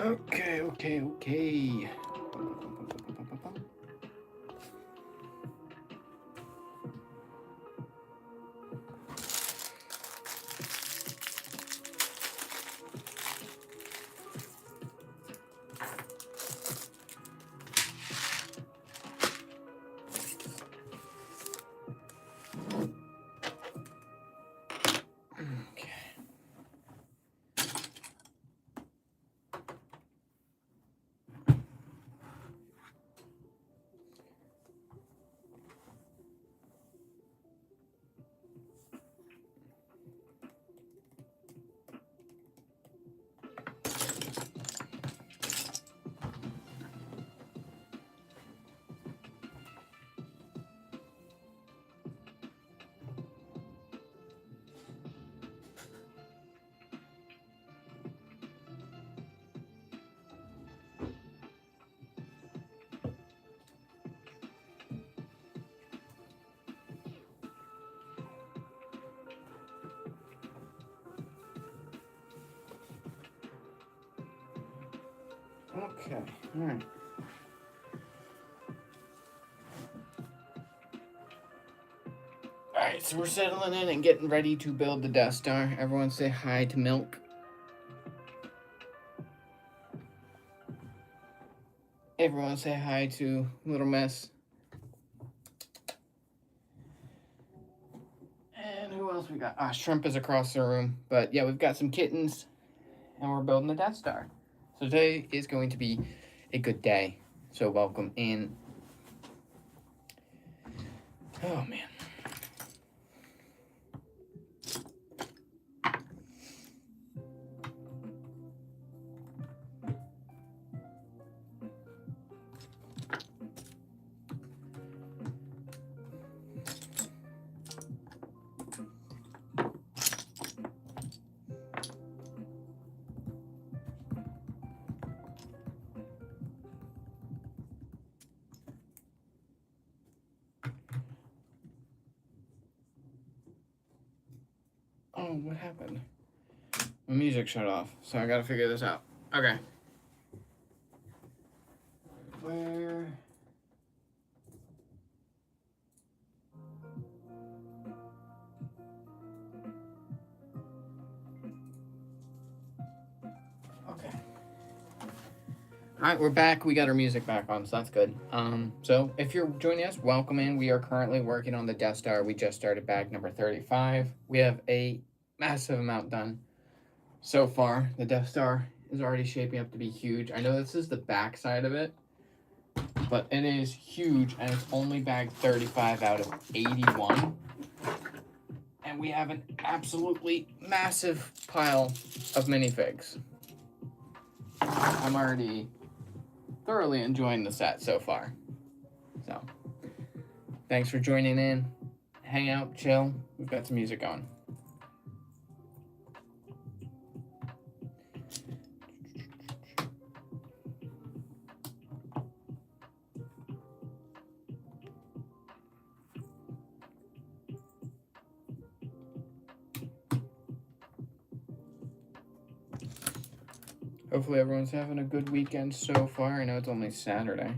Okay. Okay, all right. All right, so we're settling in and getting ready to build the Death Star. Everyone say hi to Milk. Everyone say hi to Little Miss. And who else we got? Shrimp is across the room. But yeah, we've got some kittens, and we're building the Death Star. So today is going to be a good day. So welcome in. Oh, man. Oh, what happened? My music shut off, so I gotta figure this out. Okay. Where? Okay. All right, we're back. We got our music back on, so that's good. So if you're joining us, welcome in. We are currently working on the Death Star. We just started bag number 35. We have a massive amount done so far. The Death Star is already shaping up to be huge. I know this is the back side of it, but it is huge, and it's only bag 35 out of 81. And we have an absolutely massive pile of minifigs. I'm already thoroughly enjoying the set so far. So, thanks for joining in. Hang out, chill. We've got some music on. Hopefully everyone's having a good weekend so far. I know it's only Saturday.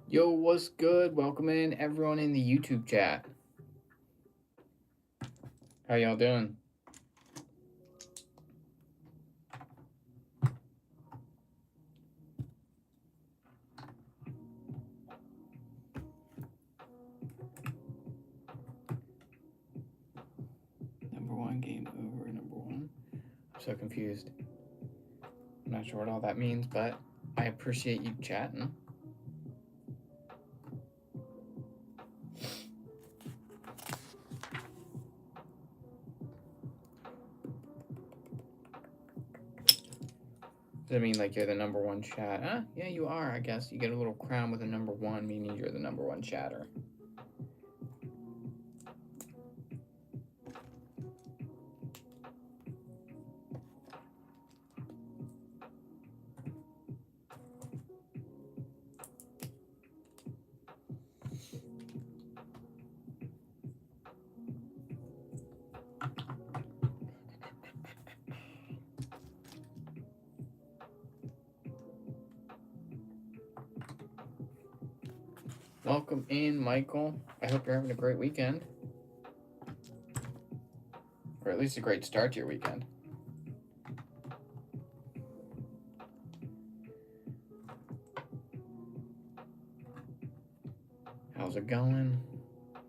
Yo, what's good? Welcome in everyone in the YouTube chat. How y'all doing? Number one, game over, number one. I'm so confused. I'm not sure what all that means, but I appreciate you chatting. Does that mean like you're the number one chat? Huh? Yeah, you are, I guess. You get a little crown with a number one, meaning you're the number one chatter. Welcome in, Michael. I hope you're having a great weekend. Or at least a great start to your weekend. How's it going?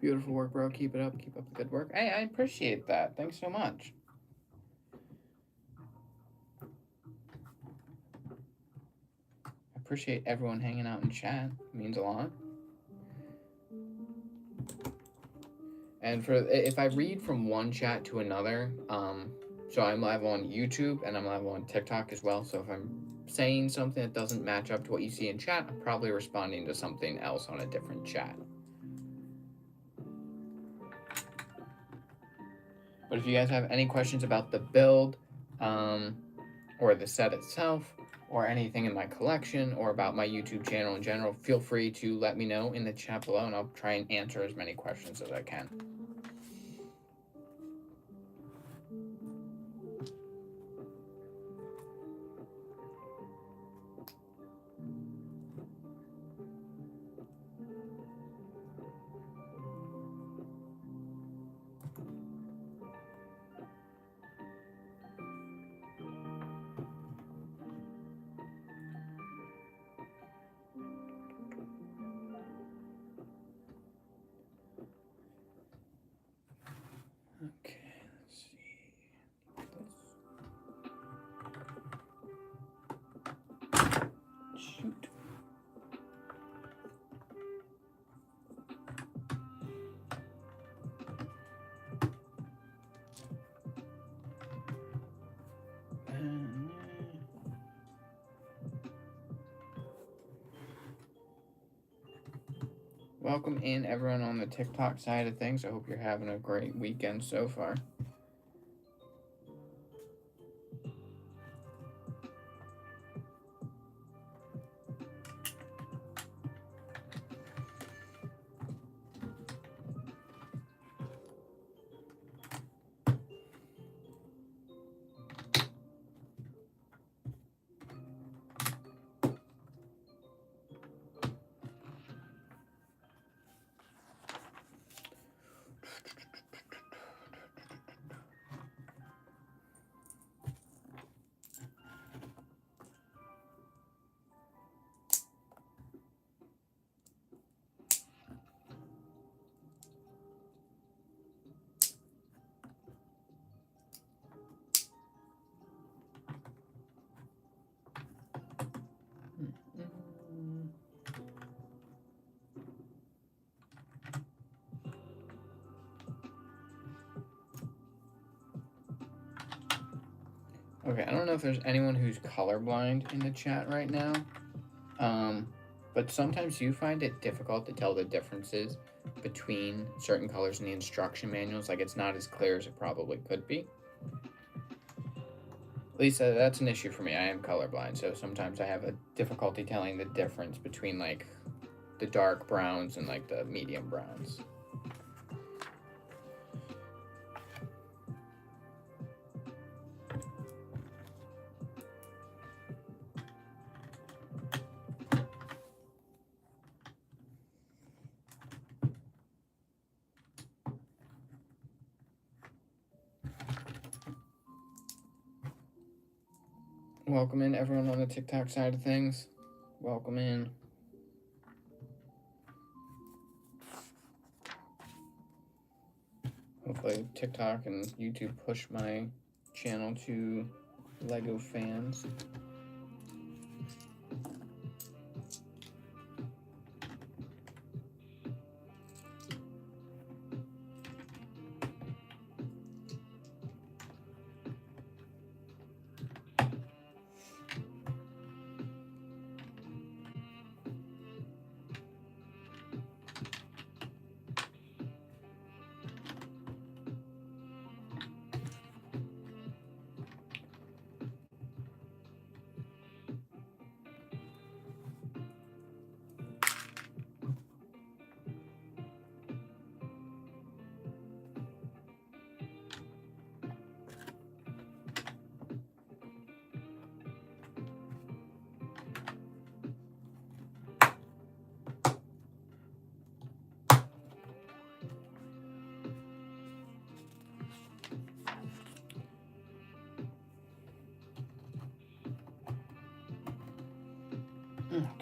Beautiful work, bro. Keep it up. Keep up the good work. Hey, I appreciate that. Thanks so much. I appreciate everyone hanging out in chat. It means a lot. And if I read from one chat to another, so I'm live on YouTube and I'm live on TikTok as well. So if I'm saying something that doesn't match up to what you see in chat, I'm probably responding to something else on a different chat. But if you guys have any questions about the build, or the set itself, or anything in my collection, or about my YouTube channel in general, feel free to let me know in the chat below, and I'll try and answer as many questions as I can. Okay, let's see. Shoot. Welcome in, everyone on the TikTok side of things. I hope you're having a great weekend so far. Okay, I don't know if there's anyone who's colorblind in the chat right now, but sometimes you find it difficult to tell the differences between certain colors in the instruction manuals. Like, it's not as clear as it probably could be. At least that's an issue for me. I am colorblind, so sometimes I have a difficulty telling the difference between, like, the dark browns and, like, the medium browns. Welcome in, everyone on the TikTok side of things. Welcome in. Hopefully TikTok and YouTube push my channel to Lego fans.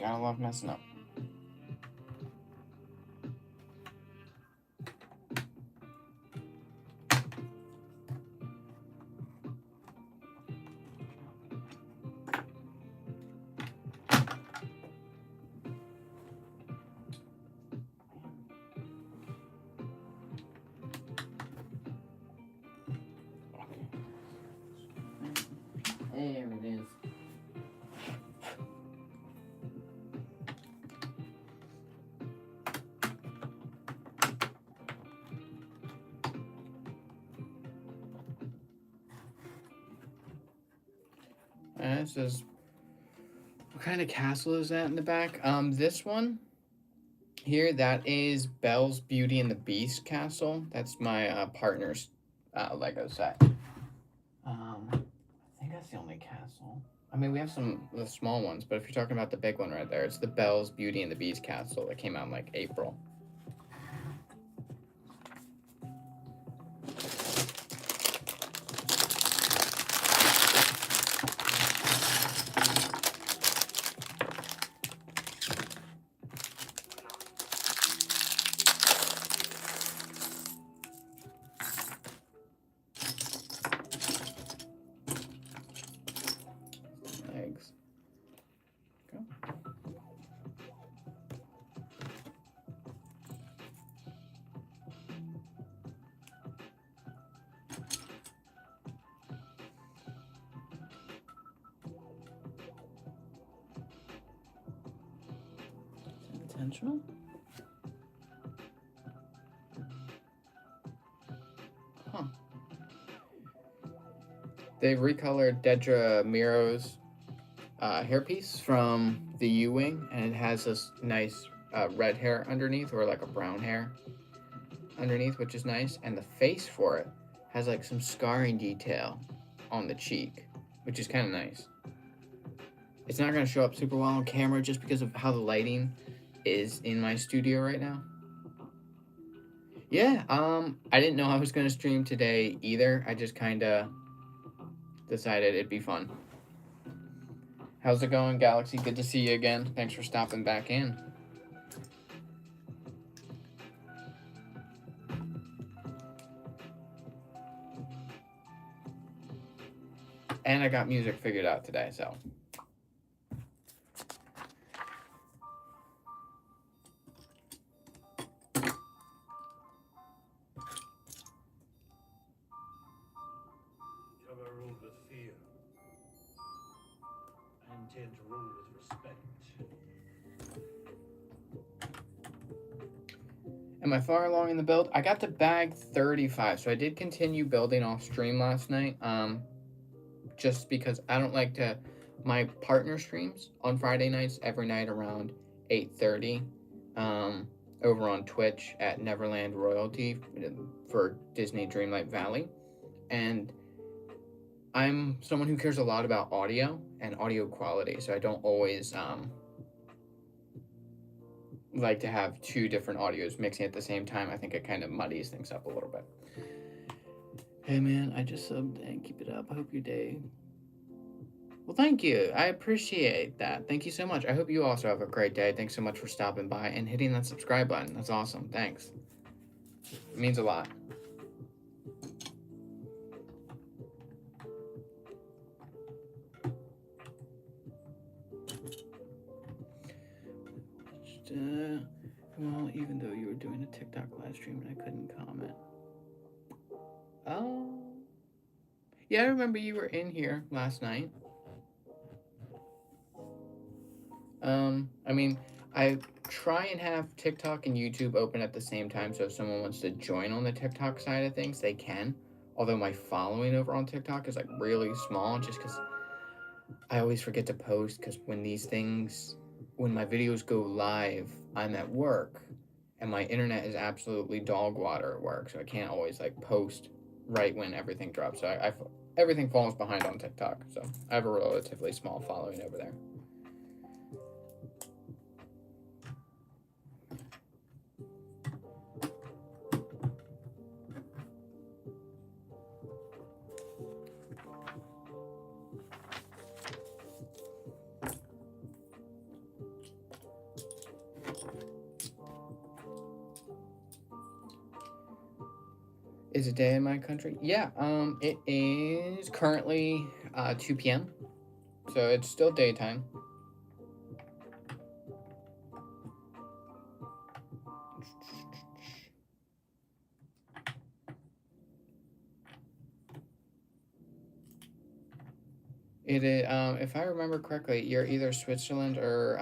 Gotta love messing up. There it is. This is, what kind of castle is that in the back? This one here, that is Belle's Beauty and the Beast castle. That's my partner's Lego set. I think that's the only castle. I mean, we have some of the small ones, but if you're talking about the big one right there, it's the Belle's Beauty and the Beast castle that came out in like April. Eggs. Go. Is that intentional? Huh. They've recolored Dedra Miro's hairpiece from the U-Wing, and it has this nice red hair underneath, or like a brown hair underneath, which is nice. And the face for it has like some scarring detail on the cheek, which is kind of nice. It's not going to show up super well on camera just because of how the lighting is in my studio right now. Yeah, I didn't know I was going to stream today either. I just kind of decided it'd be fun. How's it going, Galaxy? Good to see you again. Thanks for stopping back in. And I got music figured out today, so. To rule with respect. Am I far along in the build? I got to bag 35, so I did continue building off stream last night. Just because I don't like to, my partner streams on Friday nights every night around 8:30, over on Twitch at Neverland Royalty for Disney Dreamlight Valley, and I'm someone who cares a lot about audio and audio quality, so I don't always like to have two different audios mixing at the same time. I think it kind of muddies things up a little bit. Hey man, I just subbed and keep it up. I hope your day... Well, thank you. I appreciate that. Thank you so much. I hope you also have a great day. Thanks so much for stopping by and hitting that subscribe button. That's awesome. Thanks. It means a lot. Well, even though you were doing a TikTok live stream and I couldn't comment. Oh. Yeah, I remember you were in here last night. I mean, I try and have TikTok and YouTube open at the same time, so if someone wants to join on the TikTok side of things, they can. Although my following over on TikTok is like really small, just because I always forget to post, because when my videos go live, I'm at work, and my internet is absolutely dog water at work, so I can't always like post right when everything drops. So everything falls behind on TikTok, so I have a relatively small following over there. Is it day in my country? Yeah, it is currently 2 p.m. So it's still daytime. It is, if I remember correctly, you're either Switzerland or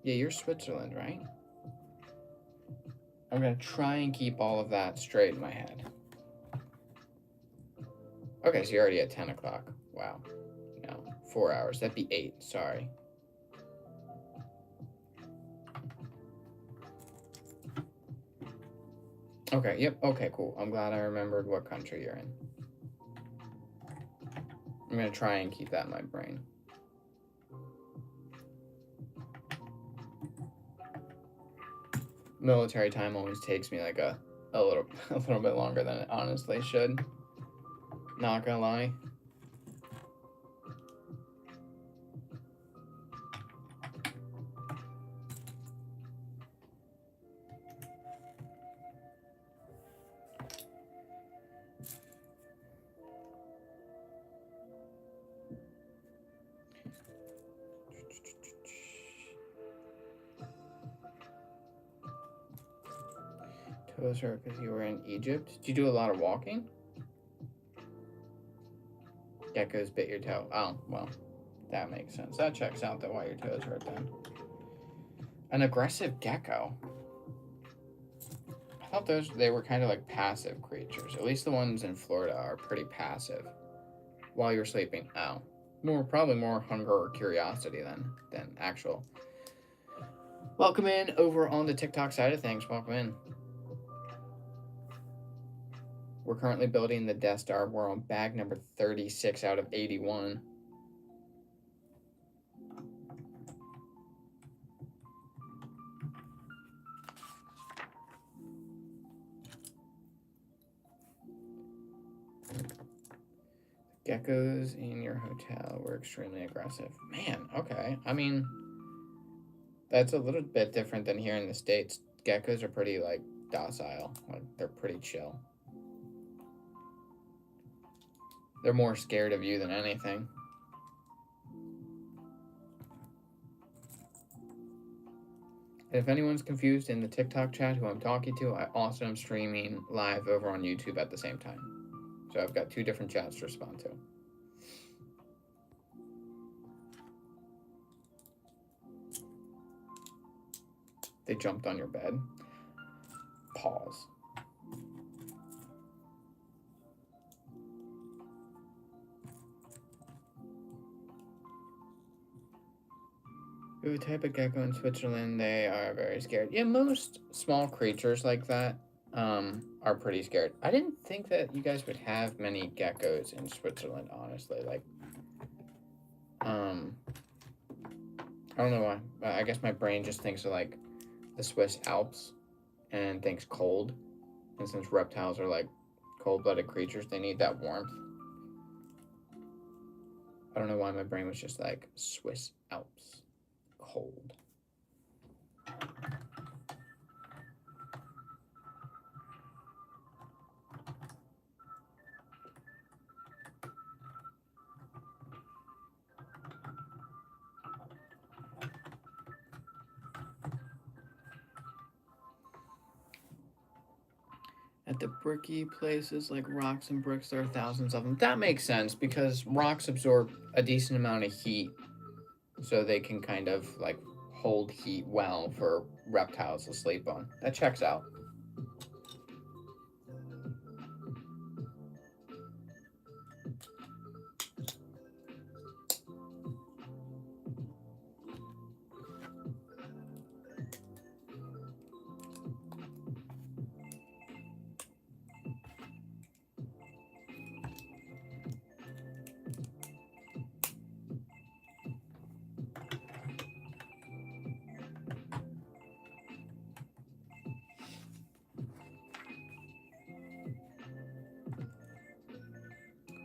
yeah, you're Switzerland, right? I'm gonna try and keep all of that straight in my head. Okay, so you're already at 10 o'clock. Wow. No, 4 hours. That'd be 8. Sorry. Okay, yep. Okay, cool. I'm glad I remembered what country you're in. I'm gonna try and keep that in my brain. Military time always takes me like a little bit longer than it honestly should. Not gonna lie. Toes hurt because you were in Egypt. Did you do a lot of walking? Geckos bit your toe. Oh, well, that makes sense. That checks out that why your toes hurt then. An aggressive gecko. I thought they were kind of like passive creatures. At least the ones in Florida are pretty passive. While you're sleeping. Oh. Probably more hunger or curiosity than actual. Welcome in over on the TikTok side of things. Welcome in. We're currently building the Death Star. We're on bag number 36 out of 81. Geckos in your hotel were extremely aggressive. Man, okay. I mean, that's a little bit different than here in the States. Geckos are pretty, like, docile. Like, they're pretty chill. They're more scared of you than anything. If anyone's confused in the TikTok chat who I'm talking to, I also am streaming live over on YouTube at the same time. So I've got 2 different chats to respond to. They jumped on your bed. Pause. Ooh, type of gecko in Switzerland, they are very scared. Yeah, most small creatures like that are pretty scared. I didn't think that you guys would have many geckos in Switzerland, honestly. Like, I don't know why. I guess my brain just thinks of like the Swiss Alps and thinks cold. And since reptiles are like cold-blooded creatures, they need that warmth. I don't know why my brain was just like Swiss Alps, cold. At the bricky places like rocks and bricks, there are thousands of them. That makes sense because rocks absorb a decent amount of heat, so they can kind of like hold heat well for reptiles to sleep on. That checks out.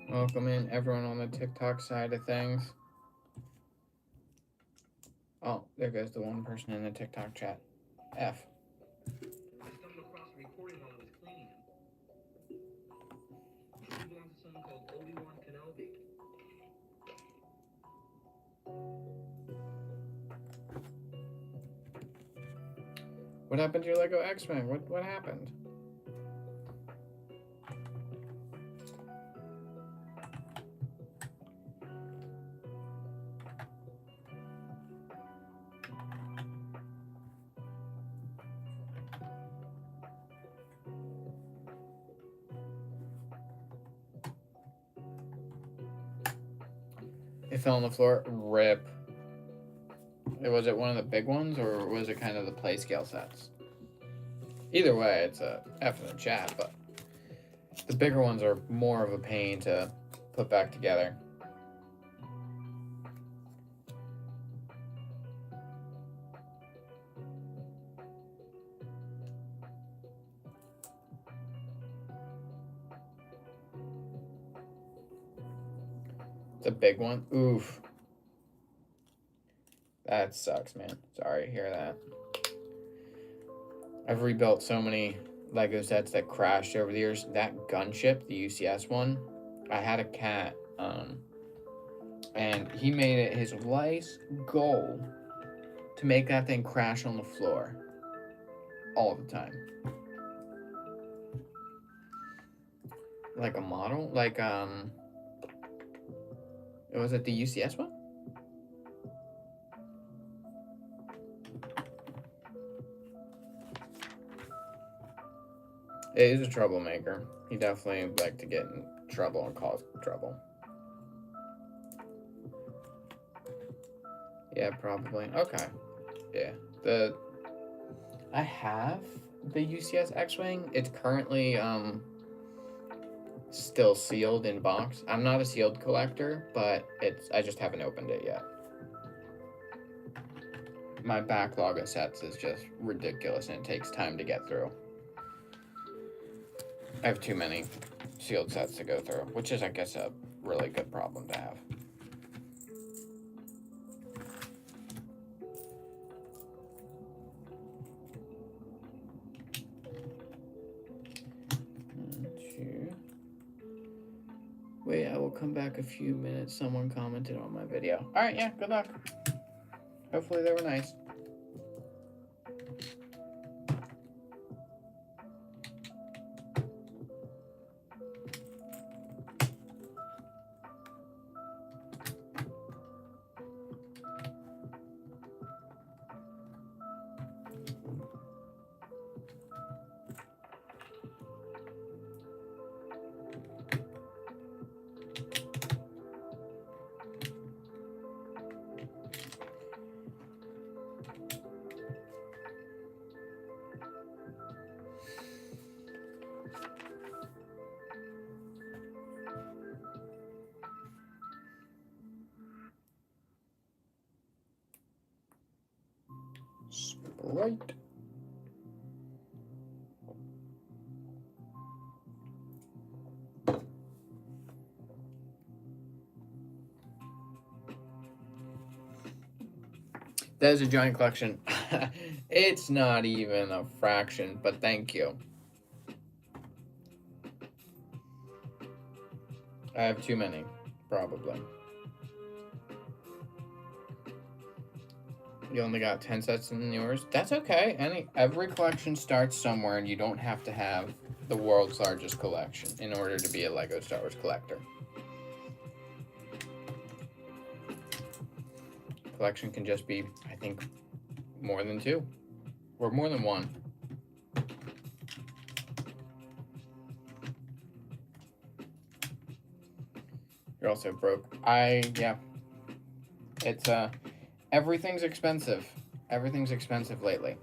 Welcome in everyone on the TikTok side of things. Oh, there goes the one person in the TikTok chat. F. son called Obi-Wan Kenobi. What happened to your Lego X-Men? What happened? It fell on the floor. Rip. Was it one of the big ones, or was it kind of the play scale sets? Either way, it's a F in the chat, but the bigger ones are more of a pain to put back together. The big one? Oof. That sucks, man. Sorry to hear that. I've rebuilt so many Lego sets that crashed over the years. That gunship, the UCS one, I had a cat, and he made it his life's goal to make that thing crash on the floor all the time. Like a model? Like, was it the UCS one? He's a troublemaker. He definitely liked to get in trouble and cause trouble. Yeah, probably. Okay. Yeah. I have the UCS X-Wing. It's currently still sealed in box. I'm not a sealed collector, but I just haven't opened it yet. My backlog of sets is just ridiculous, and it takes time to get through. I have too many sealed sets to go through, which is, I guess, a really good problem to have. Wait, I will come back a few minutes. Someone commented on my video. All right, yeah, good luck. Hopefully they were nice. Sprite. That is a giant collection. It's not even a fraction, but thank you. I have too many, probably. You only got 10 sets in yours? That's okay. Every collection starts somewhere, and you don't have to have the world's largest collection in order to be a Lego Star Wars collector. Collection can just be, I think, more than 2 or more than 1. You're also broke. Yeah. It's, everything's expensive. Everything's expensive lately.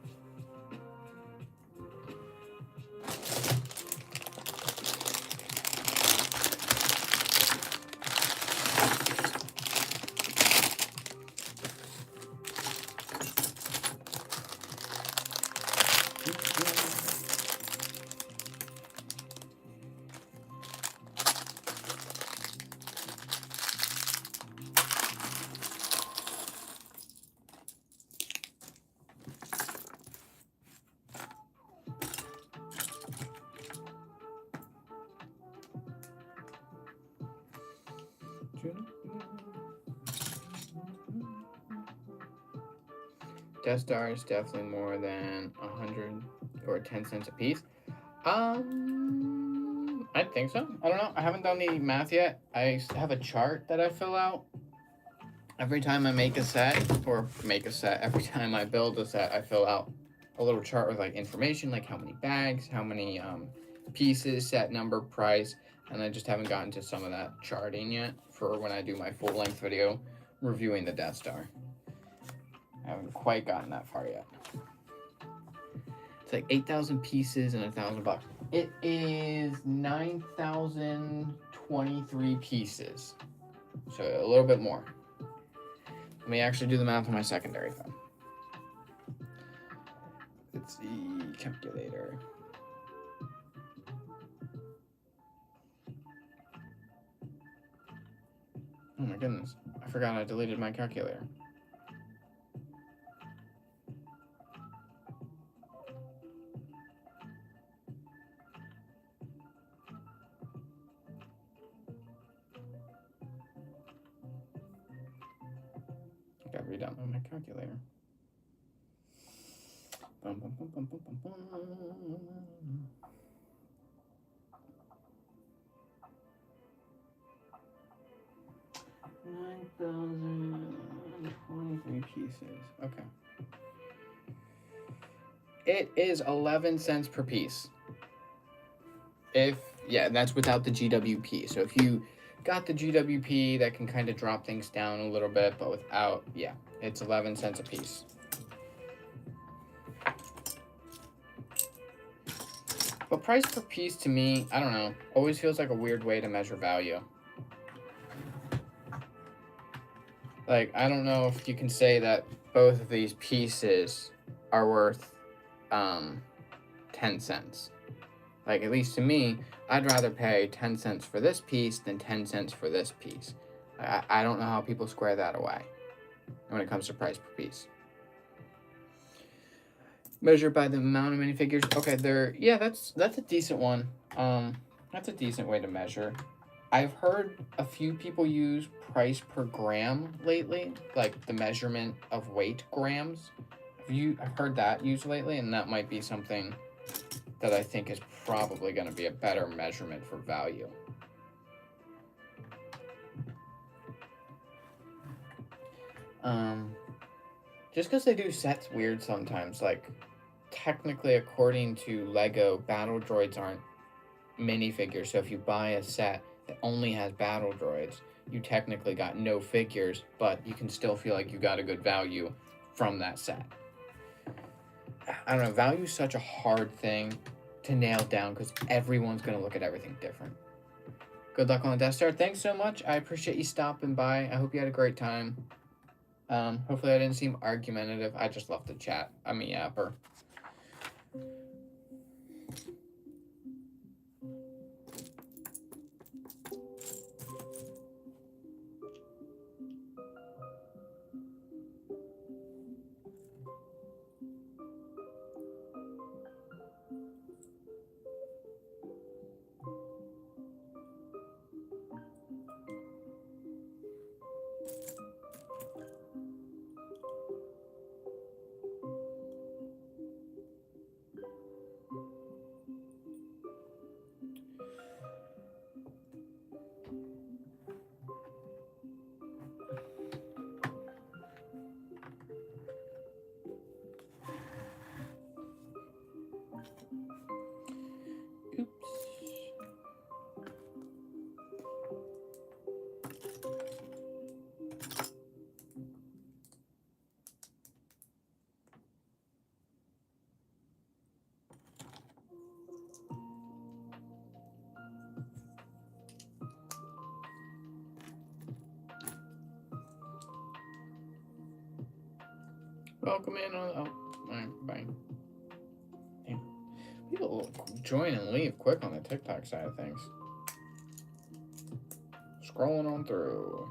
Death Star is definitely more than 100 or 10 cents a piece. I think so. I don't know. I haven't done the math yet. I have a chart that I fill out every time I make a set, every time I build a set, I fill out a little chart with like information, like how many bags, how many pieces, set number, price, and I just haven't gotten to some of that charting yet for when I do my full-length video reviewing the Death Star. I haven't quite gotten that far yet. It's like 8,000 pieces and $1,000. It is 9,023 pieces, so a little bit more. Let me actually do the math on my secondary phone. It's the calculator. Oh my goodness, I forgot I deleted my calculator. I gotta redownload my calculator. Bum, bum, bum, bum, bum, bum, bum. 9,023 pieces. Okay. It is 11 cents per piece. That's without the GWP. So if you got the GWP, that can kind of drop things down a little bit, but without, it's 11 cents a piece. But price per piece to me, I don't know, always feels like a weird way to measure value. Like, I don't know if you can say that both of these pieces are worth 10 cents. Like, at least to me, I'd rather pay 10 cents for this piece than 10 cents for this piece. I don't know how people square that away when it comes to price per piece. Measured by the amount of minifigures. Okay, that's a decent one. That's a decent way to measure. I've heard a few people use price per gram lately, like the measurement of weight grams. I've heard that used lately, and that might be something that I think is probably going to be a better measurement for value. Just because they do sets weird sometimes, like technically according to Lego, battle droids aren't minifigures, so if you buy a set that only has battle droids, you technically got no figures, but you can still feel like you got a good value from that set. I don't know, value is such a hard thing to nail down because everyone's going to look at everything different. Good luck on the Death Star. Thanks so much. I appreciate you stopping by. I hope you had a great time. Hopefully I didn't seem argumentative. I just love to chat. I'm a yapper. Welcome in on. Oh, alright, bye. Damn. People join and leave quick on the TikTok side of things. Scrolling on through.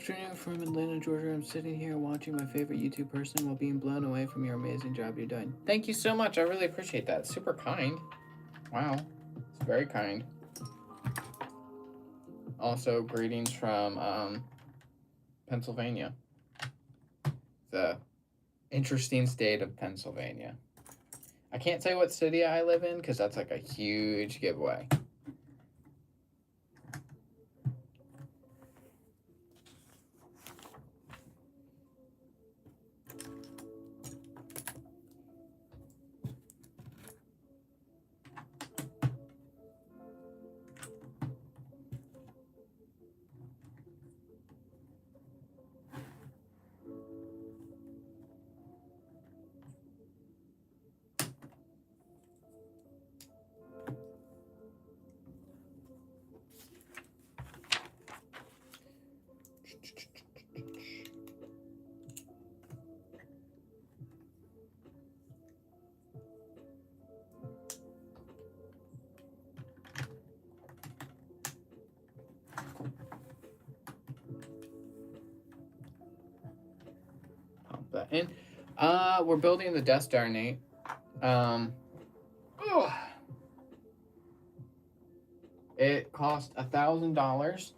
afternoon from Atlanta, Georgia. I'm sitting here watching my favorite YouTube person while being blown away from your amazing job you're doing. Thank you so much. I really appreciate that. Super kind. Wow. It's very kind. Also, greetings from Pennsylvania. The interesting state of Pennsylvania. I can't say what city I live in because that's like a huge giveaway. Pop that in. We're building the Death Star, Nate. It cost $1,000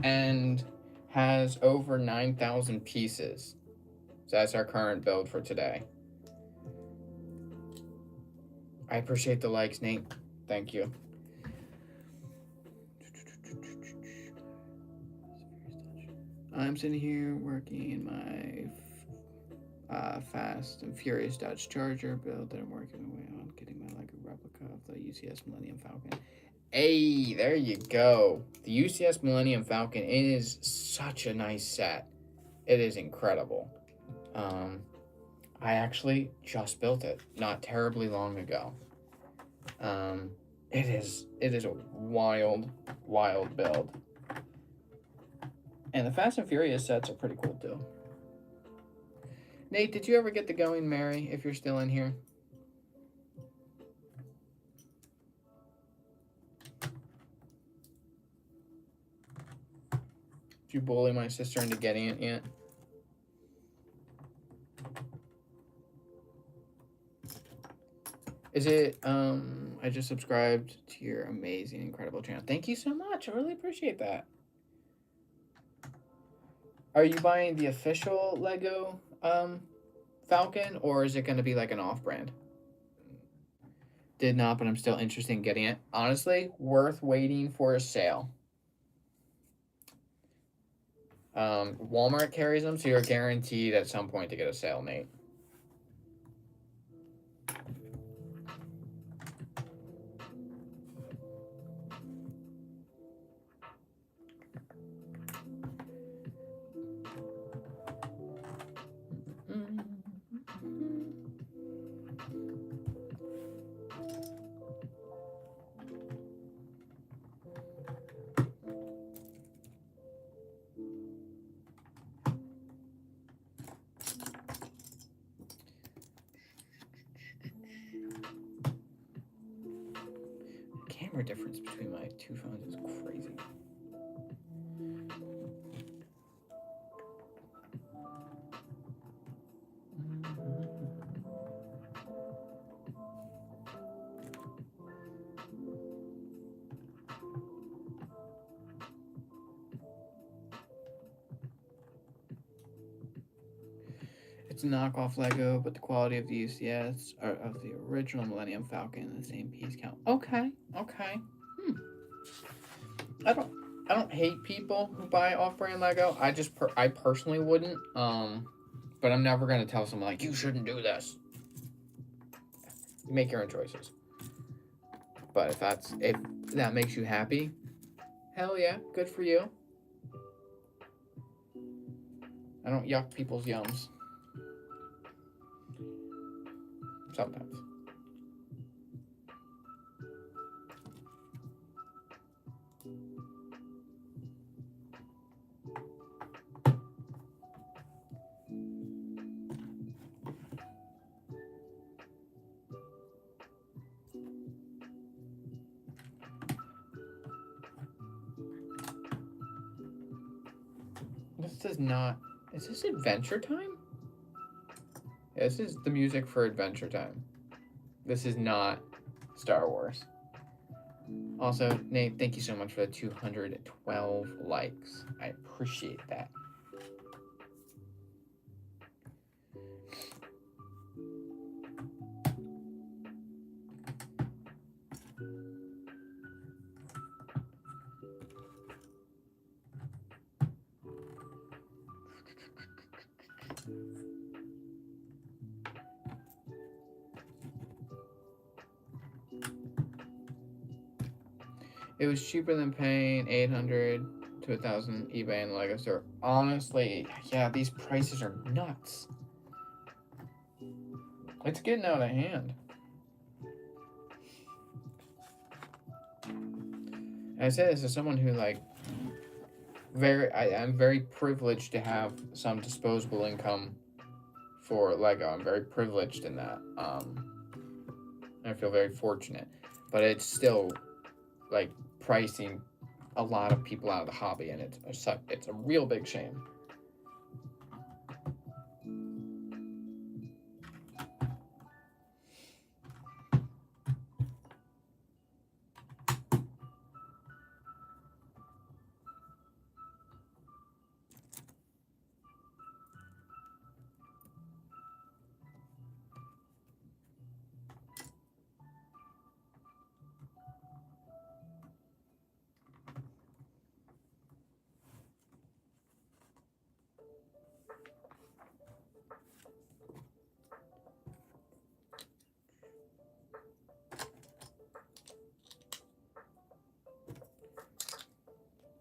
and has over 9,000 pieces. So that's our current build for today. I appreciate the likes, Nate. Thank you. I'm sitting here working in my Fast and Furious Dodge Charger build that I'm working my way on, getting my Lego replica of the UCS Millennium Falcon. Hey, there you go. The UCS Millennium Falcon is such a nice set. It is incredible. I actually just built it not terribly long ago. It is a wild build. And the Fast and Furious sets are pretty cool too. Nate, did you ever get the Going Merry if you're still in here? Did you bully my sister into getting it yet? Is it, I just subscribed to your amazing, incredible channel. Thank you so much. I really appreciate that. Are you buying the official Lego Falcon, or is it going to be like an off-brand? Did not, but I'm still interested in getting it. Honestly, worth waiting for a sale. Walmart carries them, so you're guaranteed at some point to get a sale, Nate. Camera difference between my two phones is crazy. It's a knockoff Lego, but the quality of the UCS or of the original Millennium Falcon and the same piece count. Okay. I don't hate people who buy off-brand Lego. I personally wouldn't. But I'm never gonna tell someone like, you shouldn't do this. You make your own choices. But if that makes you happy, hell yeah, good for you. I don't yuck people's yums. Sometimes. does not. Is this Adventure Time? Yeah, this is the music for Adventure Time. This is not Star Wars. Also, Nate, thank you so much for the 212 likes. I appreciate that. It was cheaper than paying 800 to 1,000 eBay and the Lego store. Honestly, yeah, these prices are nuts. It's getting out of hand. I say this as someone who I'm very privileged to have some disposable income for Lego. I'm very privileged in that. I feel very fortunate, but it's still like pricing a lot of people out of the hobby, and it's a real big shame.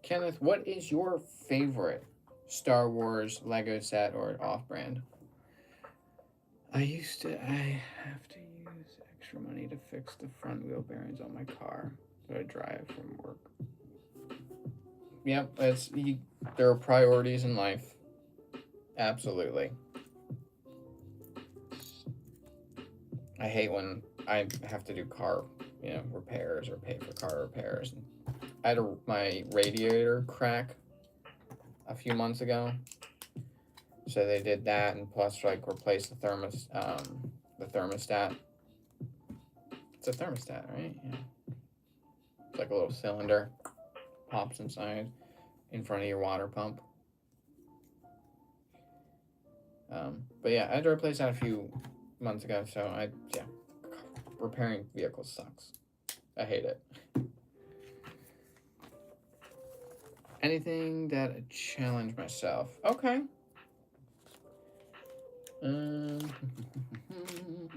Kenneth, what is your favorite Star Wars Lego set or off-brand? I have to use extra money to fix the front wheel bearings on my car that I drive from work. Yep, there are priorities in life. Absolutely. I hate when I have to do car, repairs or pay for car repairs. I had my radiator crack a few months ago, so they did that, and plus replace the thermostat. It's a thermostat, right? Yeah. It's like a little cylinder, pops inside, in front of your water pump. But yeah, I had to replace that a few months ago, so repairing vehicles sucks. I hate it. Anything that I challenge myself. Okay.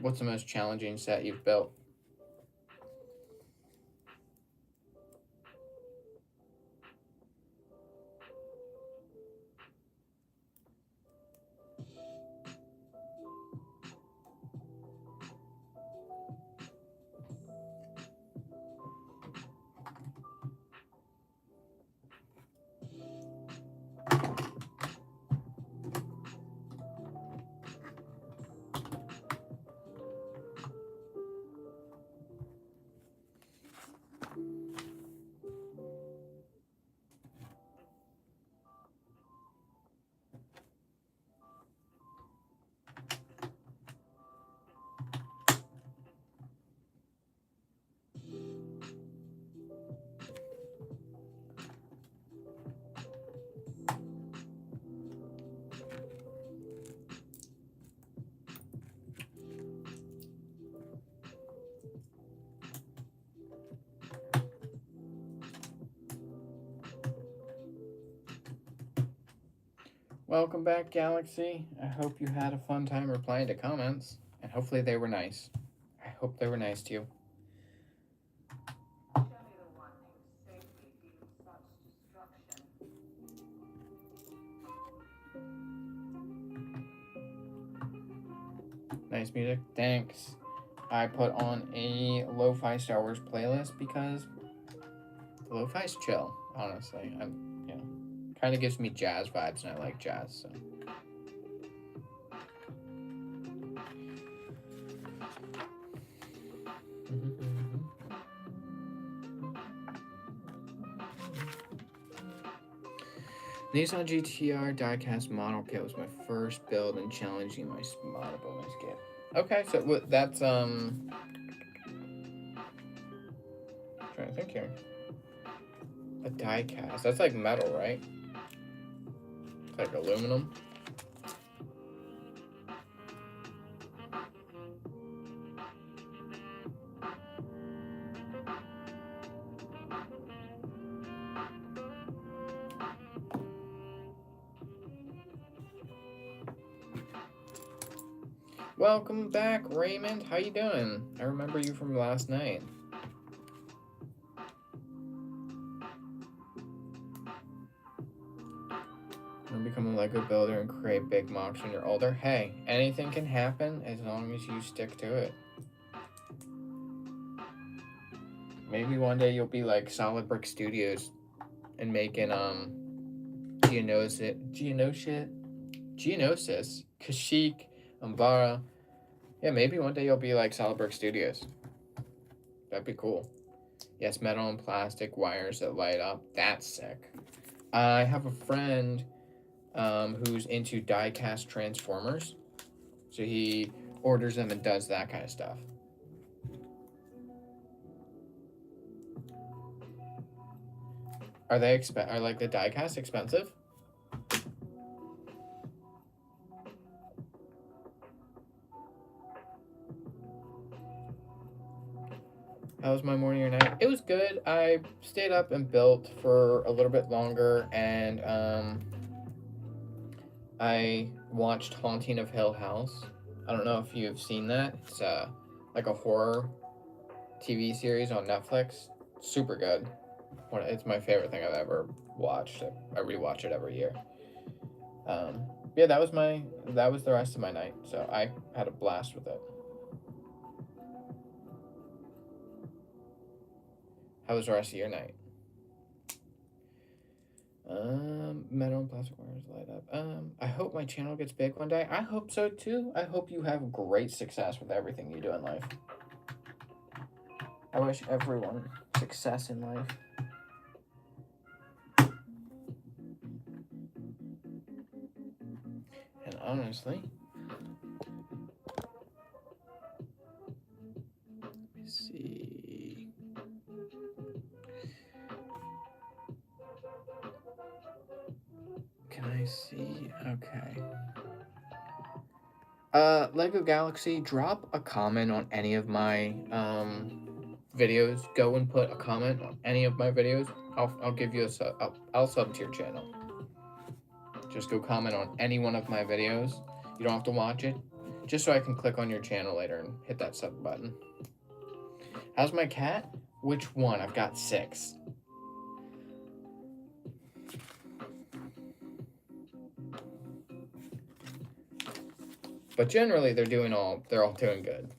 What's the most challenging set you've built? Welcome back, Galaxy. I hope you had a fun time replying to comments, and hopefully they were nice. I hope they were nice to you. Nice music. Thanks. I put on a lo-fi Star Wars playlist because lo-fi's chill, honestly. Kind of gives me jazz vibes, and I like jazz, so. Nissan GTR diecast model kit was my first build and challenging my model bonus kit. Okay, so that's trying to think here. A diecast. That's like metal, right? It's like aluminum. Welcome back, Raymond. How you doing? I remember you from last night. I'm become a Lego builder and create big mocks when you're older. Hey, anything can happen as long as you stick to it. Maybe one day you'll be like Solid Brick Studios and making Geonosis, Kashyyyk, Umbara. Yeah, maybe one day you'll be like Solid Brick Studios. That'd be cool. Yes, metal and plastic wires that light up. That's sick. I have a friend who's into die-cast transformers. So he orders them and does that kind of stuff. Are like the die-cast expensive? How was my morning or night? It was good. I stayed up and built for a little bit longer, and I watched Haunting of Hill House. I don't know if you've seen that. It's like a horror TV series on Netflix. Super good. It's my favorite thing I've ever watched. I rewatch it every year. Yeah, that was the rest of my night. So I had a blast with it. How was the rest of your night? Metal and plastic wires light up. I hope my channel gets big one day. I hope so too. I hope you have great success with everything you do in life. I wish everyone success in life. And honestly, let me see. Can I see? Okay. Lego Galaxy, drop a comment on any of my videos. Go and put a comment on any of my videos. I'll give you a sub. I'll sub to your channel. Just go comment on any one of my videos. You don't have to watch it. Just so I can click on your channel later and hit that sub button. How's my cat? Which one? I've got 6. But generally, they're all doing good.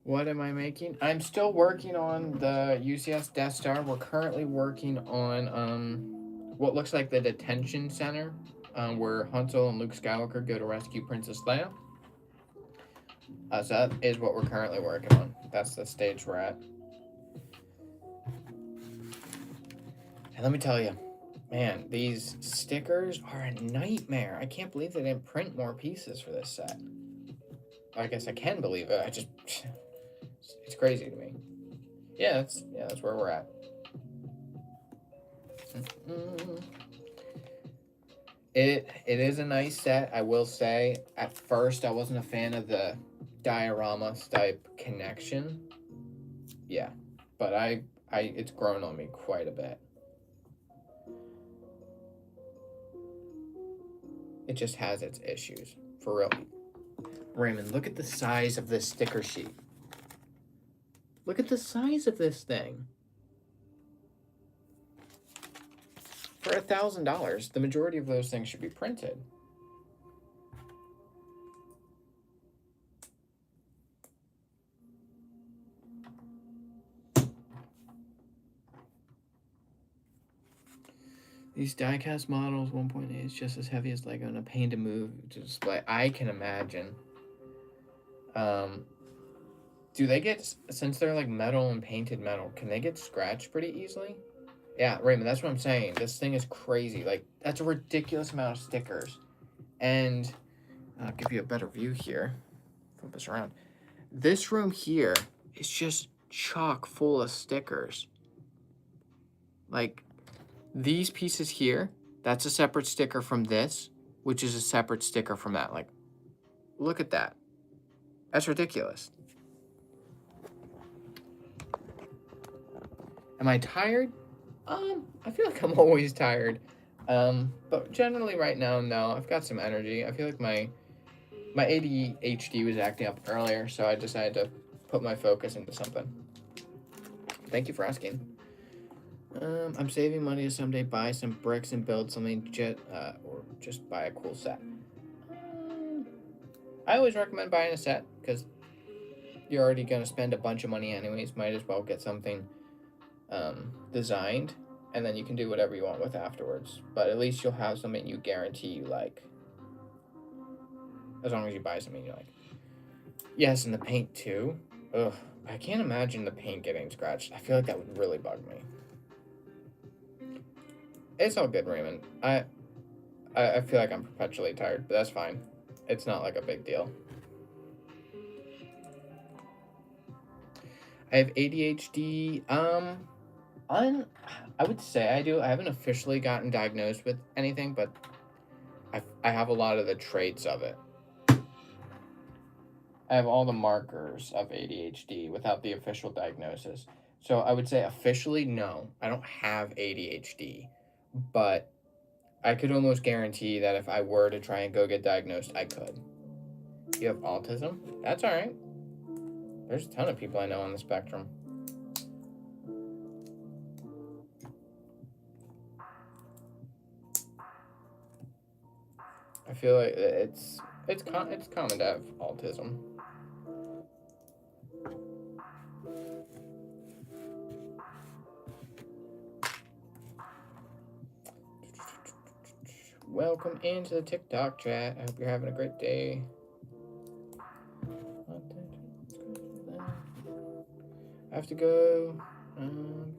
What am I making? I'm still working on the UCS Death Star. We're currently working on what looks like the detention center, where Hansel and Luke Skywalker go to rescue Princess Leia. So that is what we're currently working on. That's the stage we're at. And let me tell you, man, these stickers are a nightmare. I can't believe they didn't print more pieces for this set. I guess I can believe it. It's crazy to me. Yeah, that's where we're at. It is a nice set. I will say, at first I wasn't a fan of the diorama type connection. Yeah, but it's grown on me quite a bit. It just has its issues For real. Raymond, look at the size of this sticker sheet. Look at the size of this thing. For $1,000, the majority of those things should be printed. These die-cast models, 1.8 is just as heavy as Lego and a pain to move to display. I can imagine. Do they get, since they're like metal and painted metal, can they get scratched pretty easily? Yeah, Raymond, that's what I'm saying. This thing is crazy. Like, that's a ridiculous amount of stickers. And I'll give you a better view here. Flip this around. This room here is just chock full of stickers. Like, these pieces here, that's a separate sticker from this, which is a separate sticker from that. Like, look at that. That's ridiculous. Am I tired? I feel like I'm always tired. But generally right now, no. I've got some energy. I feel like my ADHD was acting up earlier, so I decided to put my focus into something. Thank you for asking. I'm saving money to someday buy some bricks and build something, or just buy a cool set. I always recommend buying a set, because you're already going to spend a bunch of money anyways. Might as well get something designed, and then you can do whatever you want with afterwards. But at least you'll have something you guarantee you like. As long as you buy something you like. Yes, and the paint too. Ugh, I can't imagine the paint getting scratched. I feel like that would really bug me. It's all good, Raymond. I feel like I'm perpetually tired, but that's fine. It's not like a big deal. I have ADHD. I would say I do. I haven't officially gotten diagnosed with anything, but I have a lot of the traits of it. I have all the markers of ADHD without the official diagnosis. So I would say officially, no, I don't have ADHD, but I could almost guarantee that if I were to try and go get diagnosed, I could. You have autism? That's all right. There's a ton of people I know on the spectrum. I feel like it's common to have autism. Welcome into the TikTok chat. I hope you're having a great day. I have to go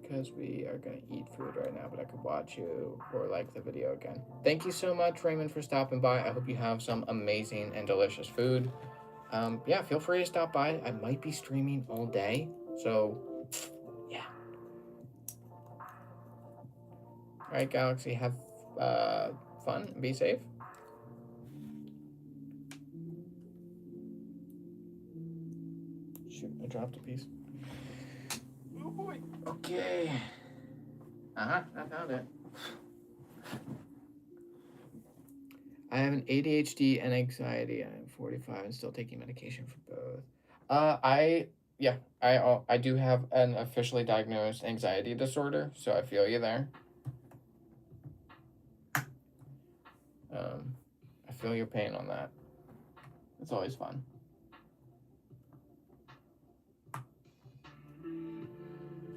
because we are going to eat food right now, but I could watch you or like the video again. Thank you so much, Raymond, for stopping by. I hope you have some amazing and delicious food. Yeah, feel free to stop by. I might be streaming all day, so yeah. All right, Galaxy, have fun and be safe. Shoot, I dropped a piece. Oh boy. Okay. I found it. I have an ADHD and anxiety. I'm 45 and still taking medication for both. I do have an officially diagnosed anxiety disorder, so I feel you there. I feel your pain on that. It's always fun.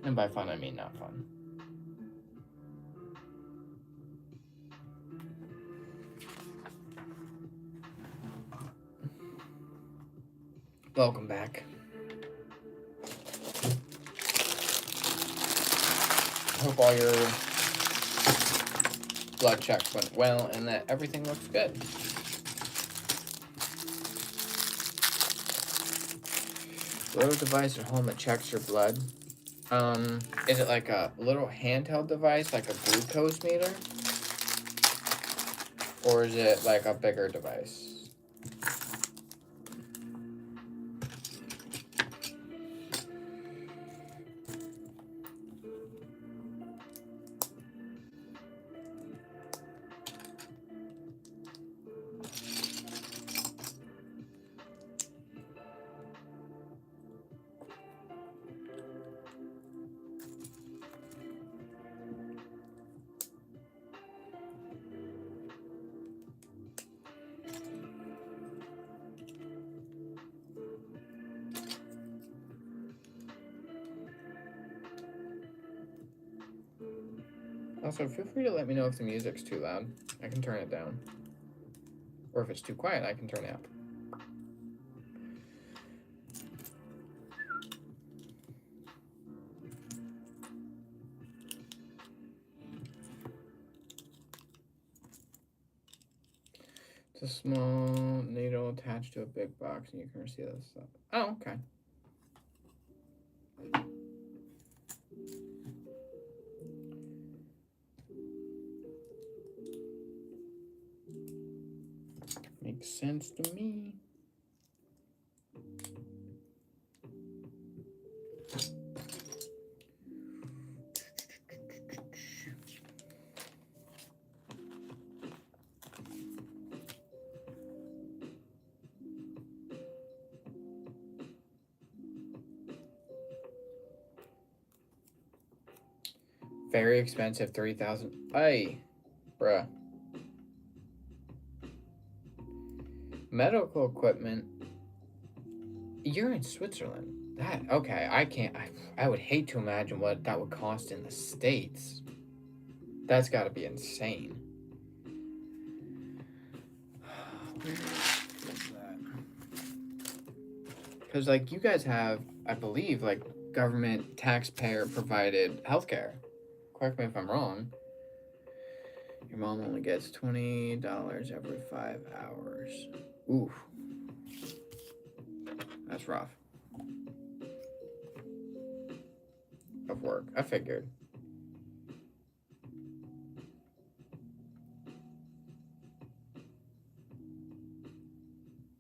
And by fun, I mean not fun. Welcome back. I hope all your blood checks went well and that everything looks good. Little device at home that checks your blood. Is it like a little handheld device, like a glucose meter? Or is it like a bigger device? Also, feel free to let me know if the music's too loud. I can turn it down. Or if it's too quiet, I can turn it up. It's a small needle attached to a big box, and you can receive this stuff. Oh, okay. Makes sense to me. Very expensive, 3,000. Ay, bruh. Medical equipment. You're in Switzerland. That, okay, I can't, I would hate to imagine what that would cost in the States. That's gotta be insane. Where is that? Because, like, you guys have, I believe, like, government taxpayer provided healthcare. Correct me if I'm wrong. Your mom only gets $20 every 5 hours. Ooh. That's rough. Of work. I figured.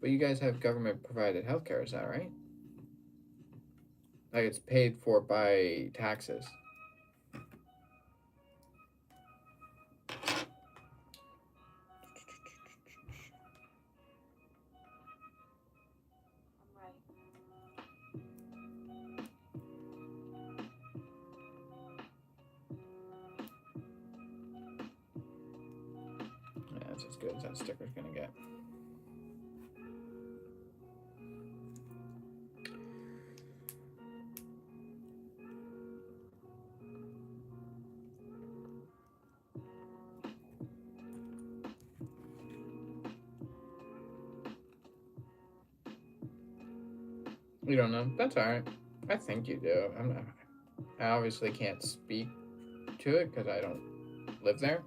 But you guys have government provided healthcare, is that right? Like it's paid for by taxes. Yeah, that's as good as that sticker's gonna get. You don't know? That's alright. I think you do. I obviously can't speak to it because I don't live there.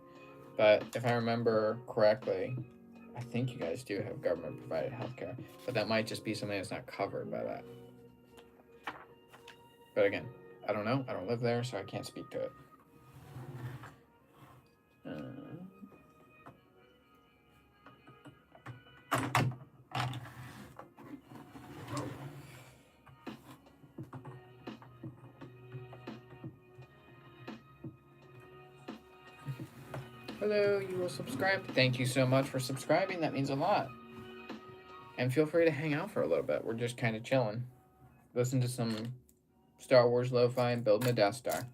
But if I remember correctly, I think you guys do have government provided healthcare. But that might just be something that's not covered by that. But again, I don't know. I don't live there, so I can't speak to it. Hello, you will subscribe. Thank you so much for subscribing. That means a lot. And feel free to hang out for a little bit. We're just kind of chilling. Listen to some Star Wars lo-fi and building a Death Star.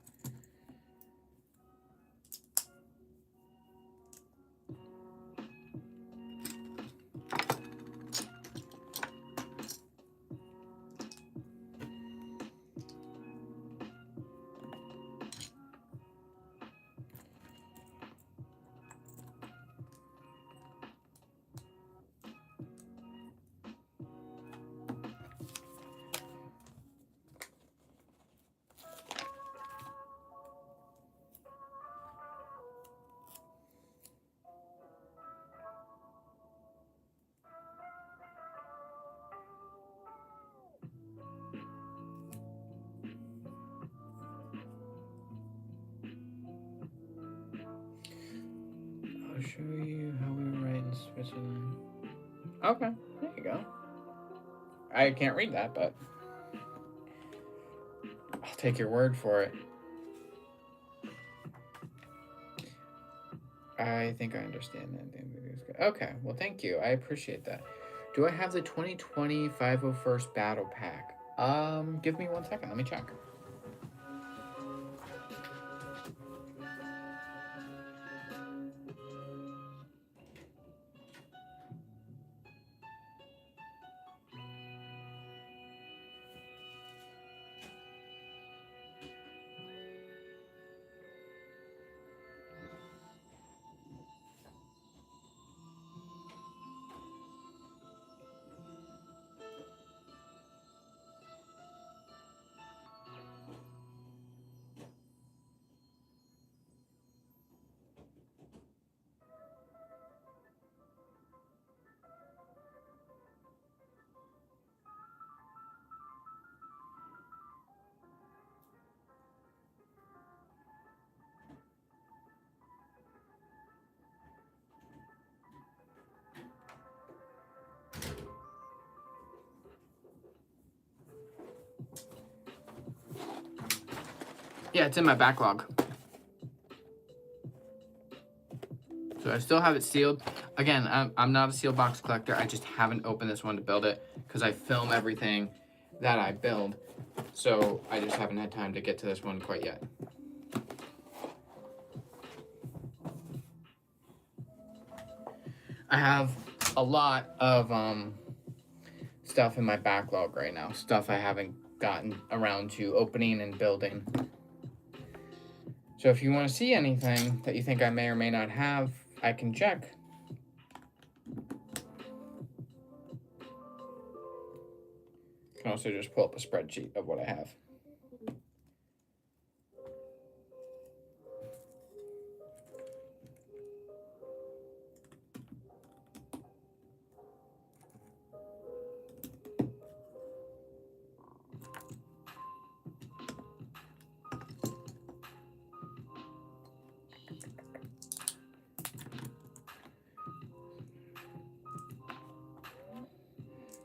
I'll show you how we write in Switzerland. Okay, there you go. I can't read that, but I'll take your word for it. I think I understand that. Okay, well, thank you. I appreciate that. Do I have the 2020 501st Battle Pack? Give me 1 second. Let me check. Yeah, it's in my backlog. So I still have it sealed. Again, I'm not a sealed box collector. I just haven't opened this one to build it because I film everything that I build. So I just haven't had time to get to this one quite yet. I have a lot of stuff in my backlog right now. Stuff I haven't gotten around to opening and building. So if you want to see anything that you think I may or may not have, I can check. I can also just pull up a spreadsheet of what I have.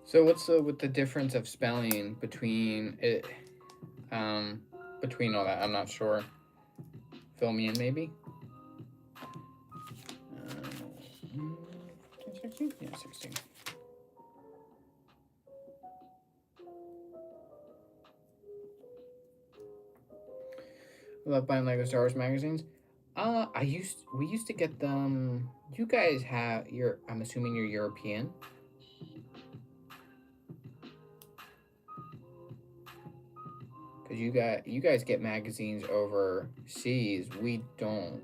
So what's with the difference of spelling between it, between all that? I'm not sure. Fill me in, maybe. 16? Yeah, 16. I love buying Lego Star Wars magazines. We used to get them. You guys have I'm assuming you're European. Cause you guys get magazines overseas. We don't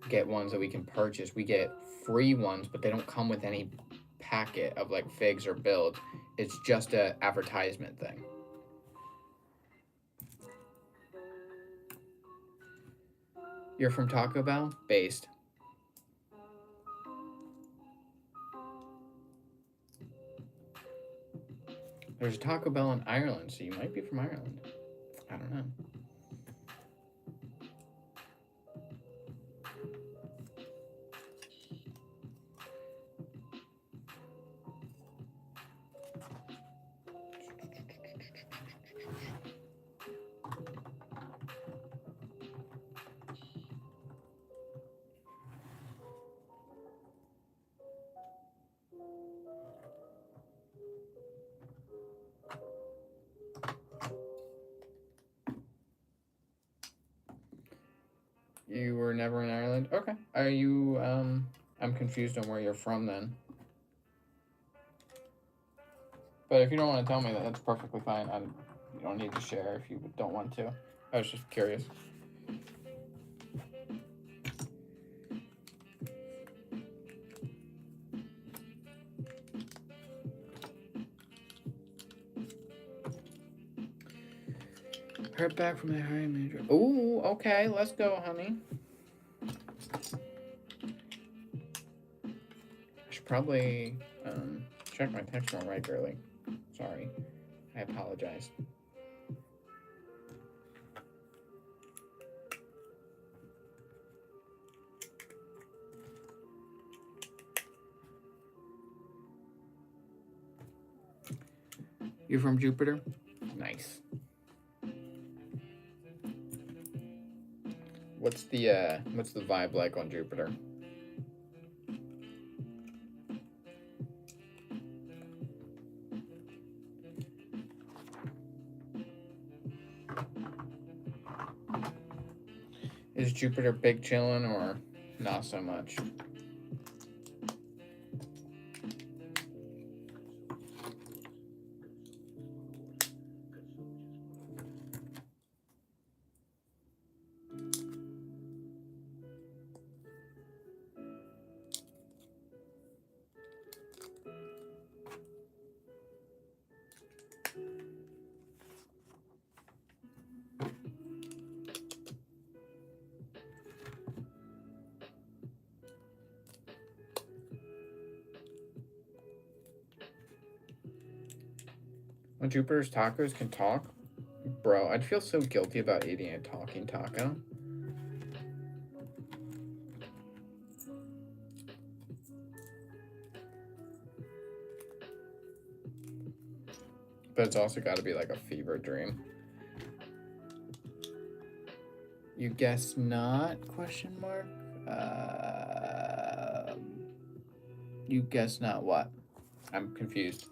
get ones that we can purchase. We get free ones, but they don't come with any packet of like figs or builds. It's just a advertisement thing. You're from Taco Bell? Based. There's a Taco Bell in Ireland, so you might be from Ireland. I don't know. You were never in Ireland? Okay. Are you, I'm confused on where you're from then. But if you don't want to tell me that, that's perfectly fine. You don't need to share if you don't want to. I was just curious. Heard back from the hiring manager. Ooh, okay, let's go, honey. I should probably check my text more regularly. Sorry, I apologize. You're from Jupiter? Nice. What's the vibe like on Jupiter? Is Jupiter big chillin' or not so much? When Jupiter's tacos can talk? Bro, I'd feel so guilty about eating a talking taco. But it's also got to be like a fever dream. You guess not? Question mark. You guess not what? I'm confused.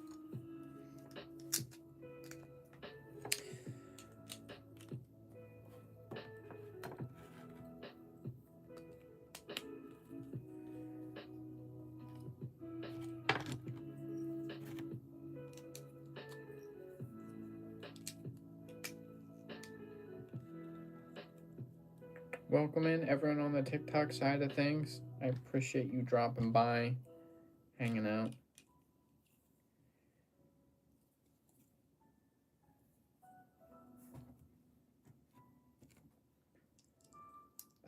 Welcome in everyone on the TikTok side of things. I appreciate you dropping by, hanging out.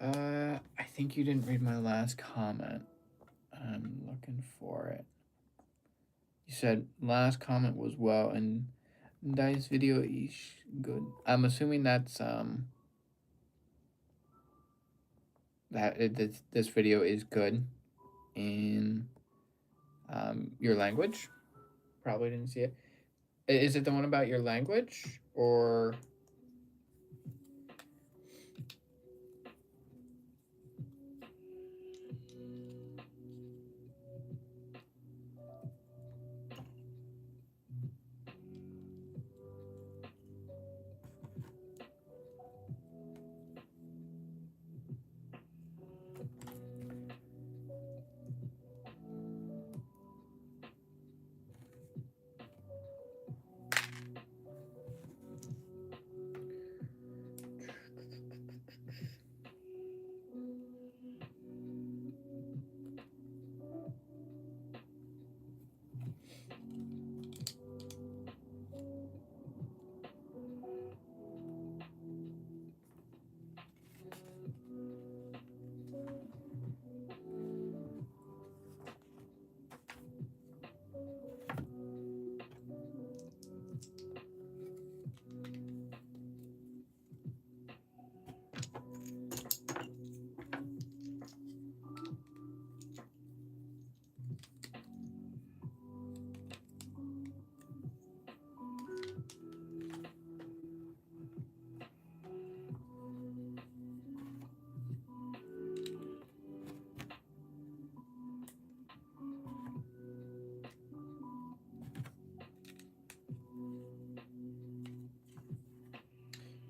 I think you didn't read my last comment. I'm looking for it. You said last comment was well and Dice video is good. I'm assuming that's this video is good in your language. Probably didn't see it. Is it the one about your language or?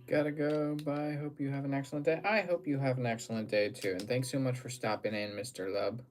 Gotta go. Bye. Hope you have an excellent day. I hope you have an excellent day too. And thanks so much for stopping in, Mr. Lub.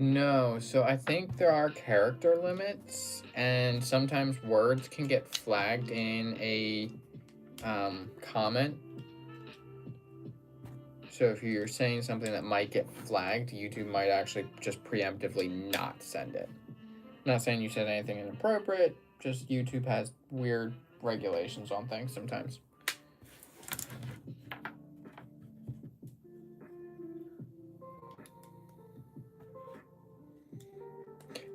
No, so I think there are character limits, and sometimes words can get flagged in a comment. So if you're saying something that might get flagged, YouTube might actually just preemptively not send it. I'm not saying you said anything inappropriate, just YouTube has weird regulations on things sometimes.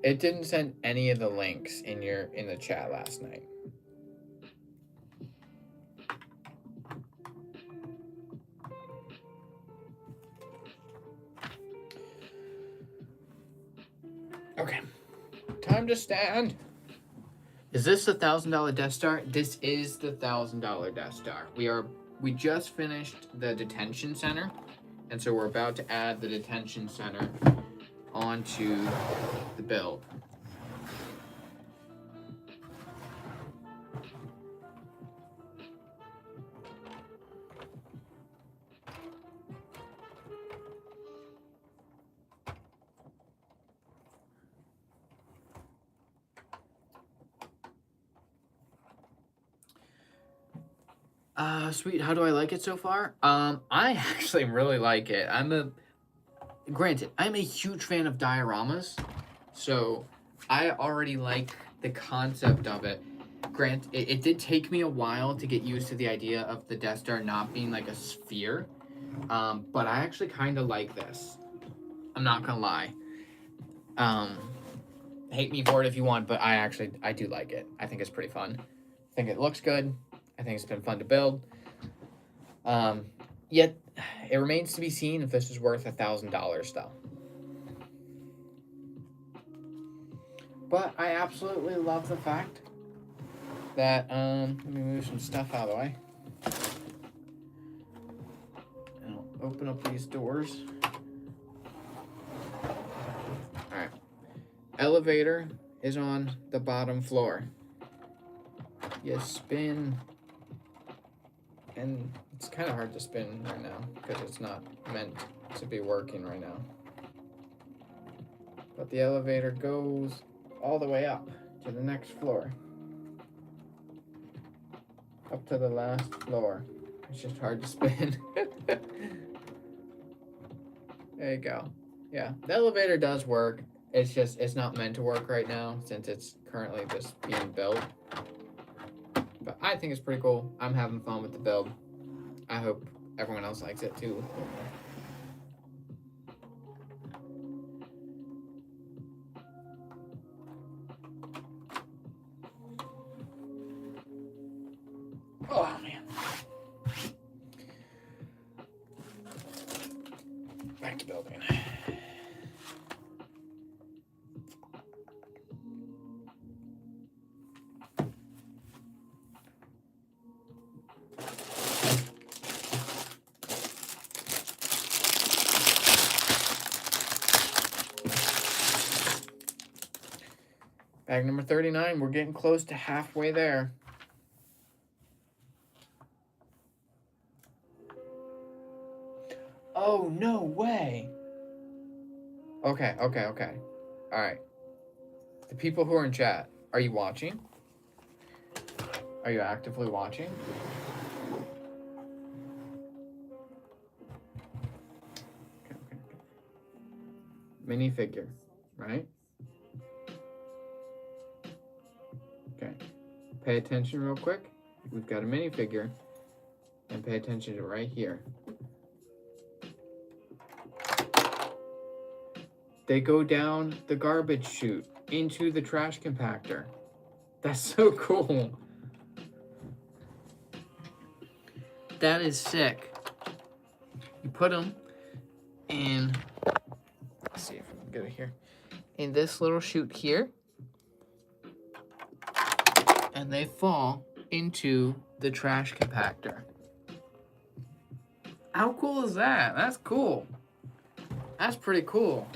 It didn't send any of the links in the chat last night. Okay, time to stand. Is this the $1,000 Death Star? This is the $1,000 Death Star. We just finished the detention center, and so we're about to add the detention center onto the build. Sweet. How do I like it so far? I actually really like it. Granted, I'm a huge fan of dioramas, so I already like the concept of it. It did take me a while to get used to the idea of the Death Star not being like a sphere, but I actually kind of like this. I'm not gonna lie. Um, Hate me for it if you want, but I do like it. I think it's pretty fun. I think it looks good. I think it's been fun to build. Yet it remains to be seen if this is worth $1,000 though. But I absolutely love the fact that let me move some stuff out of the way. And I'll open up these doors. Alright. Elevator is on the bottom floor. You spin, and it's kind of hard to spin right now because it's not meant to be working right now. But the elevator goes all the way up to the next floor. Up to the last floor. It's just hard to spin. There you go. Yeah, the elevator does work. It's not meant to work right now since it's currently just being built. But I think it's pretty cool. I'm having fun with the build. I hope everyone else likes it too. Oh man. Back to building. Bag number 39, we're getting close to halfway there. Oh, no way. Okay. All right. The people who are in chat, are you watching? Are you actively watching? Okay. Minifigure, right? Okay. Pay attention real quick. We've got a minifigure. And pay attention to right here. They go down the garbage chute into the trash compactor. That's so cool. That is sick. You put them in, let's see if we can get it here, in this little chute here, and they fall into the trash compactor. How cool is that? That's cool. That's pretty cool.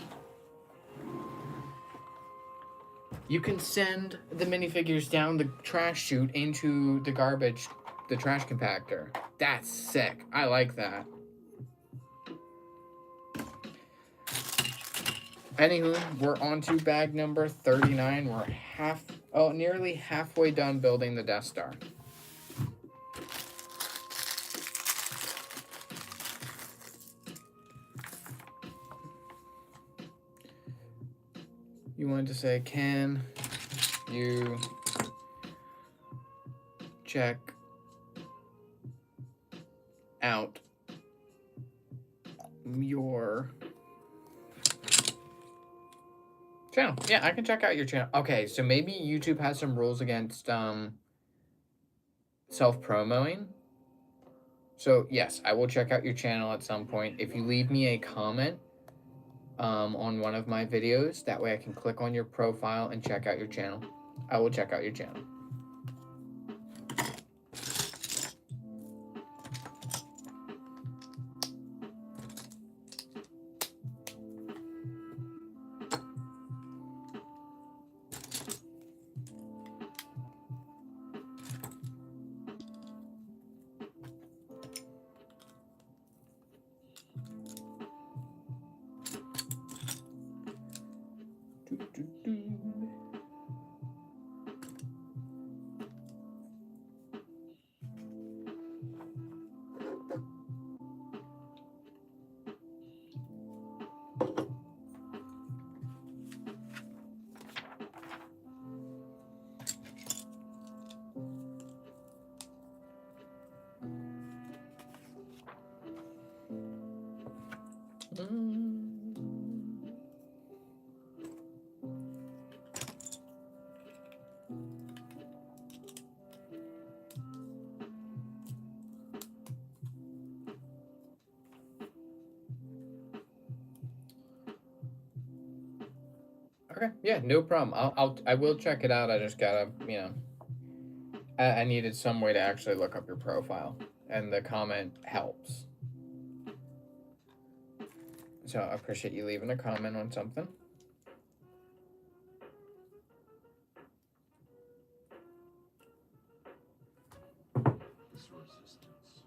You can send the minifigures down the trash chute into the trash compactor. That's sick. I like that. Anywho, we're on to bag number 39. We're nearly halfway done building the Death Star. You wanted to say, can you check out your channel? Yeah, I can check out your channel. Okay, so maybe YouTube has some rules against self-promoting. So yes, I will check out your channel at some point. If you leave me a comment on one of my videos, that way I can click on your profile and check out your channel. I will check out your channel. Okay, yeah, no problem. I will check it out. I just gotta, I needed some way to actually look up your profile, and the comment helps. So I appreciate you leaving a comment on something. This resistance.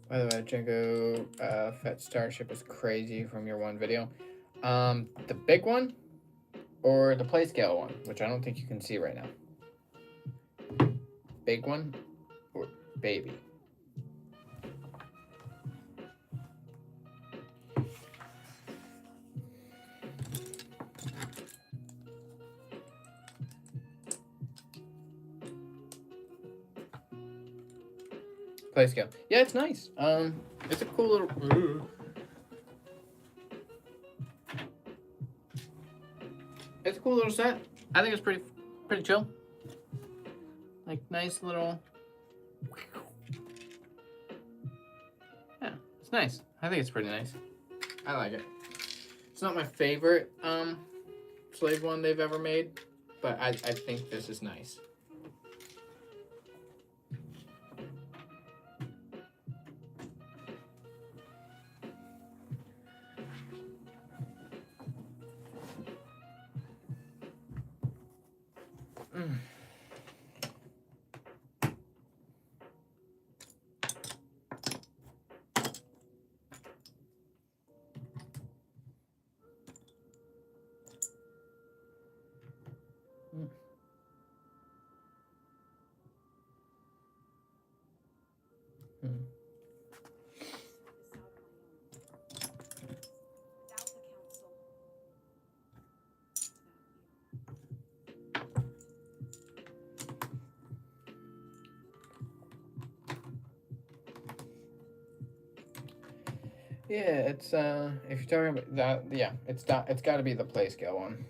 By the way, Django Fett Starship is crazy from your one video. The big one or the play scale one, which I don't think you can see right now. Big one or baby? Play scale. Yeah, it's nice. It's a cool little. It's a cool little set. I think it's pretty chill. Like nice little. Yeah, it's nice. I think it's pretty nice. I like it. It's not my favorite slave one they've ever made, but I think this is nice. Mm. Mm. Mm. Yeah, it's if you're talking about that, yeah, it's got to be the play scale one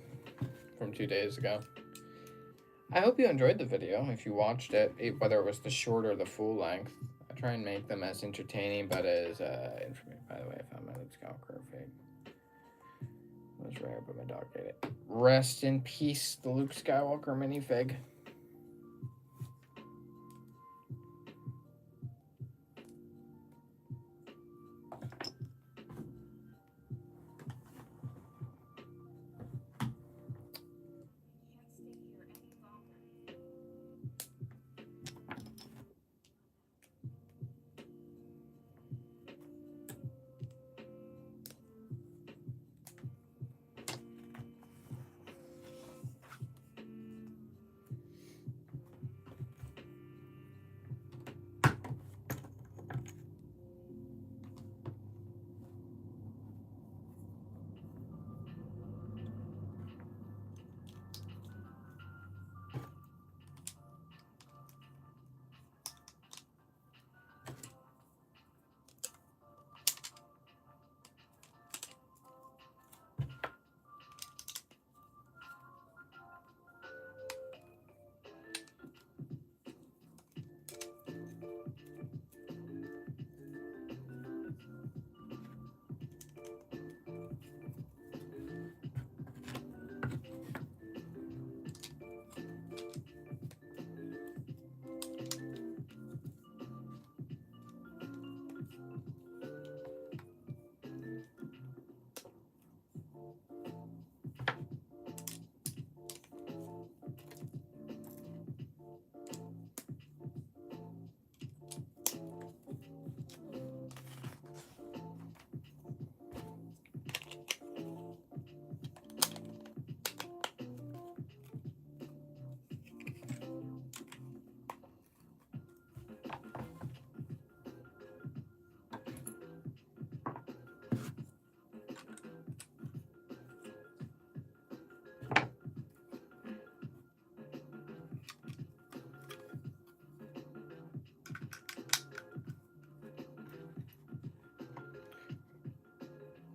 from 2 days ago. I hope you enjoyed the video. If you watched it, whether it was the short or the full length, I try and make them as entertaining but as informative. By the way, I found my Luke Skywalker fig. It was rare, but my dog ate it. Rest in peace, the Luke Skywalker minifig.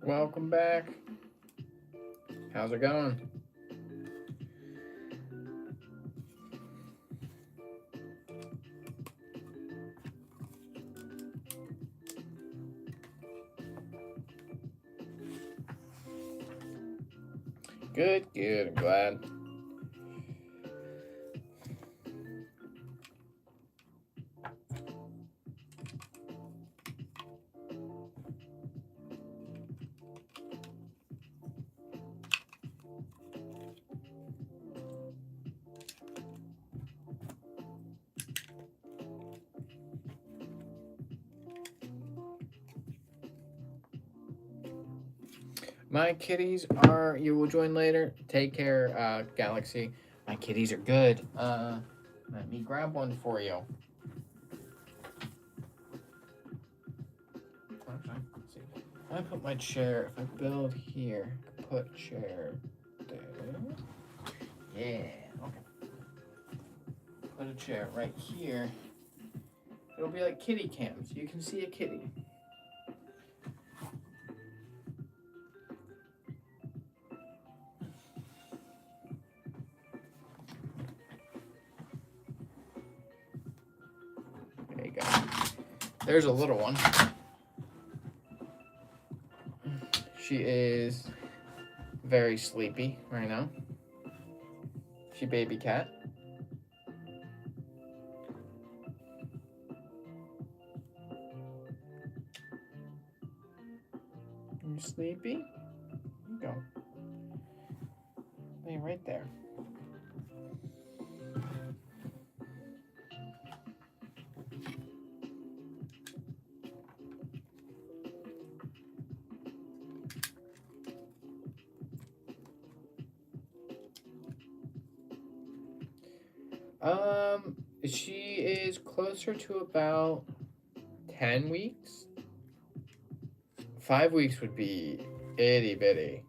welcome back. How's it going? Good, good, I'm glad. My kitties are, you will join later. Take care, Galaxy. My kitties are good. Let me grab one for you. Actually, let's see. If I put my chair, if I build here, put chair there. Yeah, okay. Put a chair right here. It'll be like kitty cams. You can see a kitty. There you go. There's a little one. She is very sleepy right now. She baby cat. You sleepy? Here you go. Lay right there. She is closer to about 10 weeks. 5 weeks would be itty bitty.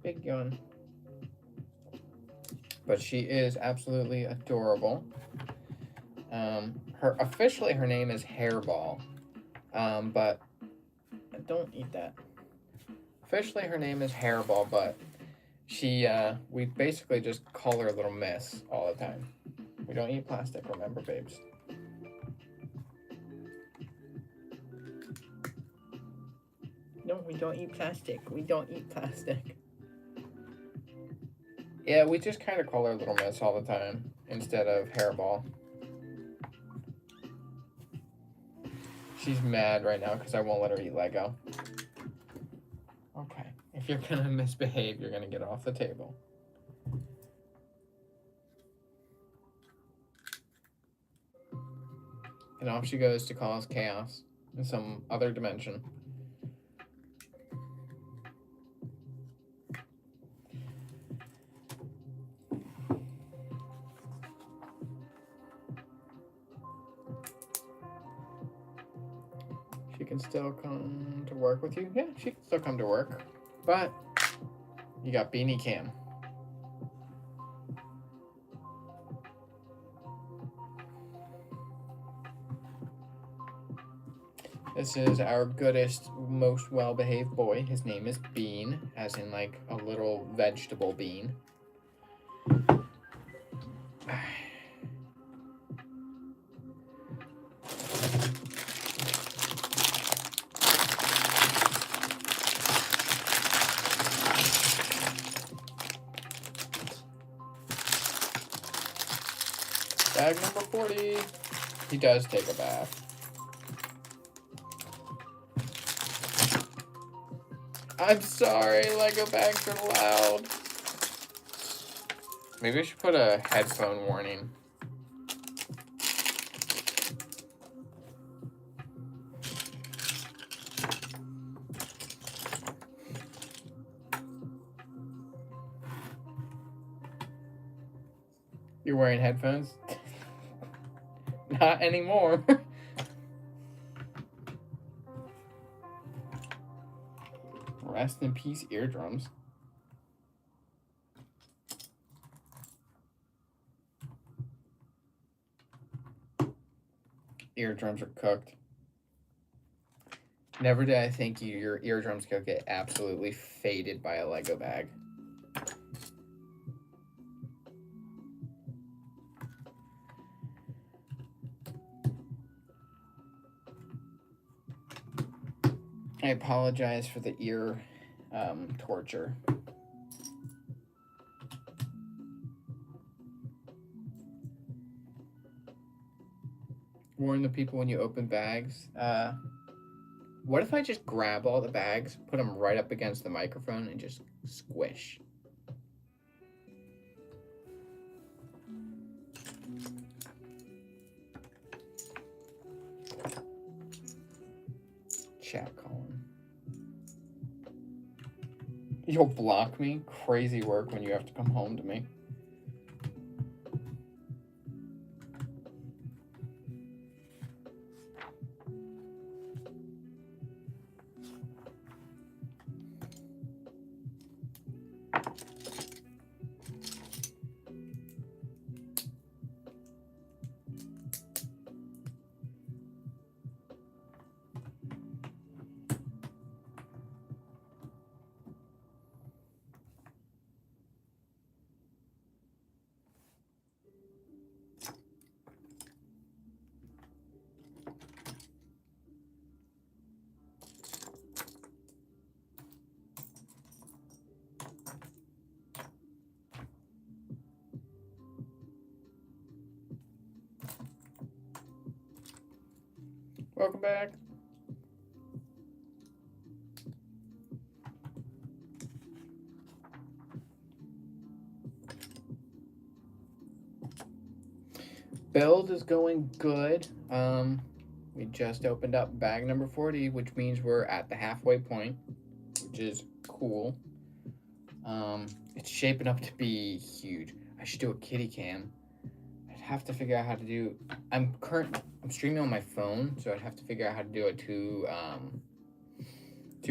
Big yawn. But she is absolutely adorable. Her name is Hairball. But don't eat that. Officially her name is Hairball, but we basically just call her Little Miss all the time. We don't eat plastic, remember, babes. No, we don't eat plastic. We don't eat plastic. Yeah, we just kind of call her Little Miss all the time instead of Hairball. She's mad right now because I won't let her eat Lego. Okay, if you're gonna misbehave, you're gonna get off the table. And off she goes to cause chaos in some other dimension. She can still come to work with you. Yeah, she can still come to work. But you got Beanie Cam. This is our goodest, most well-behaved boy. His name is Bean, as in like a little vegetable bean. Bag number 40. He does take a bath. I'm sorry, Lego bags are loud. Maybe I should put a headphone warning. You're wearing headphones? Not anymore. Rest in peace, eardrums. eardrums are cooked. Never did I think your eardrums could get absolutely faded by a Lego bag. I apologize for the ear torture. Warn the people when you open bags. What if I just grab all the bags, put them right up against the microphone, and just squish? Chat calling. You'll block me? Crazy work when you have to come home to me. Welcome back. Build is going good. We just opened up bag number 40, which means we're at the halfway point, which is cool. It's shaping up to be huge. I should do a kitty cam. I'd have to figure out how to do. I'm streaming on my phone, so I'd have to figure out how to do a two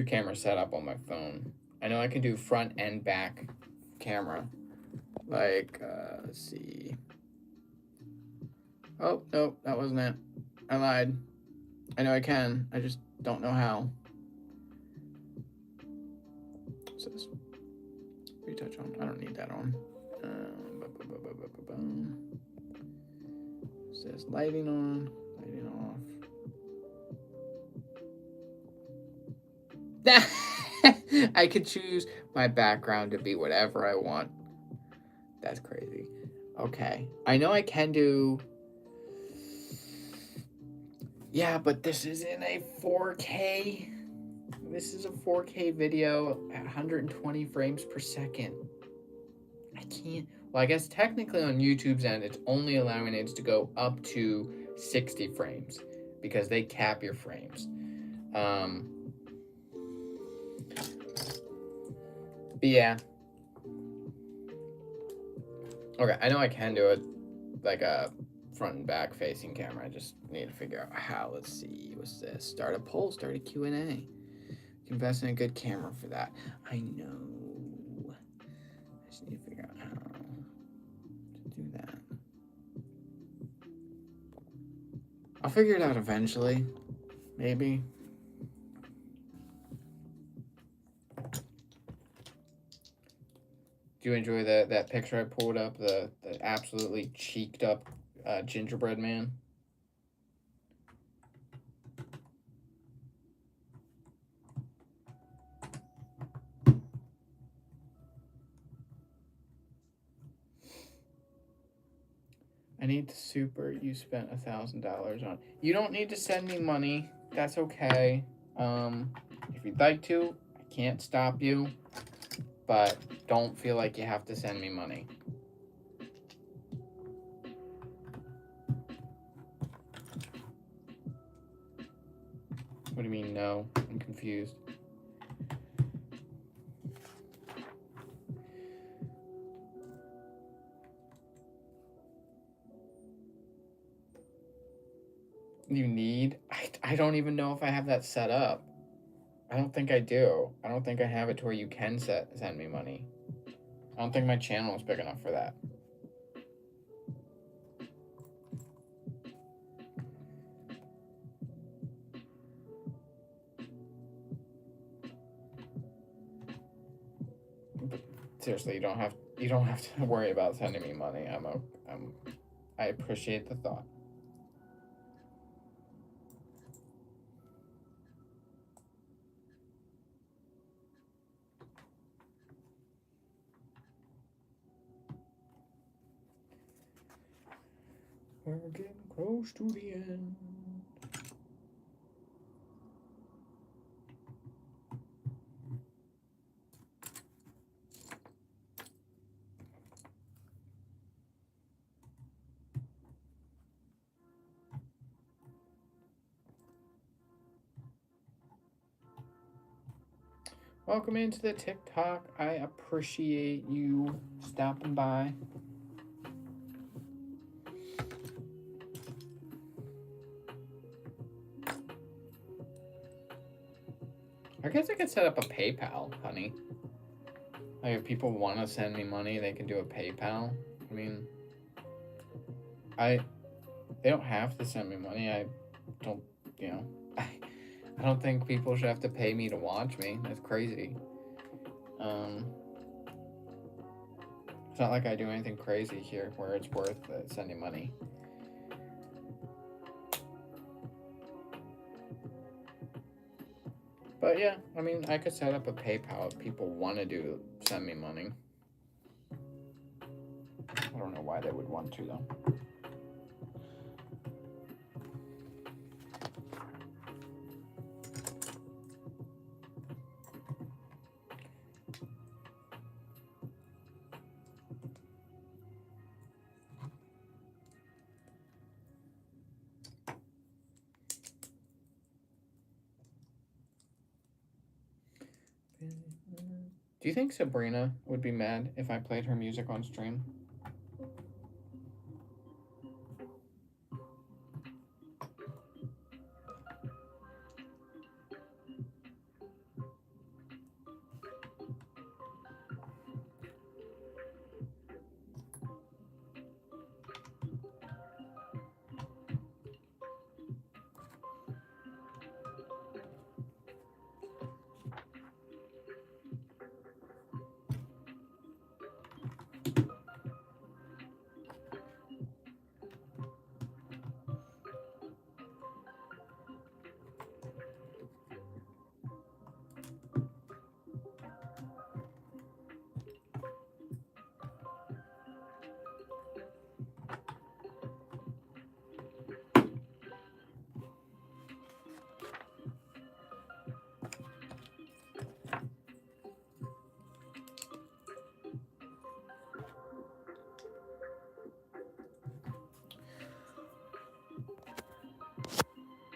camera setup on my phone. I know I can do front and back camera. Like, let's see. Oh, no, that wasn't it. I lied. I know I can. I just don't know how. What's this? Retouch on. I don't need that on. Says lighting on, lighting off. I could choose my background to be whatever I want. That's crazy. Okay. I know I can do... Yeah, but this is in a 4K. This is a 4K video at 120 frames per second. I can't... Well, I guess technically on YouTube's end, it's only allowing it to go up to 60 frames because they cap your frames. But yeah. Okay, I know I can do it like a front and back facing camera. I just need to figure out how. Let's see. What's this? Start a poll, start a Q&A. Invest in a good camera for that. I know. I just need to figure out how to do that. I'll figure it out eventually. Maybe. Do you enjoy that picture I pulled up? The absolutely cheeked up gingerbread man? I need the super you spent $1,000 on. You don't need to send me money. That's okay. If you'd like to, I can't stop you. But don't feel like you have to send me money. What do you mean, no? I'm confused. You need? I don't even know if I have that set up. I don't think I do. I don't think I have it to where you can send me money. I don't think my channel is big enough for that. seriously, you don't have to worry about sending me money. I appreciate the thought. We're getting close to the end. Welcome into the TikTok. I appreciate you stopping by. I guess I could set up a PayPal, honey. Like if people want to send me money, they can do a PayPal. I mean, they don't have to send me money. I don't, I don't think people should have to pay me to watch me. That's crazy. It's not like I do anything crazy here where it's worth sending money. But yeah, I mean, I could set up a PayPal if people want to send me money. I don't know why they would want to though. Do you think Sabrina would be mad if I played her music on stream?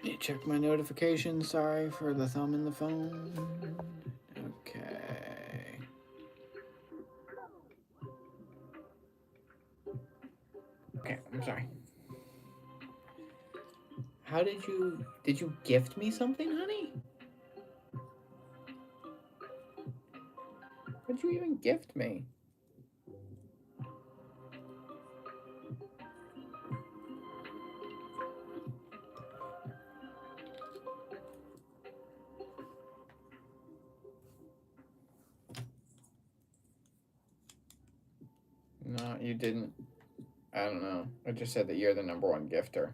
Let me check my notifications. Sorry for the thumb in the phone. Okay. Okay, I'm sorry. How did you gift me something, honey? What'd you even gift me? No, you didn't. I don't know. I just said that you're the #1 gifter.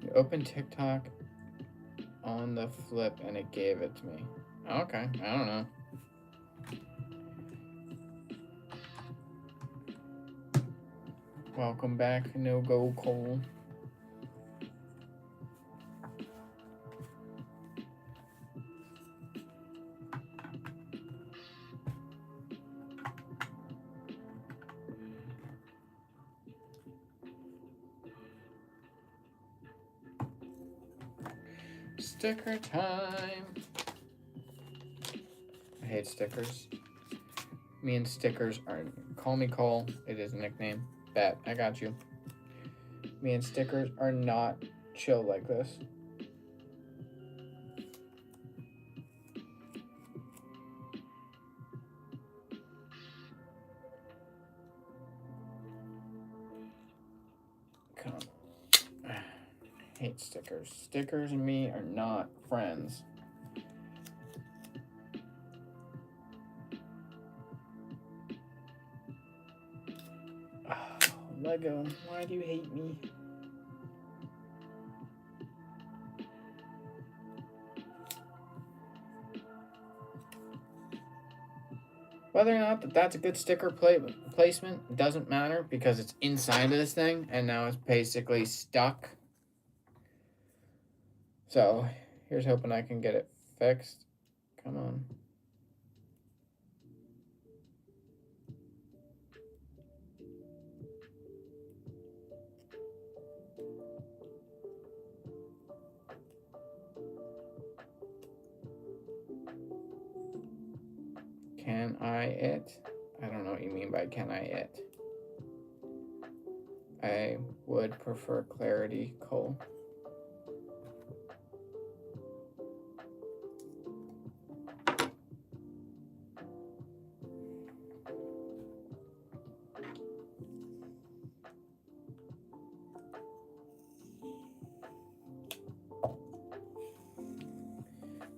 You opened TikTok on the flip and it gave it to me. Okay, I don't know. Welcome back, No Go Cole. Sticker time. I hate stickers. Me and stickers are. Call me Cole. It is a nickname. Bet. I got you. Me and stickers are not chill like this. hate stickers. Stickers and me are not friends. Oh, Lego, why do you hate me? Whether or not that's a good sticker placement doesn't matter because it's inside of this thing and now it's basically stuck. So here's hoping I can get it fixed. Come on. Can I it? I don't know what you mean by can I it. I would prefer clarity, Cole.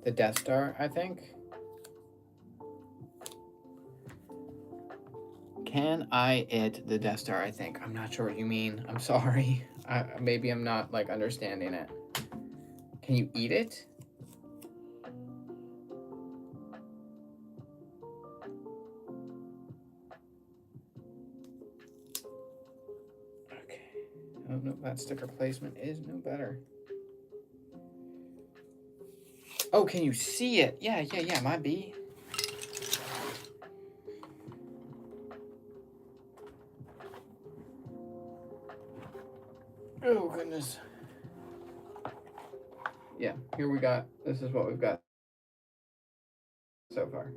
The Death Star, I think. Can I it the Death Star, I think. I'm not sure what you mean. I'm sorry. Maybe I'm not, like, understanding it. Can you eat it? Okay. I don't know if that sticker placement is no better. Oh, can you see it? Yeah, my B. Oh, goodness. Yeah, here we got, this is what we've got so far.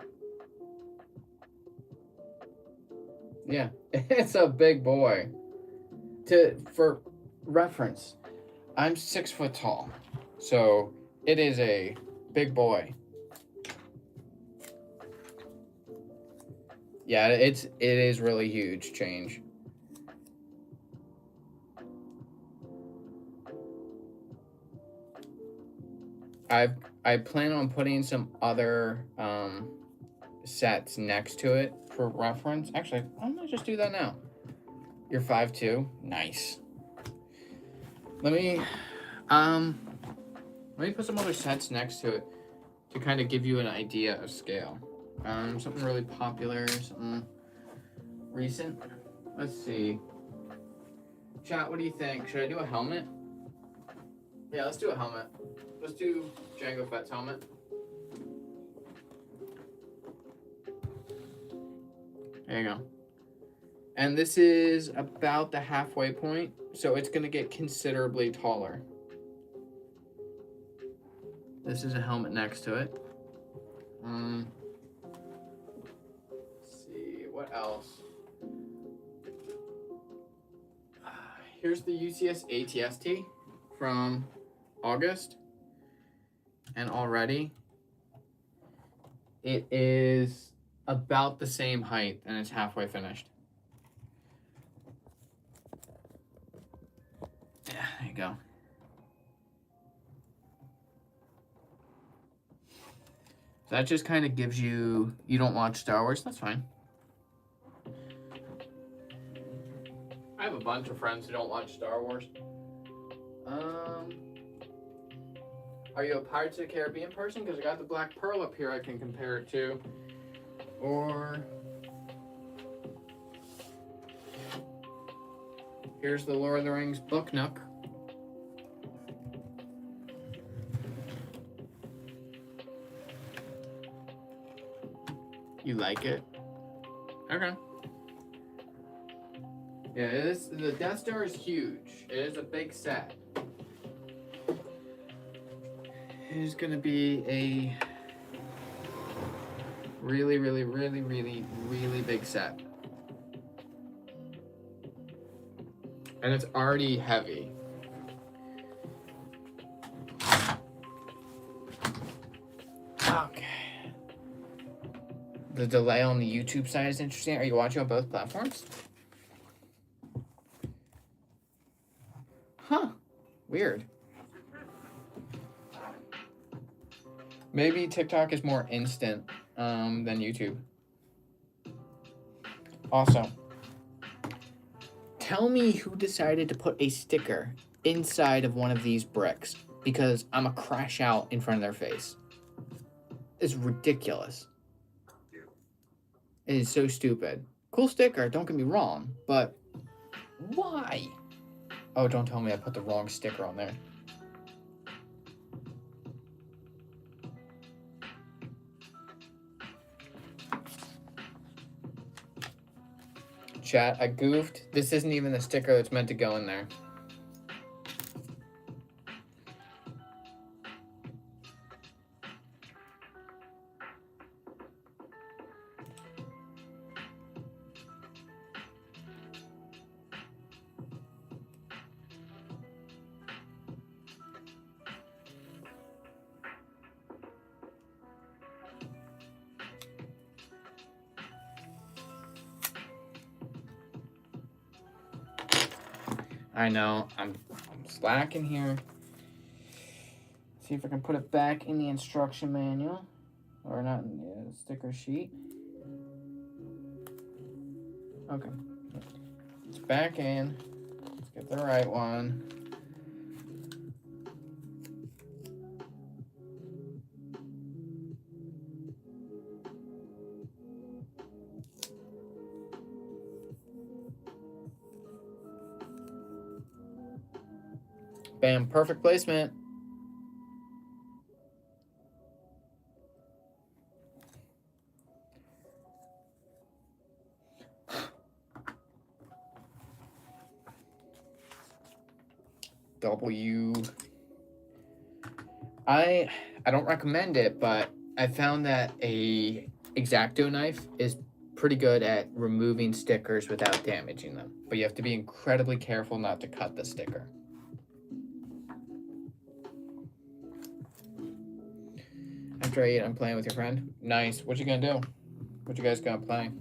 Yeah, it's a big boy. For reference, I'm 6 foot tall, so it is a big boy. Yeah, it is really huge change. I plan on putting some other sets next to it for reference. Actually, I'm gonna just do that now. You're 5'2", nice. Let me put some other sets next to it to kind of give you an idea of scale. Something really popular, something recent. Let's see. Chat, what do you think? Should I do a helmet? Yeah, let's do a helmet. Let's do Jango Fett's helmet. There you go. And this is about the halfway point, so it's going to get considerably taller. This is a helmet next to it. Let's see, what else? Here's the UCS ATST from August. And already, it is about the same height and it's halfway finished. Yeah, there you go. So that just kind of gives you don't watch Star Wars, that's fine. I have a bunch of friends who don't watch Star Wars. Are you a Pirates of the Caribbean person? Because I got the Black Pearl up here I can compare it to. Or here's the Lord of the Rings Book Nook. You like it? Okay. Yeah, the Death Star is huge. It is a big set. It is going to be a really, really, really, really, really big set. And it's already heavy. Okay. The delay on the YouTube side is interesting. Are you watching on both platforms? Huh. Weird. Maybe TikTok is more instant than YouTube. Also, tell me who decided to put a sticker inside of one of these bricks, because I'm a crash out in front of their face. It's ridiculous. It is so stupid. Cool sticker, don't get me wrong, but why? Oh, don't tell me I put the wrong sticker on there. Chat, I goofed. This isn't even the sticker that's meant to go in there. I know, I'm slacking here. See if I can put it back in the instruction manual. Or not in the sticker sheet. Okay. It's back in. Let's get the right one. Bam, perfect placement. W. I don't recommend it, but I found that a X-Acto knife is pretty good at removing stickers without damaging them. But you have to be incredibly careful not to cut the sticker. After I eat, I'm playing with your friend. Nice. What you gonna do? What you guys gonna play?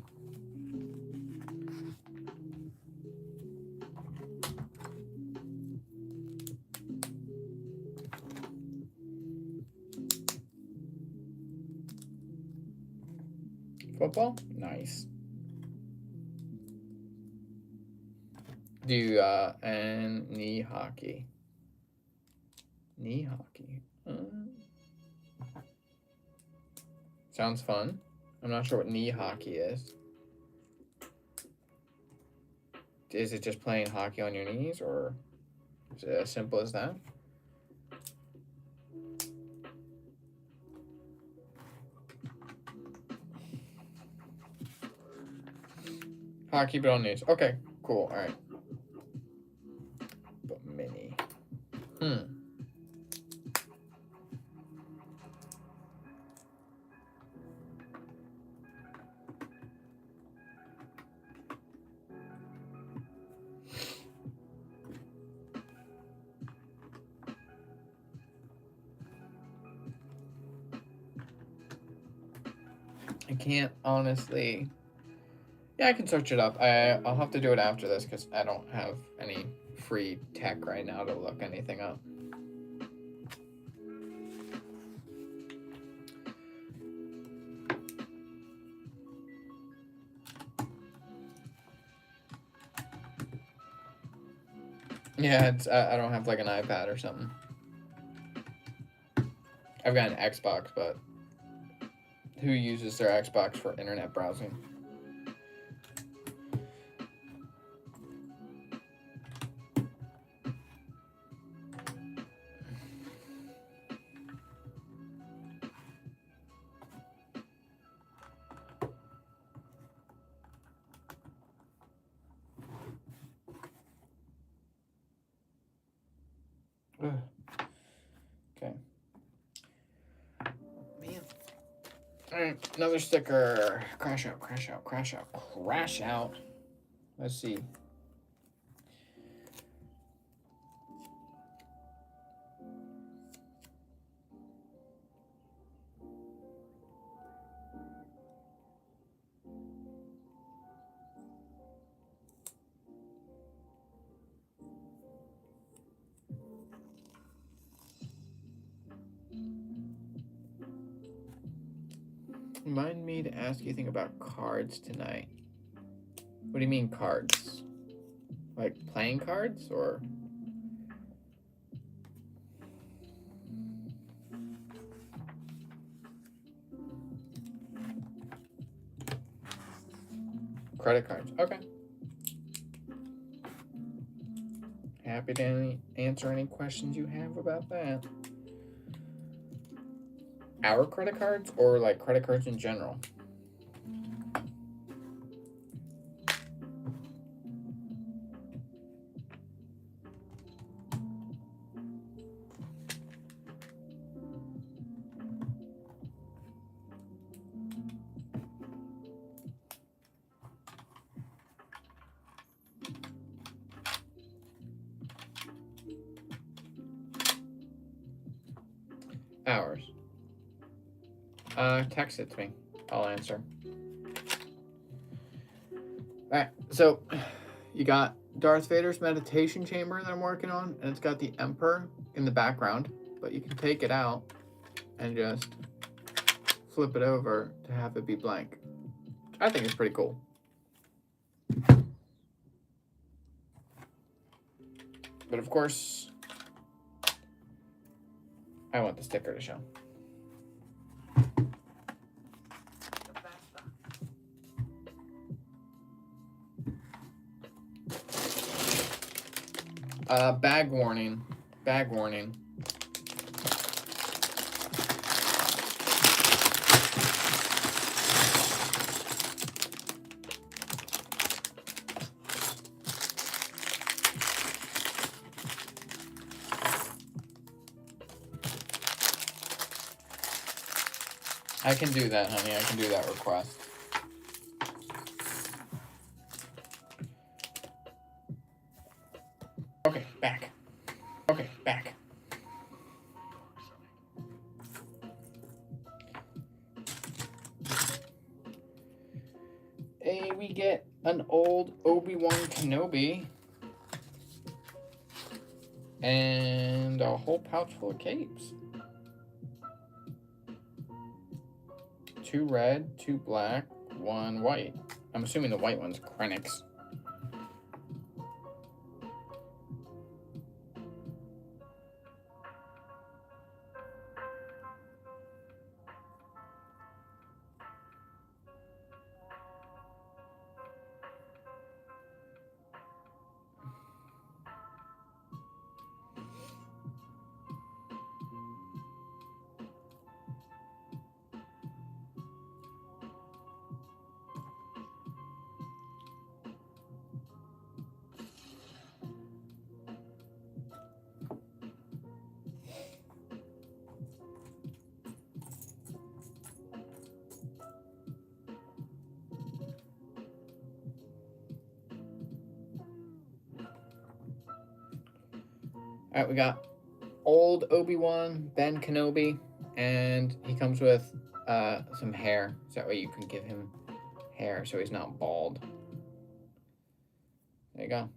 Football? Nice. Do and knee hockey. Knee hockey. Sounds fun. I'm not sure what knee hockey is. Is it just playing hockey on your knees, or is it as simple as that? Hockey, but on knees. Okay, cool. All right. But mini. I can't honestly. Yeah, I can search it up. I'll have to do it after this because I don't have any free tech right now to look anything up. Yeah, it's I don't have like an iPad or something. I've got an Xbox, but who uses their Xbox for internet browsing? Ugh. Okay. Man. Alright, another sticker. Crash out, crash out, crash out, crash out. Let's see. remind me to ask you anything about cards tonight. What do you mean cards? Like playing cards or? Credit cards. Okay. Happy to answer any questions you have about that. Our credit cards or like credit cards in general? Ours. Text it to me. I'll answer. Alright, so you got Darth Vader's meditation chamber that I'm working on, and it's got the Emperor in the background, but you can take it out and just flip it over to have it be blank. I think it's pretty cool. But of course, I want the sticker to show. Bag warning. Bag warning. I can do that, honey. I can do that request. Okay, back. Okay, back. Hey, we get an old Obi-Wan Kenobi. And a whole pouch full of capes. 2 red, 2 black, 1 white. I'm assuming the white one's Krennic's. All right, we got old Obi-Wan, Ben Kenobi, and he comes with some hair. So that way you can give him hair so he's not bald. There you go.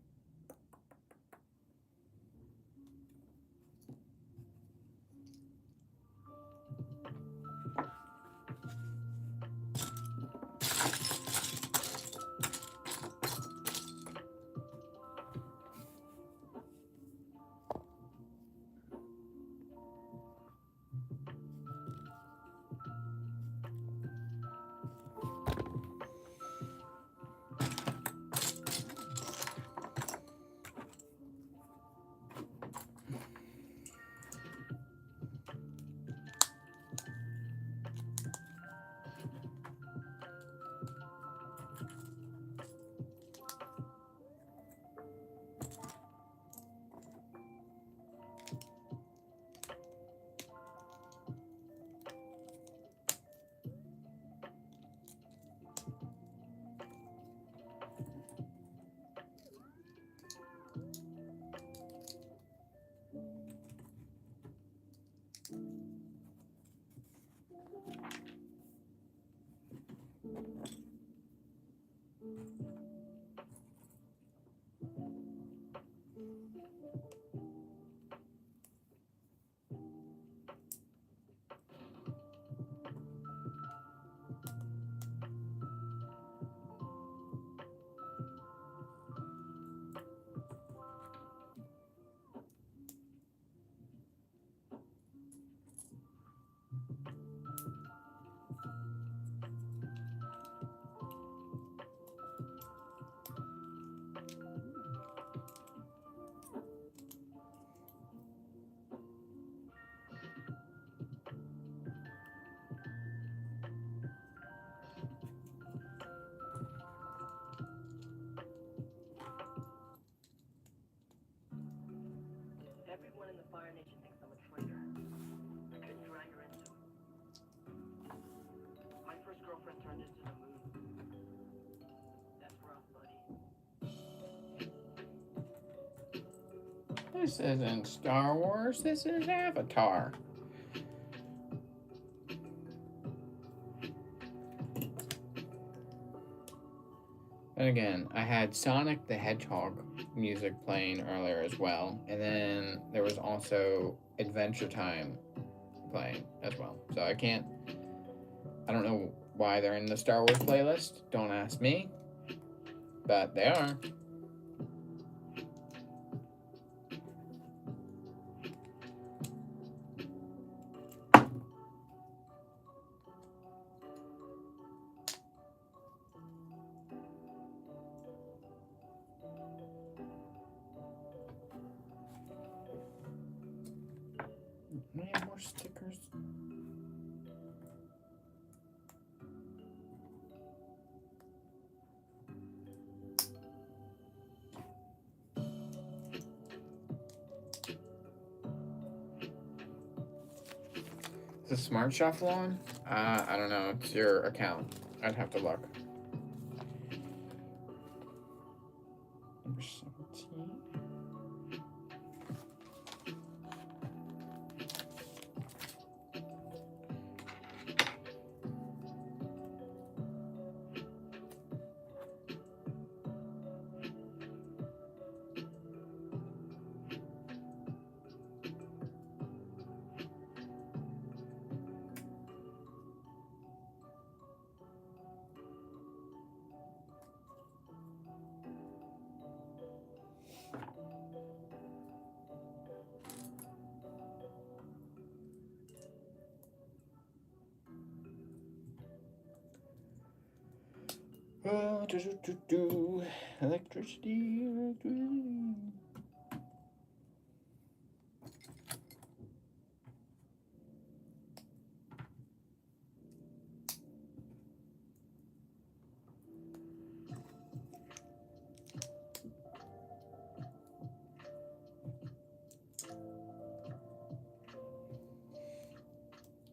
This isn't Star Wars. This is Avatar. And again, I had Sonic the Hedgehog music playing earlier as well. And then there was also Adventure Time playing as well. So I don't know why they're in the Star Wars playlist. Don't ask me. But they are. We have more stickers. Is the Smart Shuffle on? I don't know. It's your account. I'd have to look. Number 17. Electricity.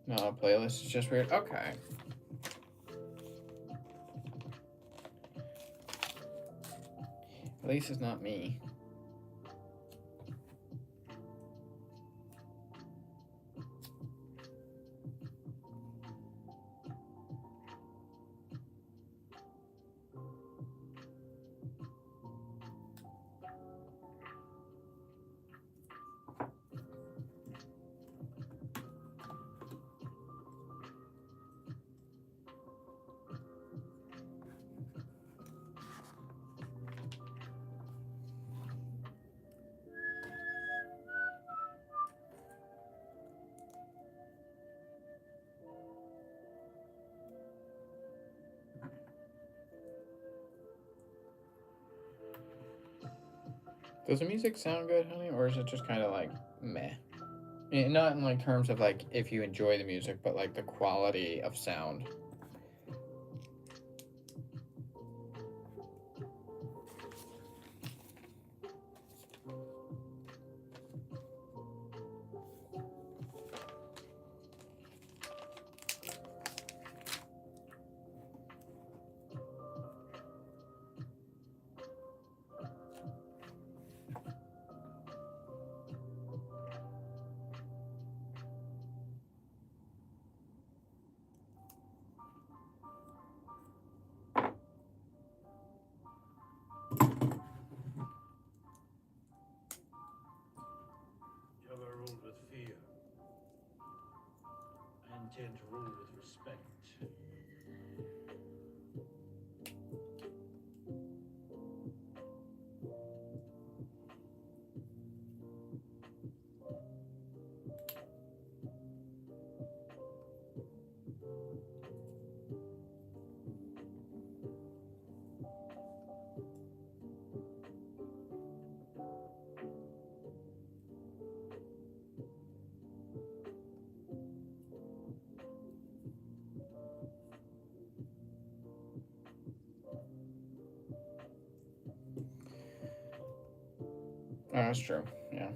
No, playlist is just weird. Okay. At least it's not me. Does the music sound good, honey, or is it just kind of like meh? Not in like terms of like if you enjoy the music, but like the quality of sound. Ruled with fear. I intend to rule with respect. Oh, that's true. Yeah.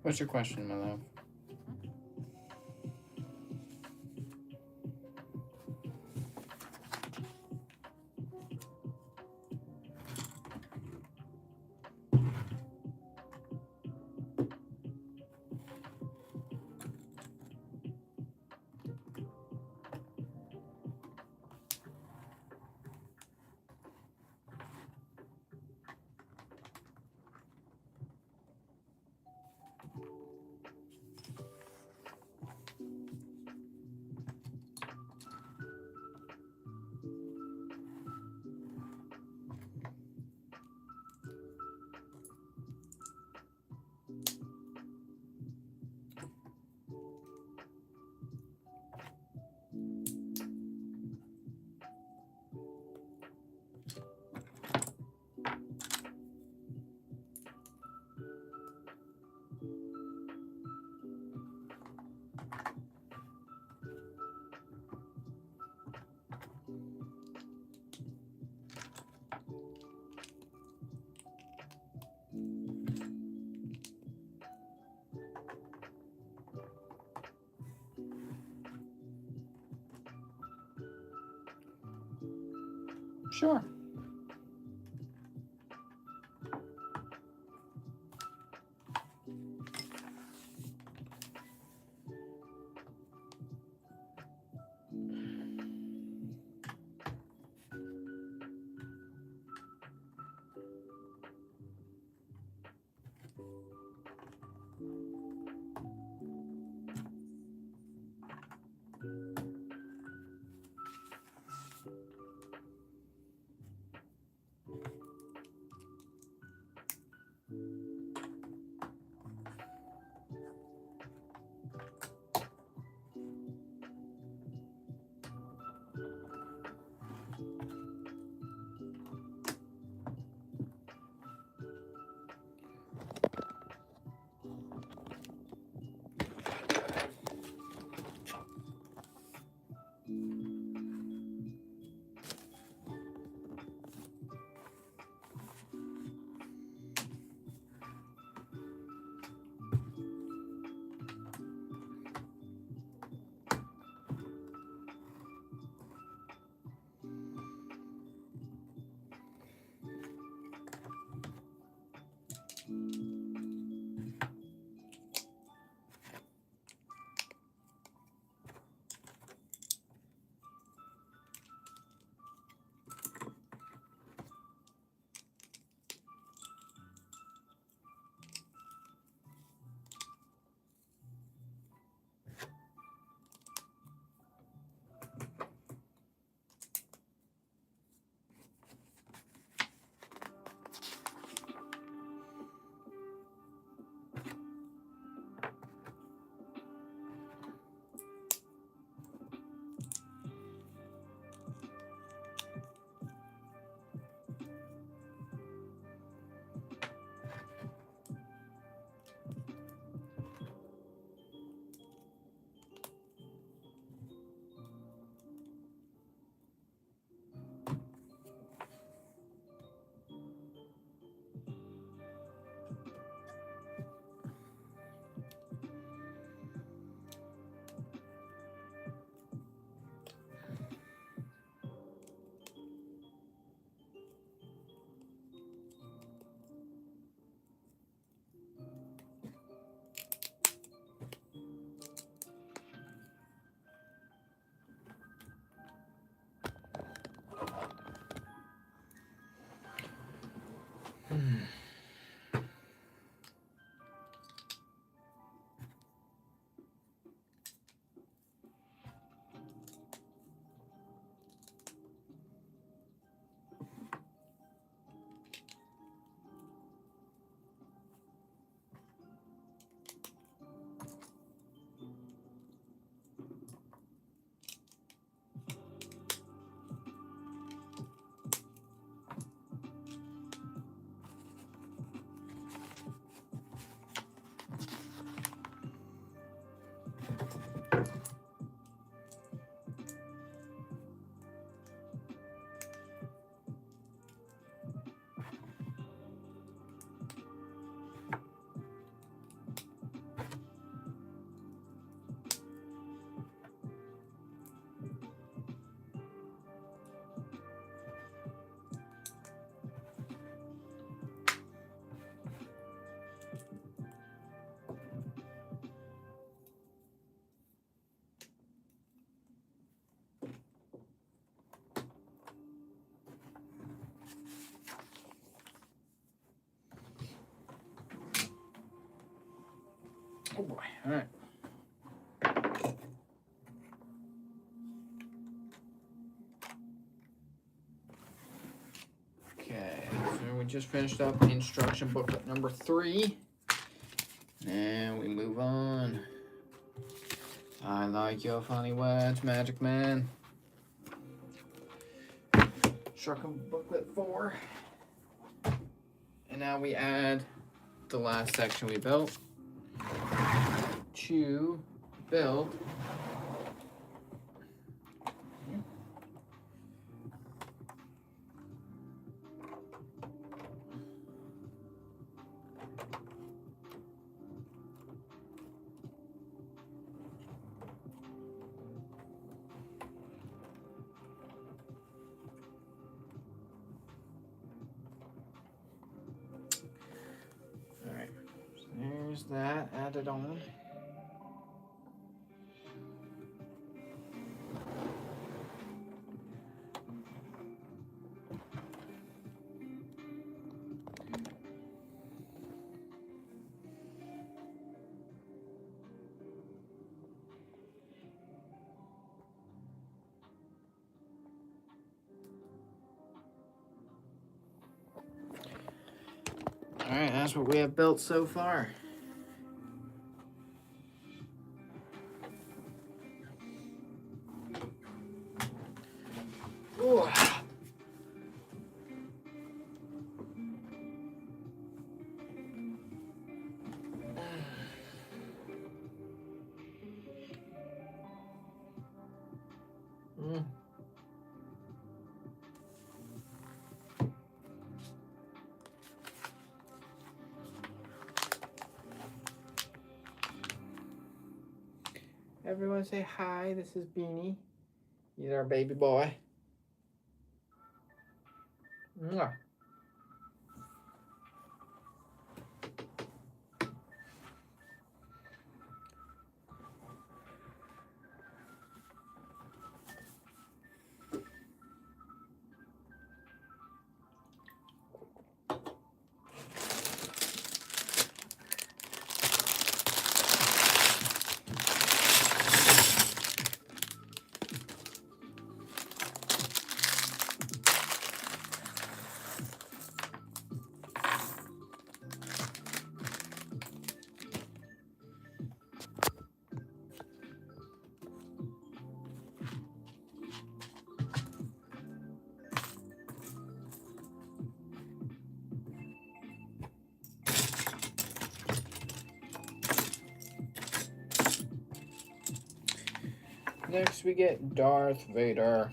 What's your question, my love? Sure. Oh boy, all right. Okay, so we just finished up instruction booklet number 3. And we move on. I like your funny words, Magic Man. Instruction booklet 4. And now we add the last section we built to build Alright, so there's that added on. Alright, that's what we have built so far. Ooh. Mm. Everyone say hi, this is Beanie. He's our baby boy. Mwah. Next we get Darth Vader.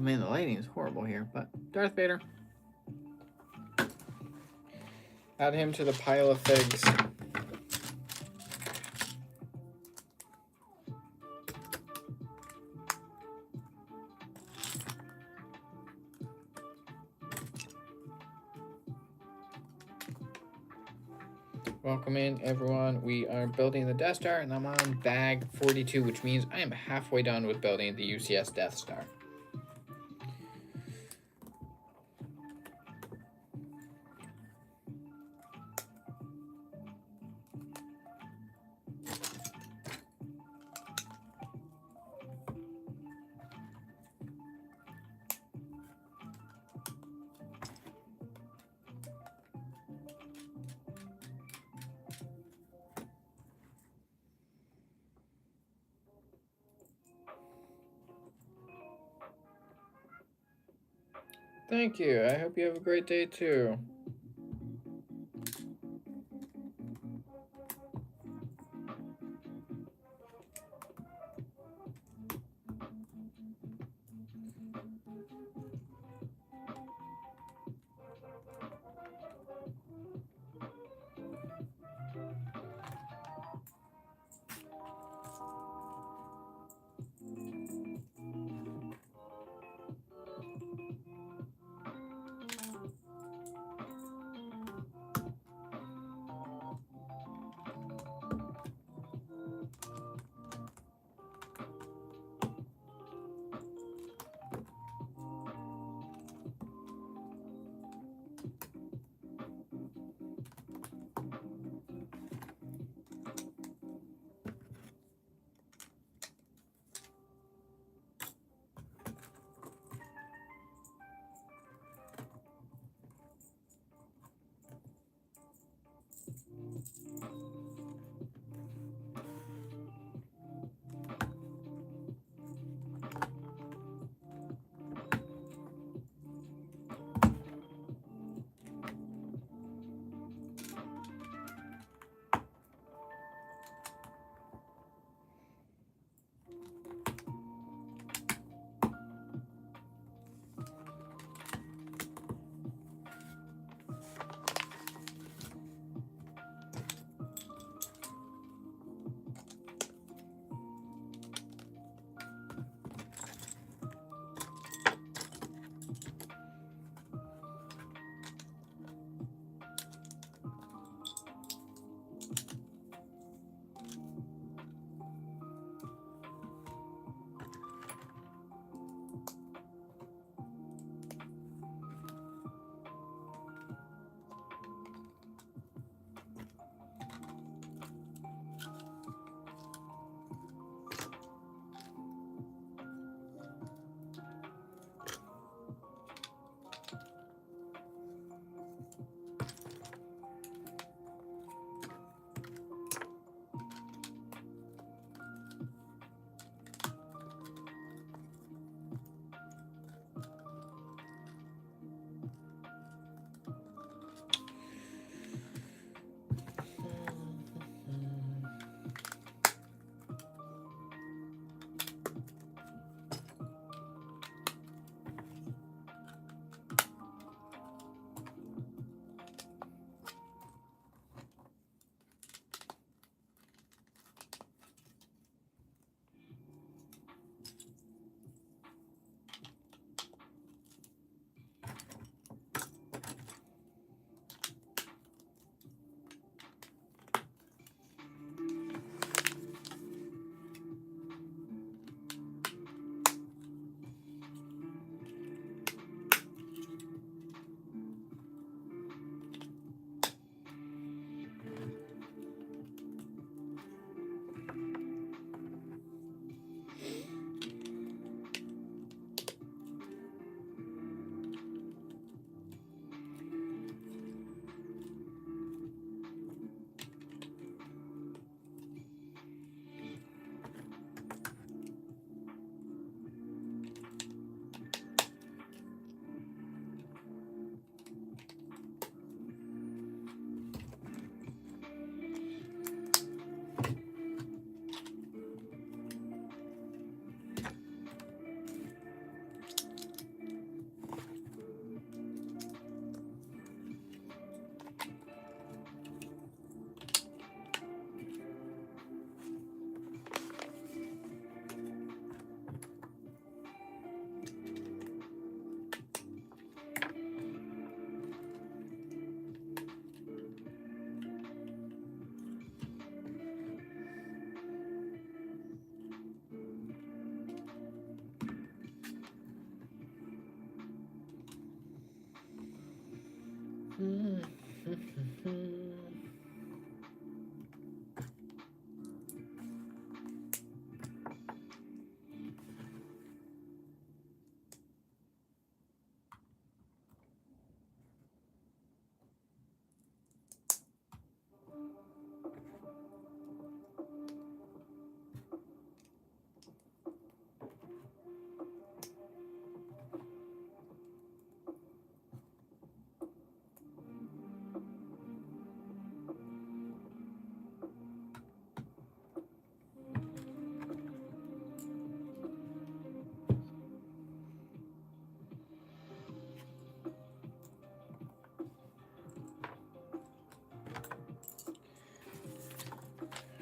I mean, the lighting is horrible here, but Darth Vader. Add him to the pile of figs. Welcome in, everyone. We are building the Death Star, and I'm on bag 42, which means I am halfway done with building the UCS Death Star. Thank you. I hope you have a great day too.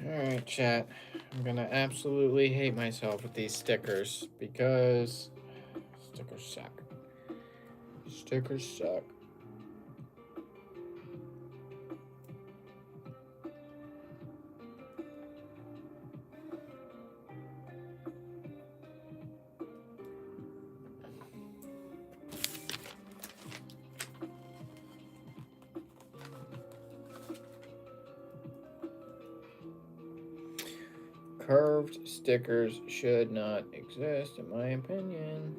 Alright, chat. I'm gonna absolutely hate myself with these stickers because stickers suck. Stickers suck. Curved stickers should not exist, in my opinion.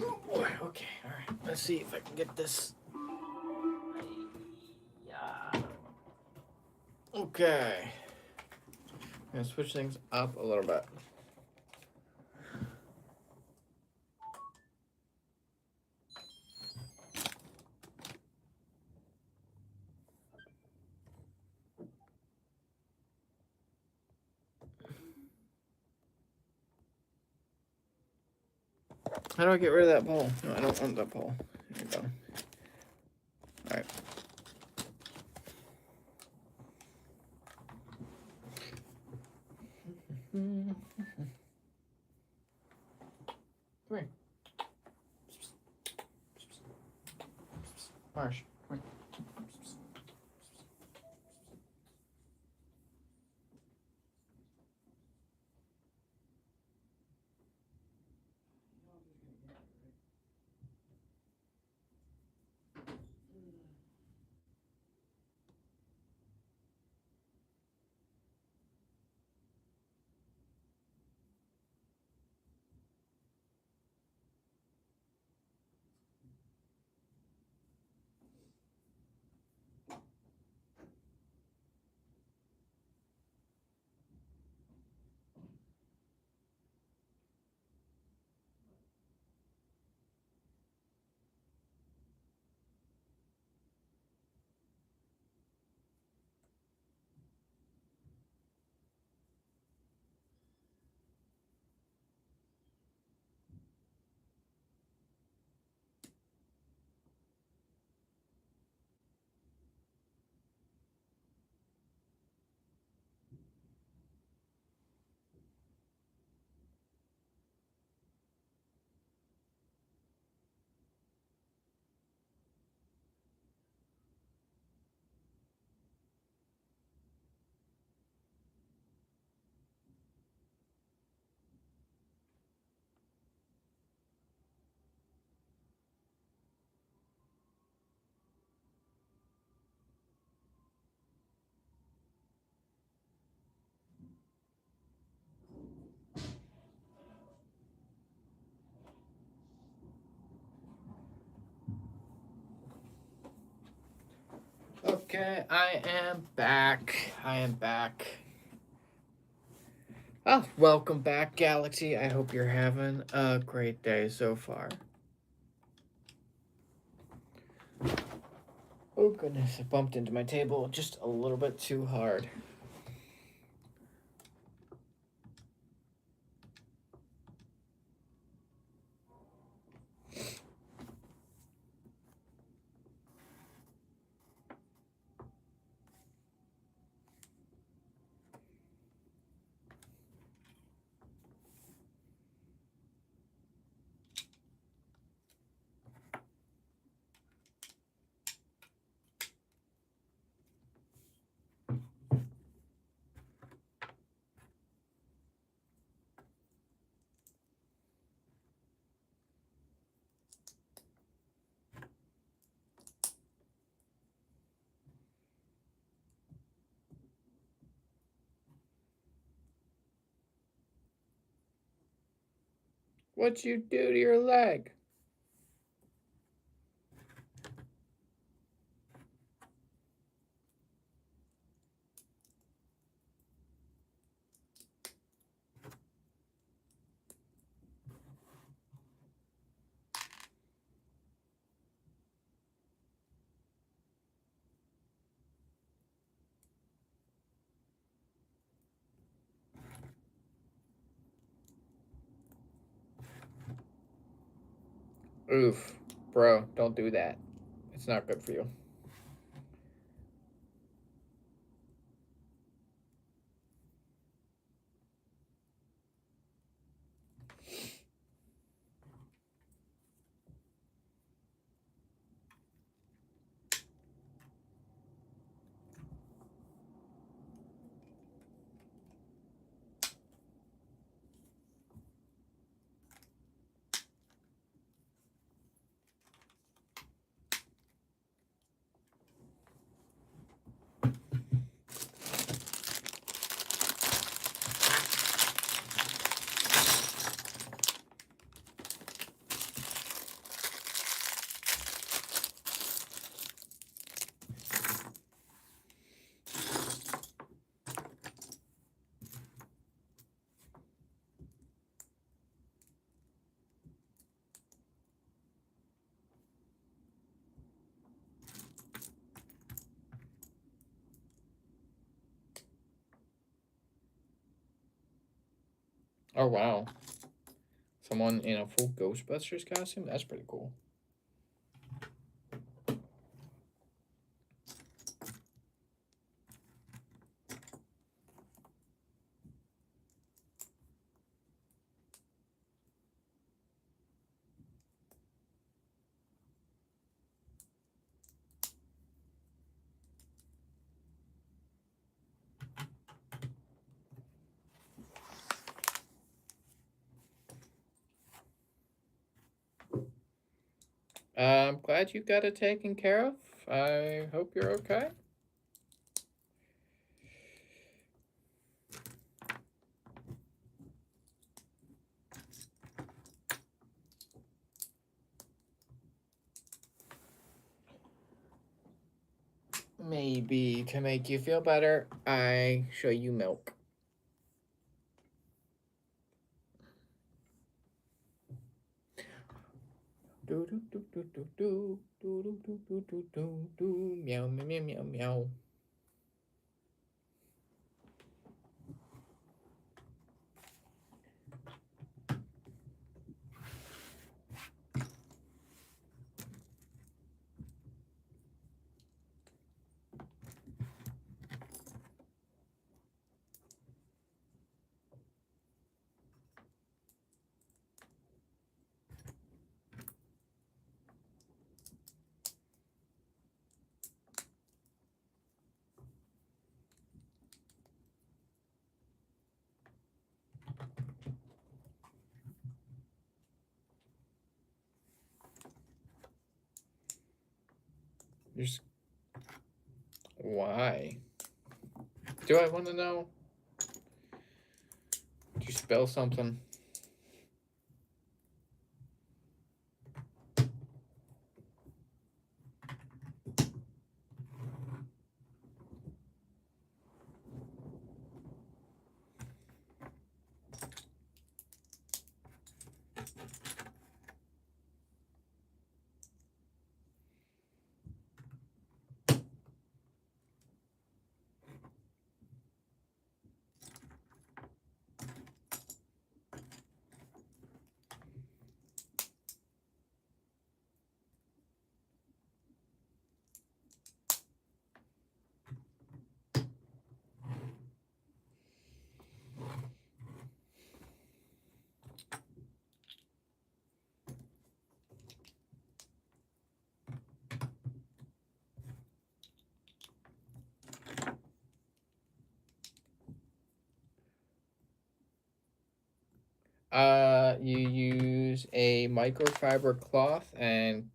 Oh boy, okay, alright. Let's see if I can get this. Yeah. Okay. I'm gonna switch things up a little bit. How do I get rid of that pole? No, I don't want that pole. There you go. Alright. Come here. Marsh, come here. Okay, I am back. I am back. Oh, welcome back, Galaxy. I hope you're having a great day so far. Oh, goodness. I bumped into my table just a little bit too hard. What'd you do to your leg? Oof. Bro, don't do that. It's not good for you. Oh, wow. Someone in a full Ghostbusters costume? That's pretty cool. I'm glad you got it taken care of. I hope you're okay. Maybe to make you feel better, I show you milk. Do do do do do do do do do do do do do meow meow meow meow meow. Just why? Do I want to know? Did you spell something? You use a microfiber cloth and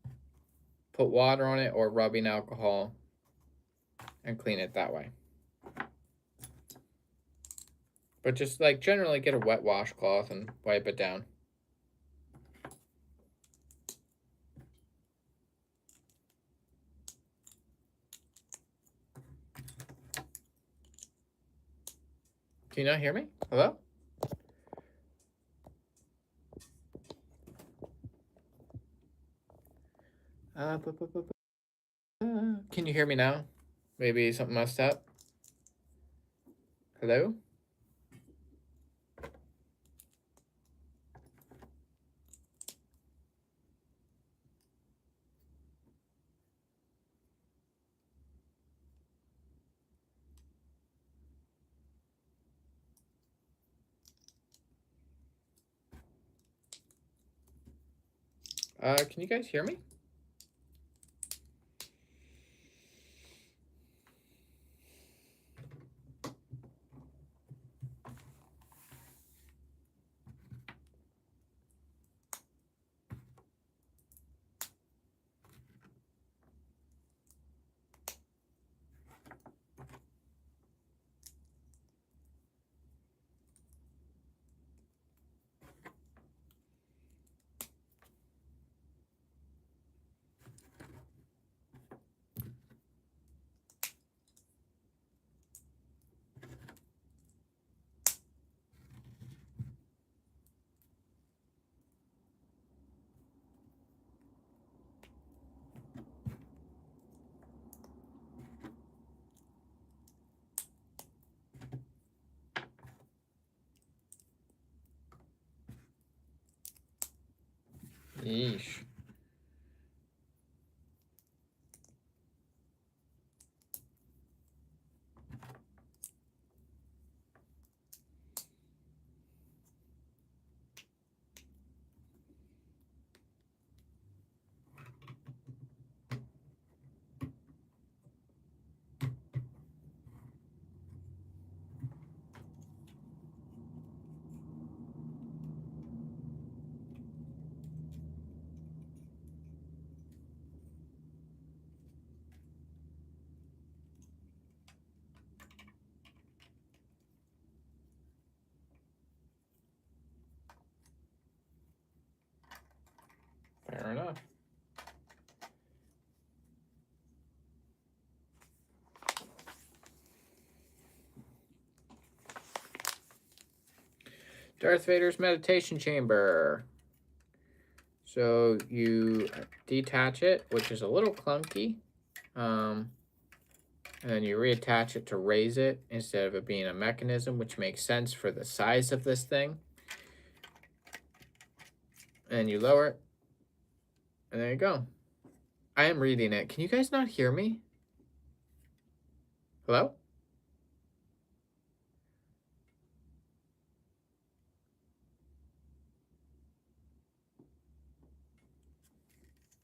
put water on it or rubbing alcohol and clean it that way. But just like generally get a wet washcloth and wipe it down. Can you not hear me? Hello? Can you hear me now? Maybe something messed up. Hello? Can you guys hear me? Yeesh. Fair enough. Darth Vader's meditation chamber. So you detach it, which is a little clunky. And then you reattach it to raise it instead of it being a mechanism, which makes sense for the size of this thing. And you lower it. And there you go. I am reading it. Can you guys not hear me? Hello?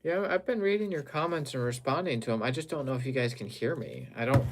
Yeah, I've been reading your comments and responding to them. I just don't know if you guys can hear me. I don't...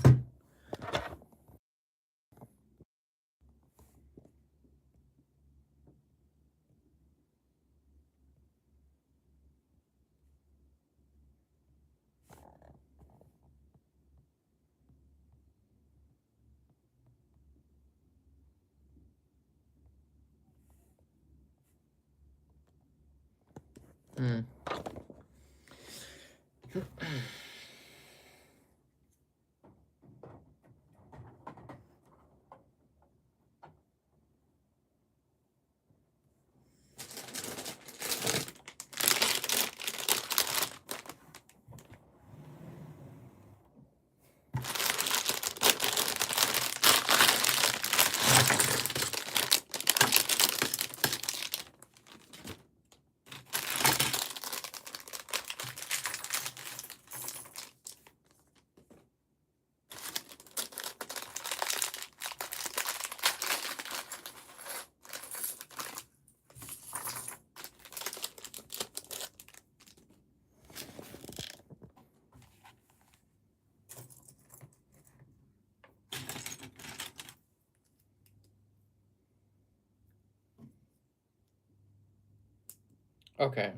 Okay.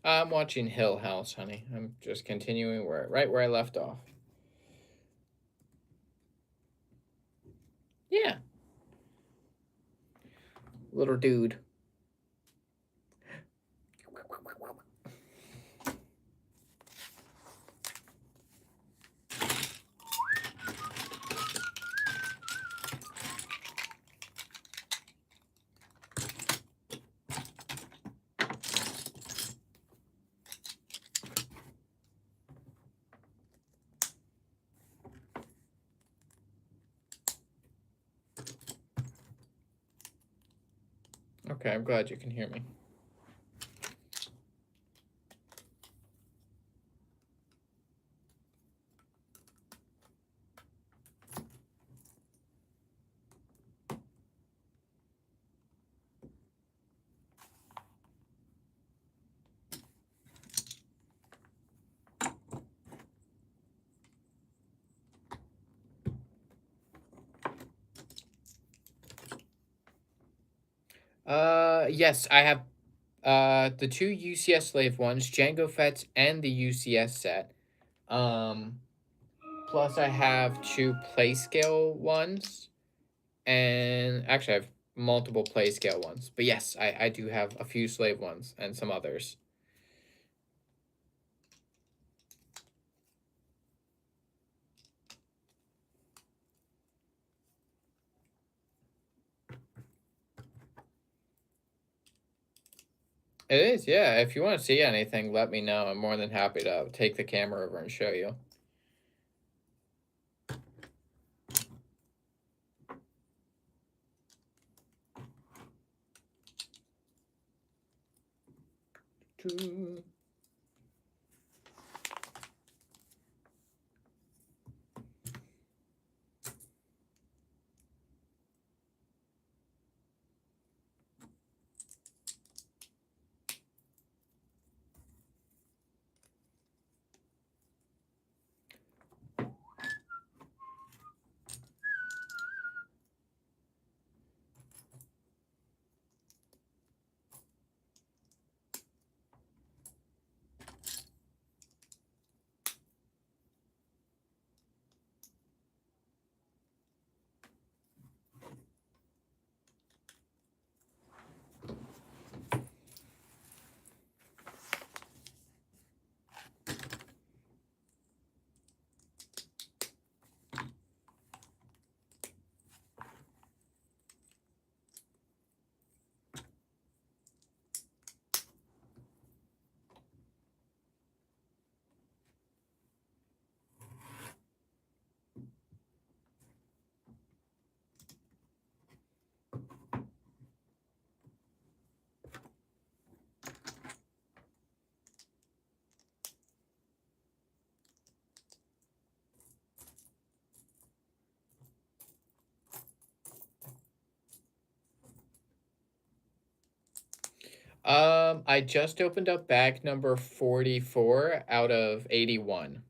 I'm watching Hill House, honey. I'm just continuing right where I left off. Yeah. Little dude. Okay, I'm glad you can hear me. Yes, I have the two UCS slave ones, Django Fets and the UCS set. Um, Plus I have two play scale ones, and actually I have multiple play scale ones. But yes, I do have a few slave ones and some others. It is, yeah. If you want to see anything, let me know. I'm more than happy to take the camera over and show you. I just opened up bag number 44 out of 81.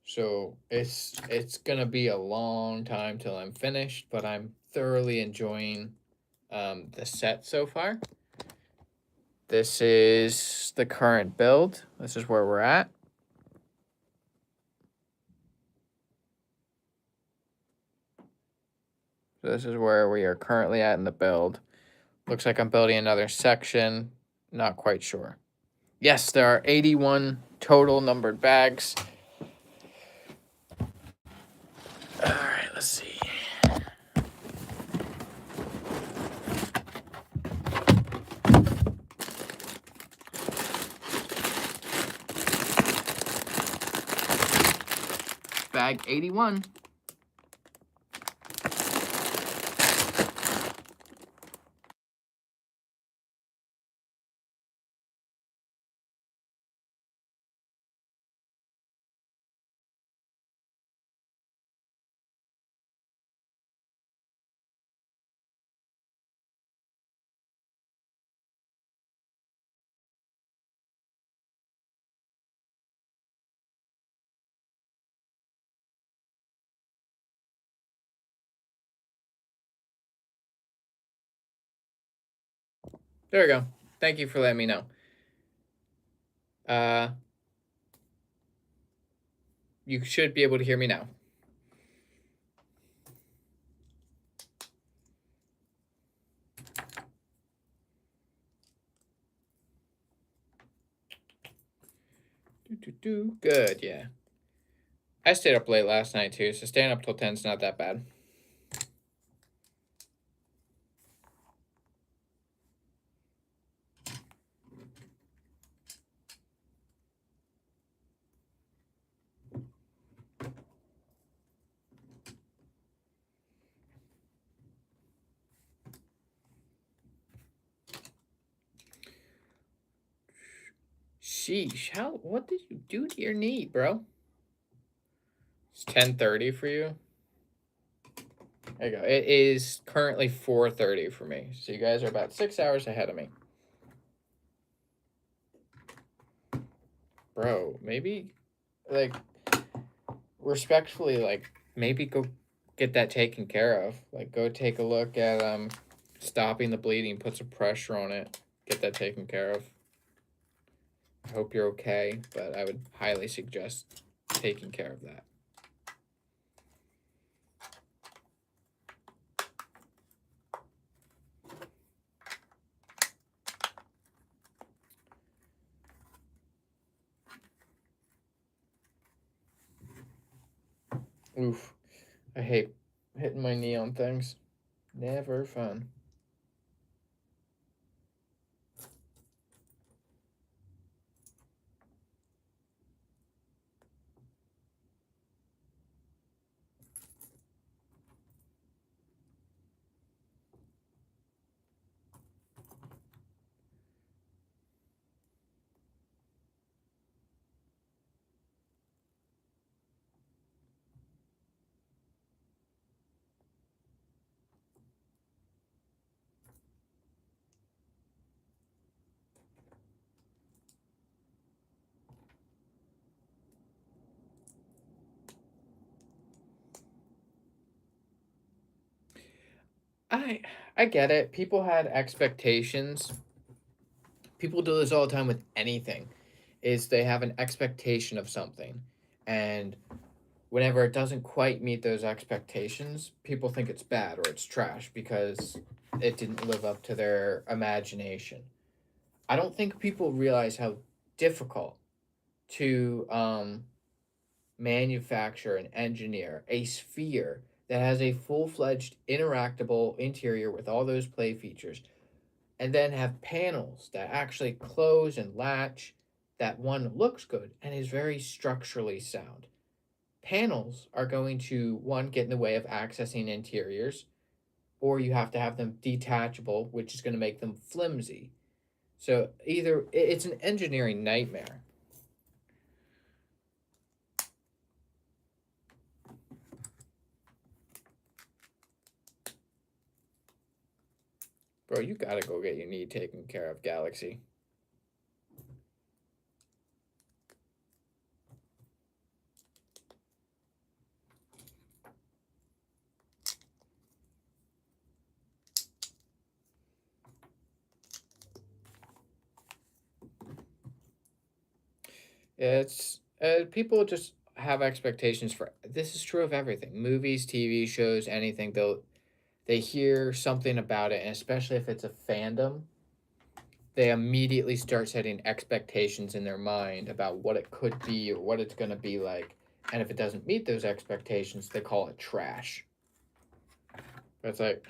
So it's gonna be a long time till I'm finished, but I'm thoroughly enjoying the set so far. This is the current build. This is where we're at. So this is where we are currently at in the build. Looks like I'm building another section. Not quite sure. Yes, there are 81 total numbered bags. All right, let's see. Bag 81. There we go. Thank you for letting me know. You should be able to hear me now. Good, yeah. I stayed up late last night too, so staying up till 10 is not that bad. Sheesh, what did you do to your knee, bro? It's 10:30 for you. There you go. It is currently 4:30 for me. So you guys are about 6 hours ahead of me. Bro, maybe like respectfully, like maybe go get that taken care of. Like go take a look at stopping the bleeding, put some pressure on it, get that taken care of. I hope you're okay, but I would highly suggest taking care of that. Oof. I hate hitting my knee on things. Never fun. I get it. People had expectations. People do this all the time with anything. Is they have an expectation of something, and whenever it doesn't quite meet those expectations, people think it's bad or it's trash because it didn't live up to their imagination. I don't think people realize how difficult to manufacture and engineer a sphere that has a full-fledged interactable interior with all those play features and then have panels that actually close and latch, that one looks good and is very structurally sound. Panels are going to one get in the way of accessing interiors, or you have to have them detachable, which is going to make them flimsy. So either it's an engineering nightmare. Bro, you gotta go get your knee taken care of, Galaxy. It's people just have expectations for this is true of everything. Movies, TV shows, anything. They hear something about it, and especially if it's a fandom, they immediately start setting expectations in their mind about what it could be or what it's going to be like. And if it doesn't meet those expectations, they call it trash. But it's like,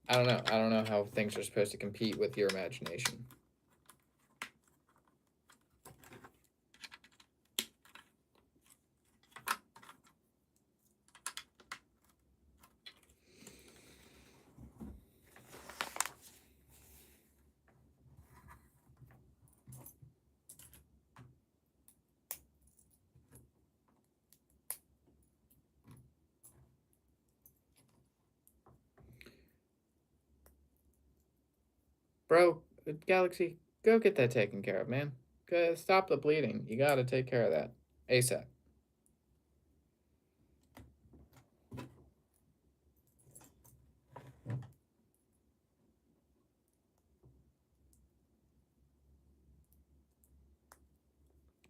I don't know. I don't know how things are supposed to compete with your imagination. Bro, Galaxy, go get that taken care of, man. Go stop the bleeding. You gotta take care of that ASAP.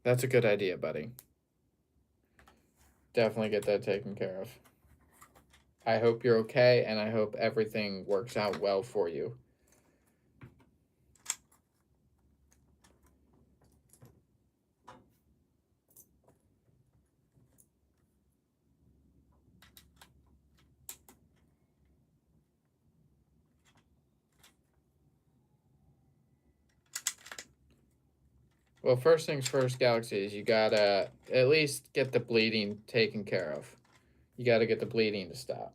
That's a good idea, buddy. Definitely get that taken care of. I hope you're okay, and I hope everything works out well for you. Well, first things first, Galaxy, is you gotta at least get the bleeding taken care of. You gotta get the bleeding to stop.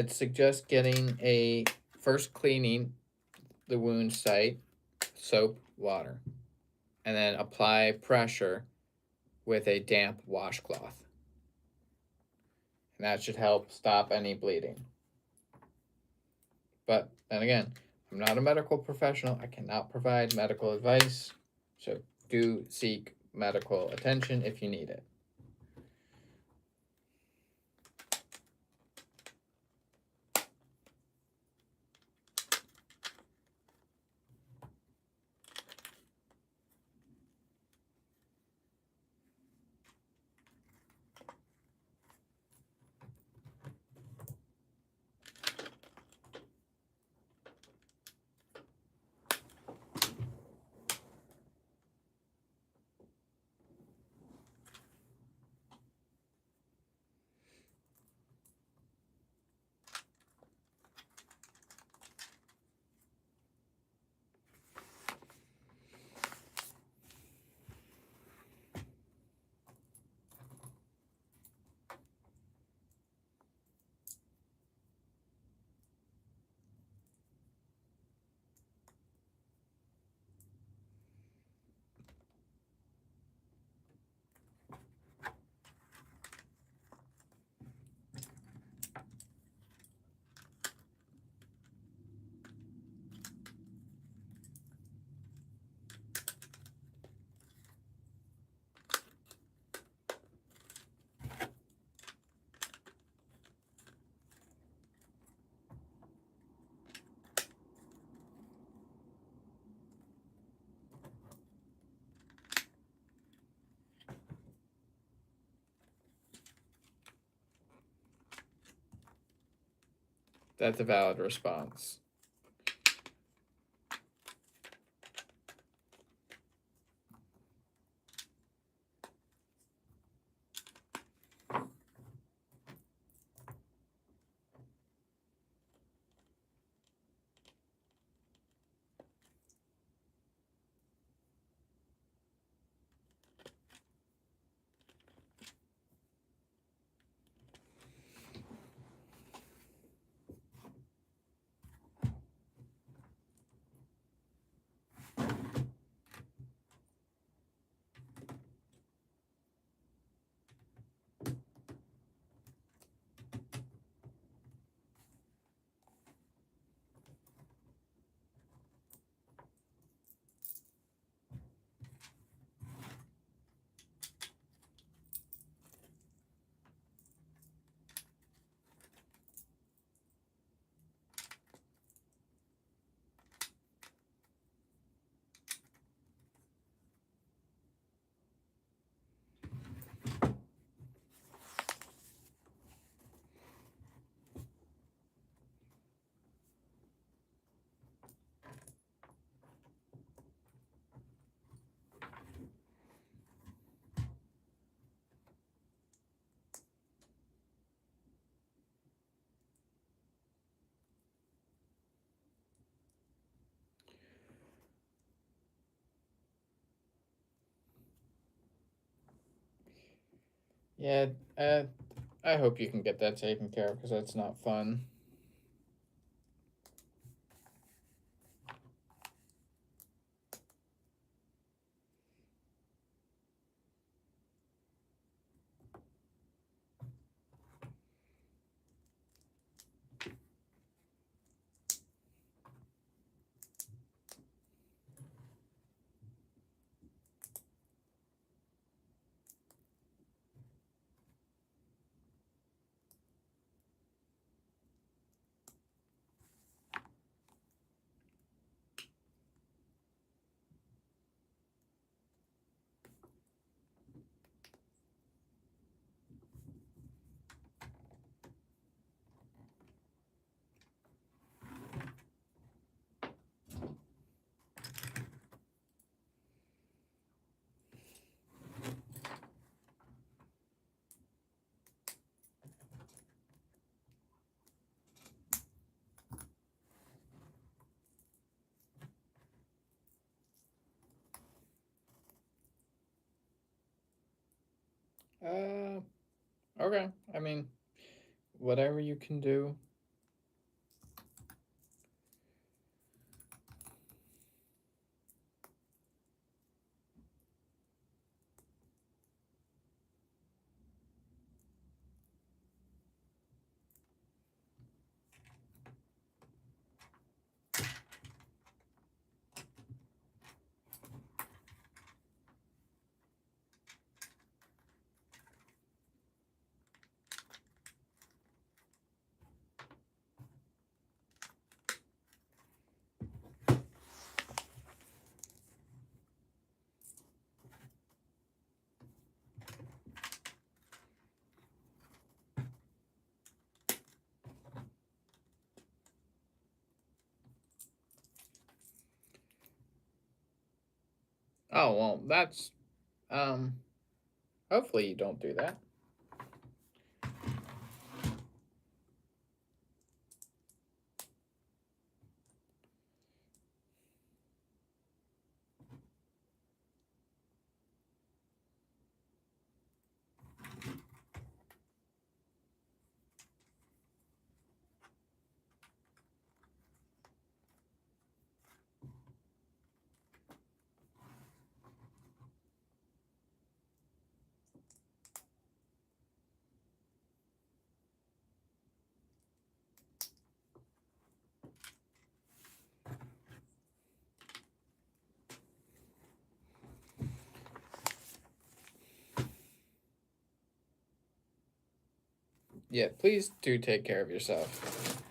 I'd suggest getting a first cleaning the wound site, soap, water, and then apply pressure with a damp washcloth. And that should help stop any bleeding. But then again, I'm not a medical professional. I cannot provide medical advice. So do seek medical attention if you need it. That's a valid response. Yeah, I hope you can get that taken care of because that's not fun. Okay. I mean, whatever you can do. Oh, well, that's, um, hopefully you don't do that. Yeah, please do take care of yourself.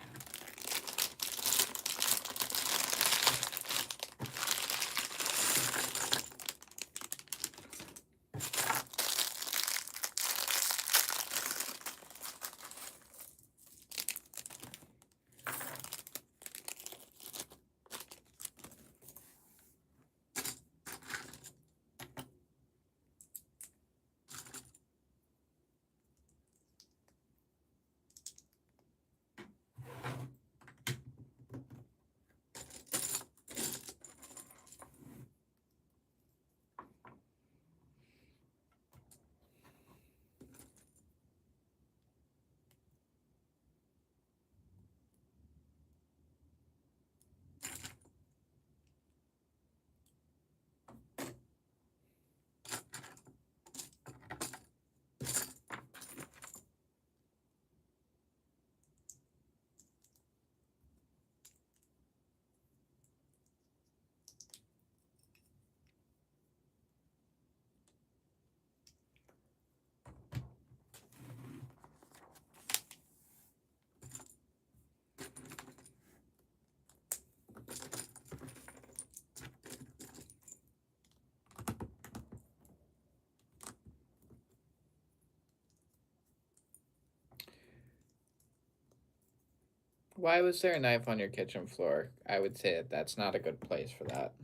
Why was there a knife on your kitchen floor? I would say that that's not a good place for that.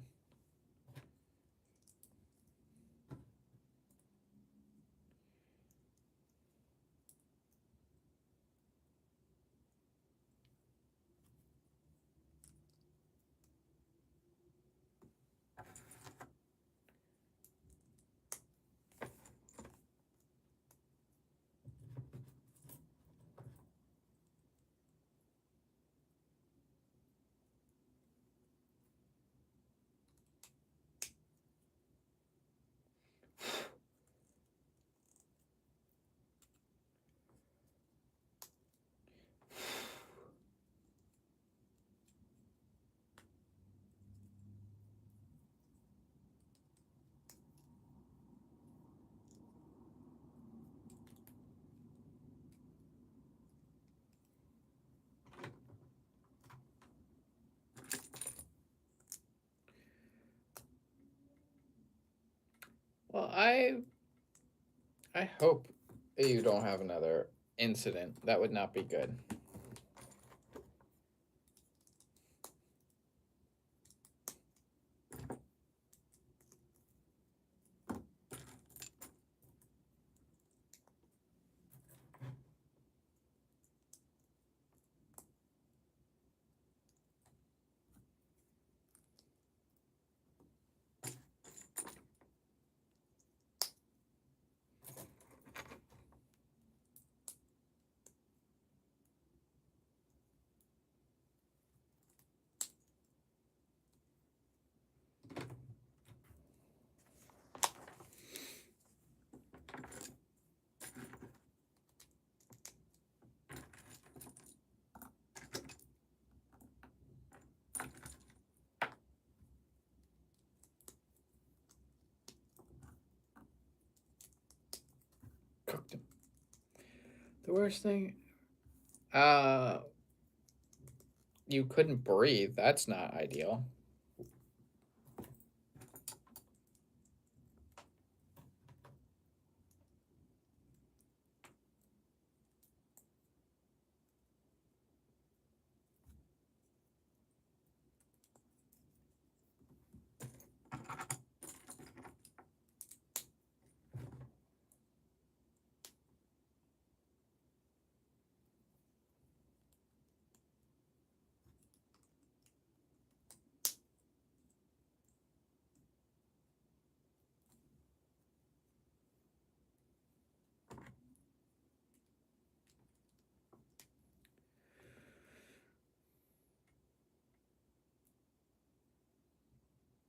Well, I hope you don't have another incident. That would not be good. The worst thing, you couldn't breathe. That's not ideal.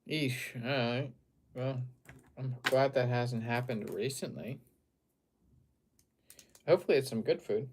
Eesh. All right. Well, I'm glad that hasn't happened recently. Hopefully, it's some good food.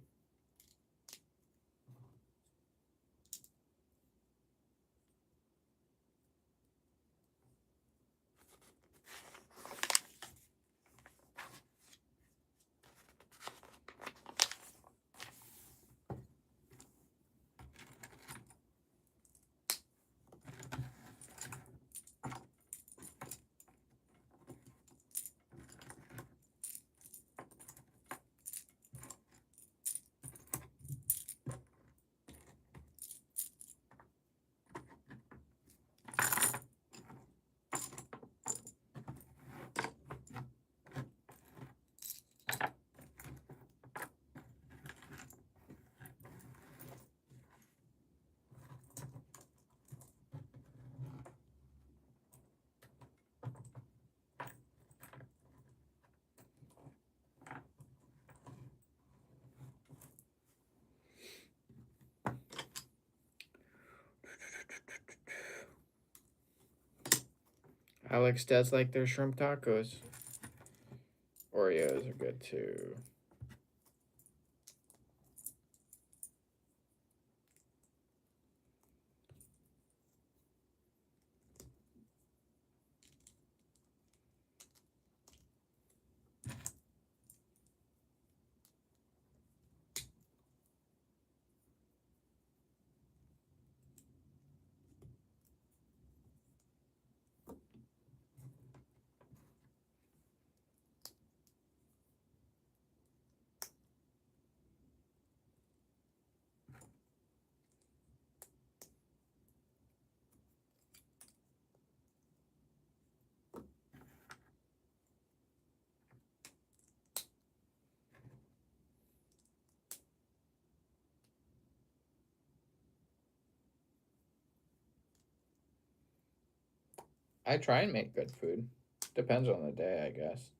Alex does like their shrimp tacos. Oreos are good too. I try and make good food. Depends on the day, I guess.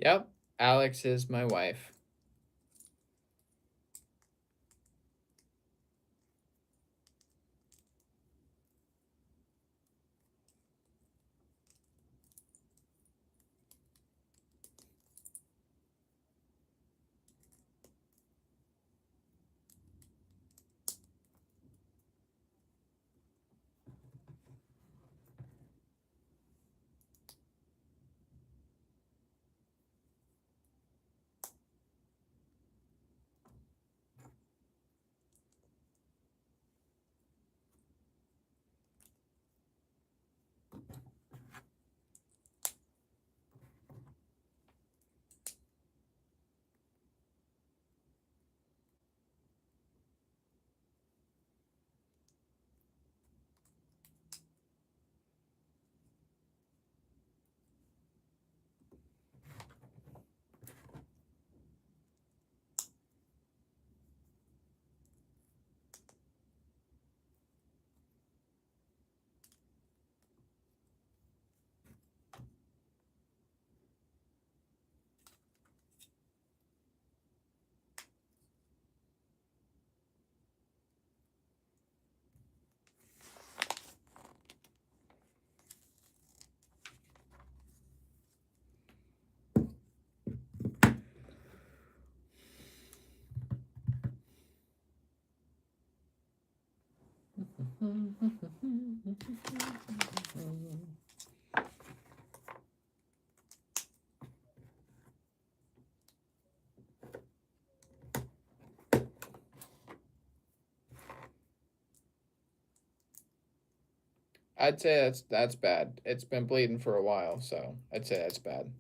Yep, Alex is my wife. I'd say that's bad. It's been bleeding for a while, so I'd say that's bad.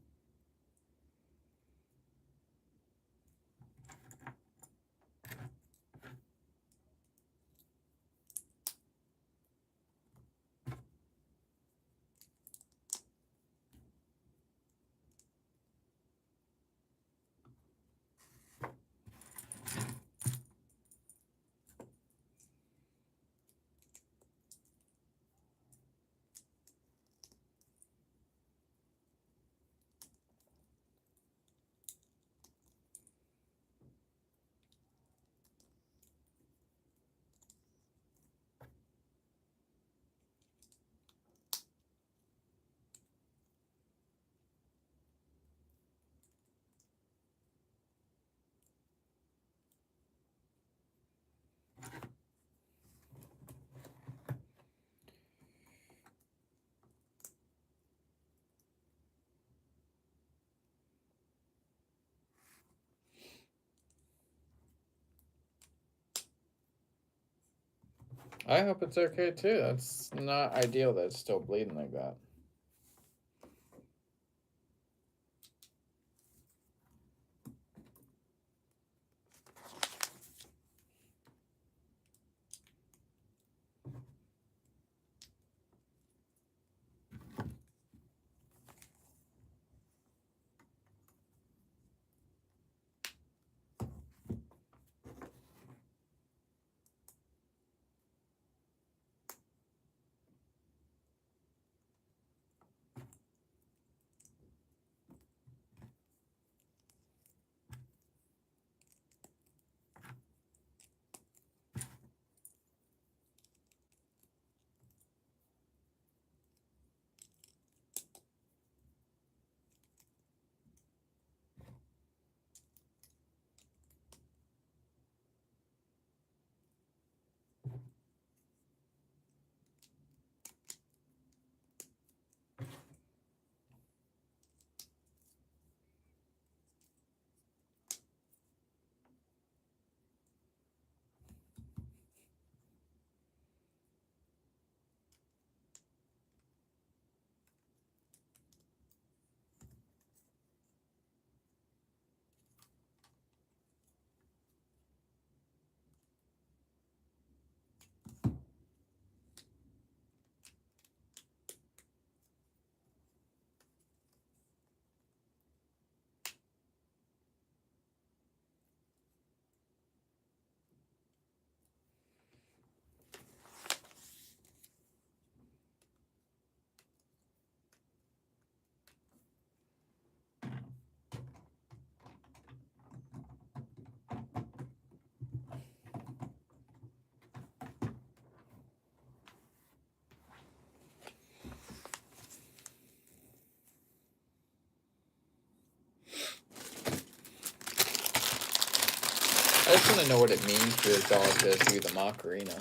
I hope it's okay too. That's not ideal that it's still bleeding like that. I just want to know what it means for a dog to do the Macarena.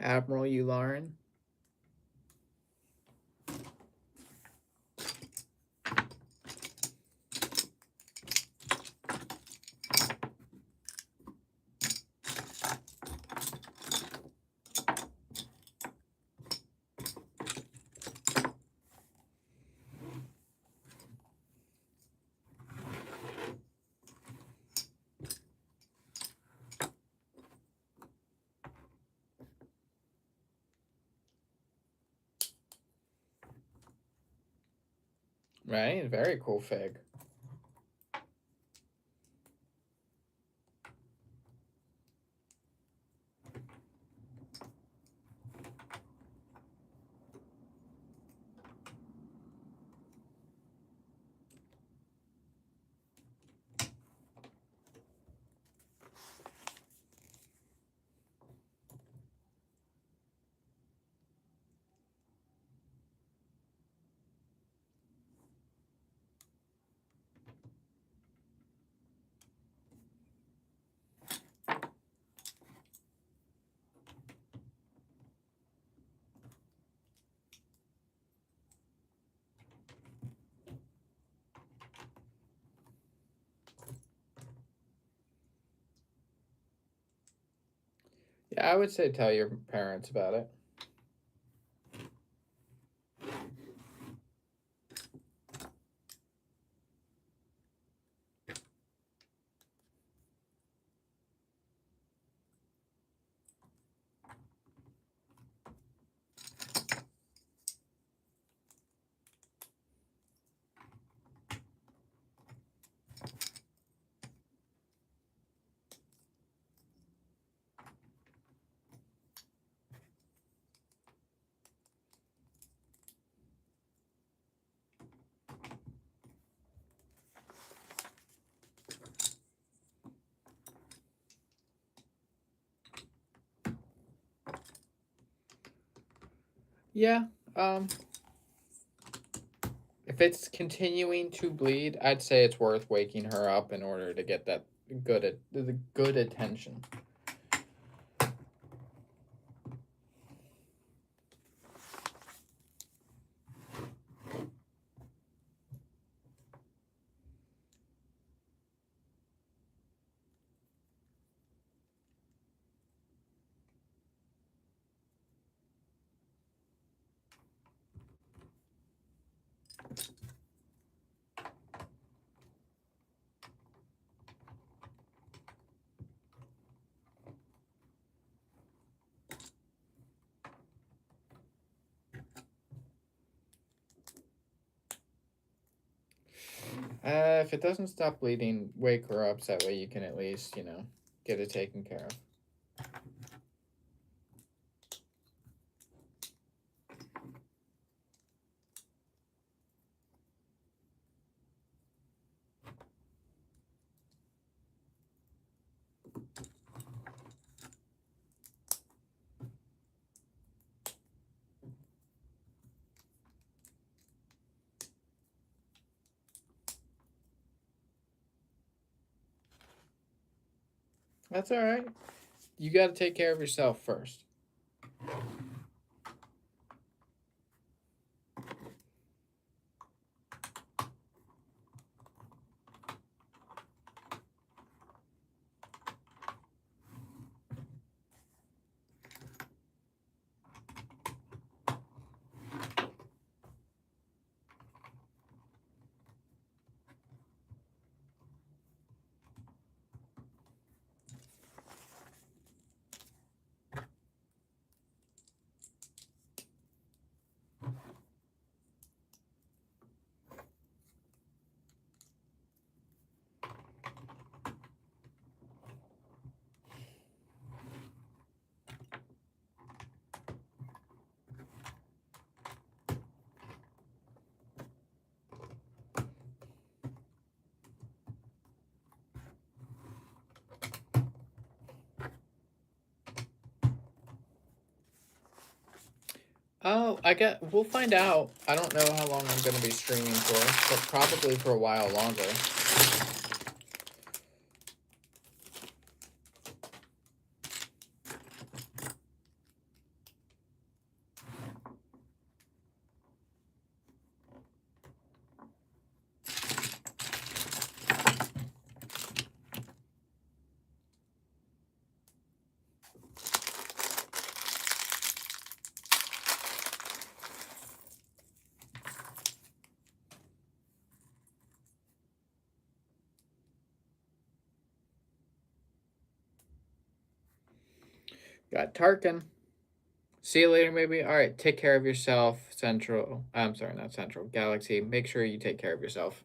Admiral Yularen. Right? Very cool fig. Yeah, I would say tell your parents about it. Yeah. If it's continuing to bleed, I'd say it's worth waking her up in order to get that the good attention. If it doesn't stop bleeding, wake her up so that way you can at least, get it taken care of. That's all right. You got to take care of yourself first. Oh, we'll find out. I don't know how long I'm going to be streaming for, but probably for a while longer. Got Tarkin. See you later, maybe. All right, take care of yourself, Central. I'm sorry, not Central. Galaxy. Make sure you take care of yourself.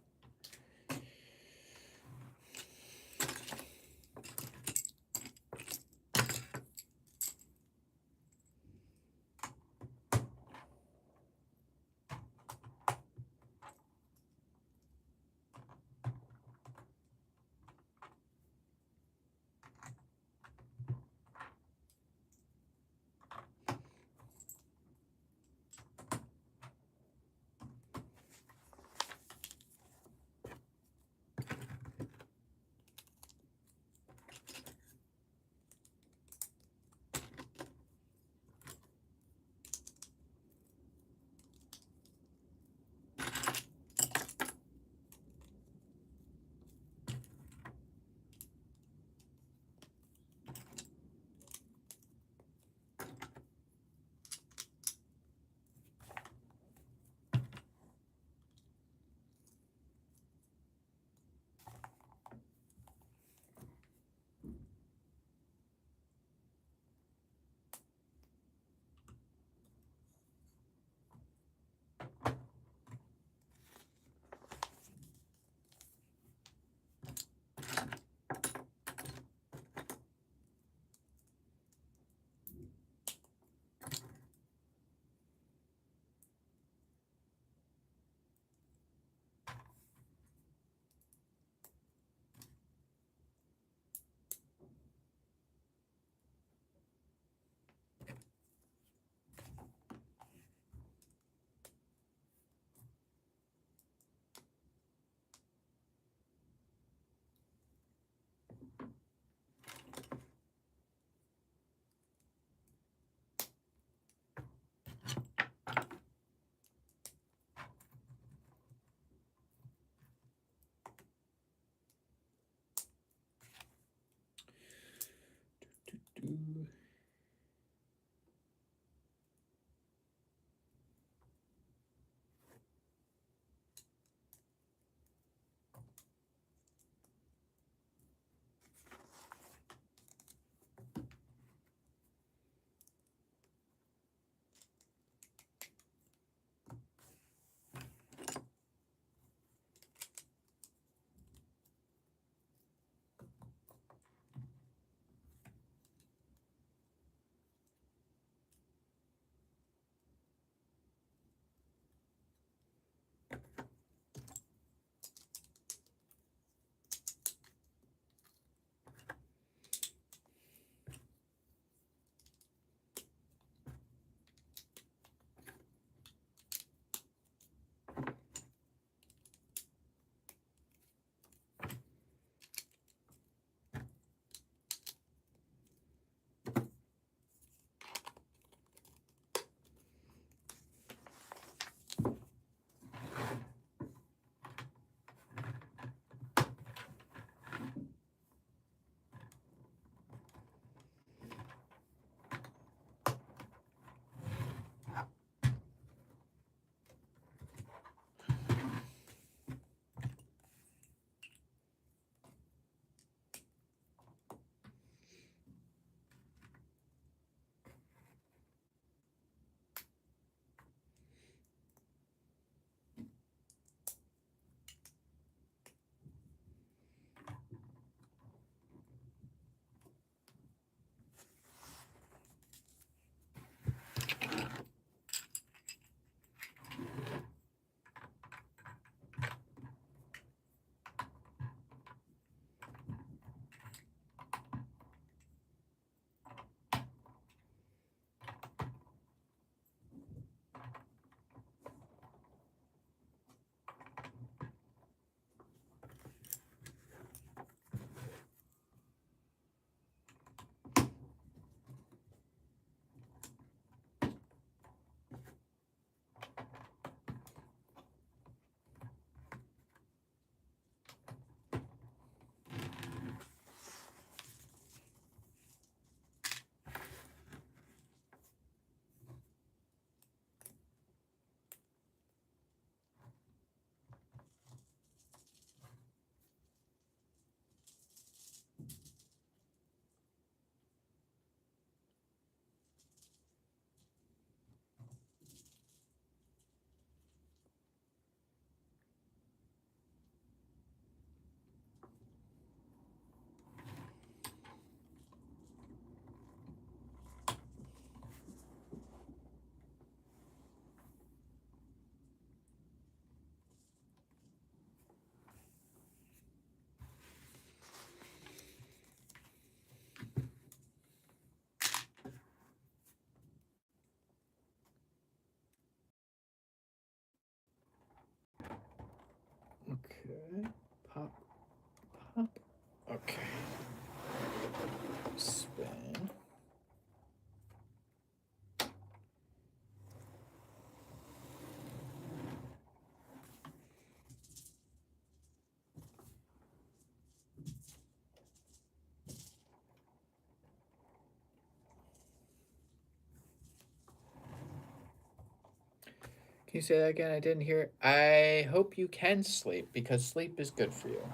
Can you say that again? I didn't hear it. I hope you can sleep because sleep is good for you.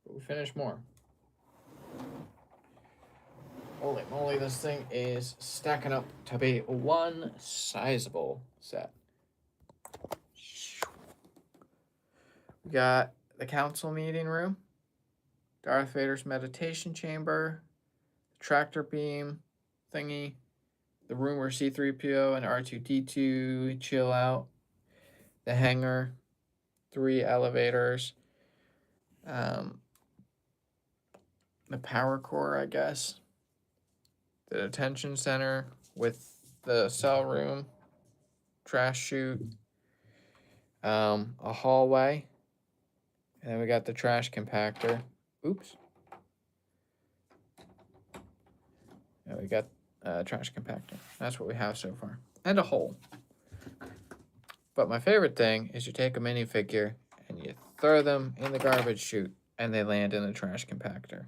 But we finish more. Holy moly, this thing is stacking up to be one sizable set. We got the council meeting room, Darth Vader's meditation chamber, the tractor beam thingy, the room where C3PO and R2D2 chill out, the hangar, 3 elevators, the power core, I guess, the detention center with the cell room, trash chute, a hallway, and then we got the trash compactor. Oops. And we got a trash compactor. That's what we have so far. And a hole. But my favorite thing is you take a minifigure and you throw them in the garbage chute and they land in the trash compactor.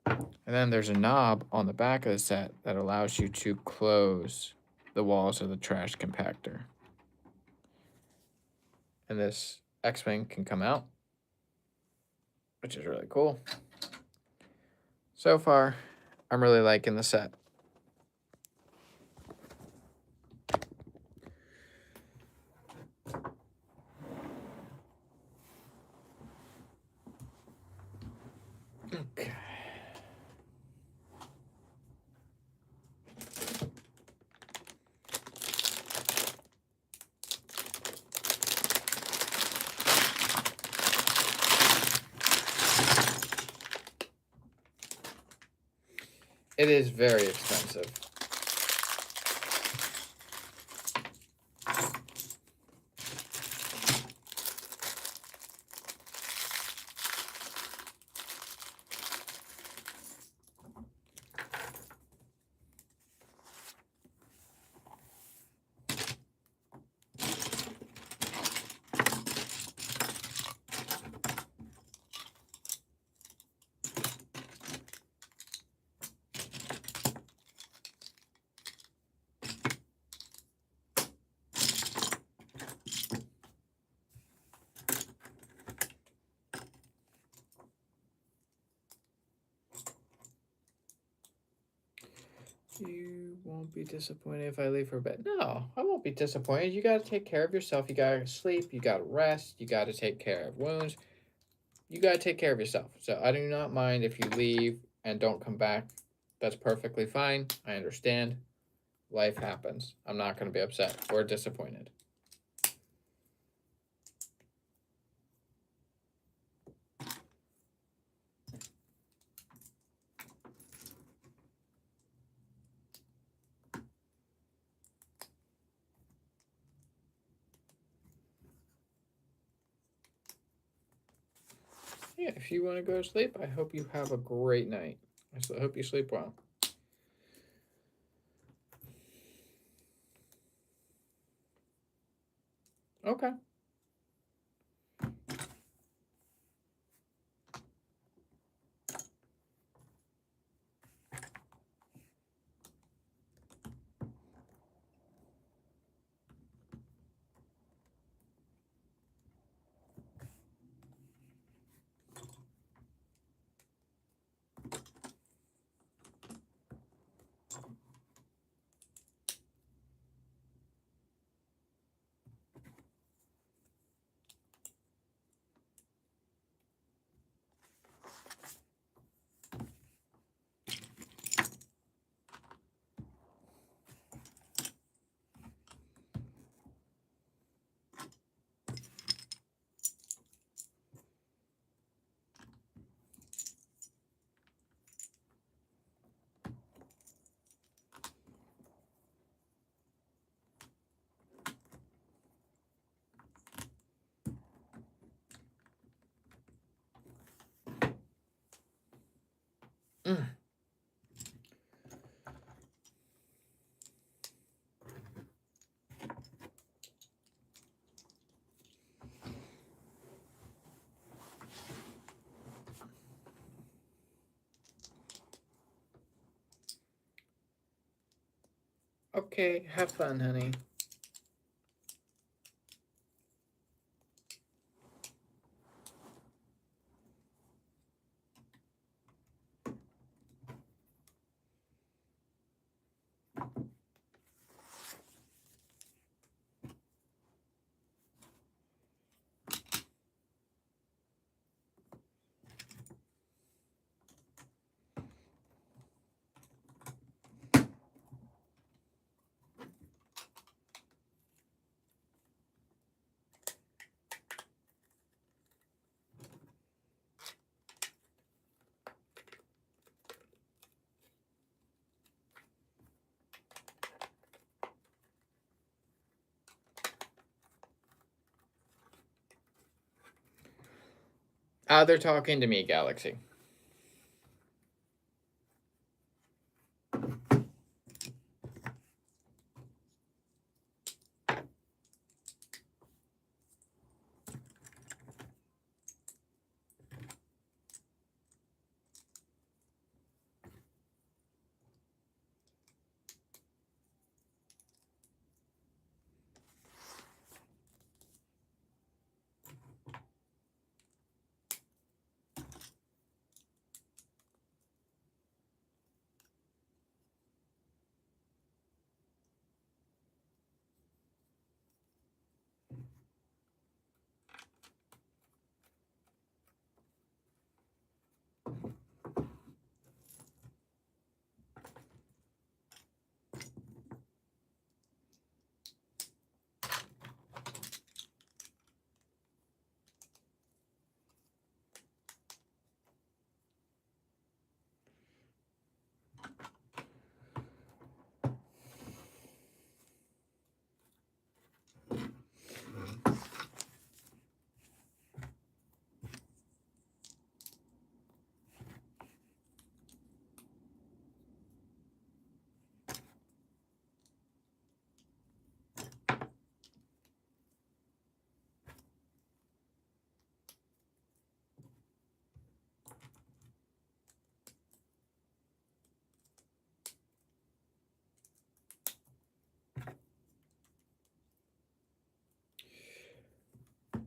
And then there's a knob on the back of the set that allows you to close the walls of the trash compactor. And this X-Wing can come out, which is really cool. So far, I'm really liking the set. Okay. It is very expensive. You won't be disappointed if I leave for bed. No, I won't be disappointed. You got to take care of yourself. You got to sleep. You got to rest. You got to take care of wounds. You got to take care of yourself. So I do not mind if you leave and don't come back. That's perfectly fine. I understand. Life happens. I'm not going to be upset or disappointed. Yeah, if you want to go to sleep, I hope you have a great night. I hope you sleep well. Okay. Okay, have fun, honey. They're talking to me, Galaxy.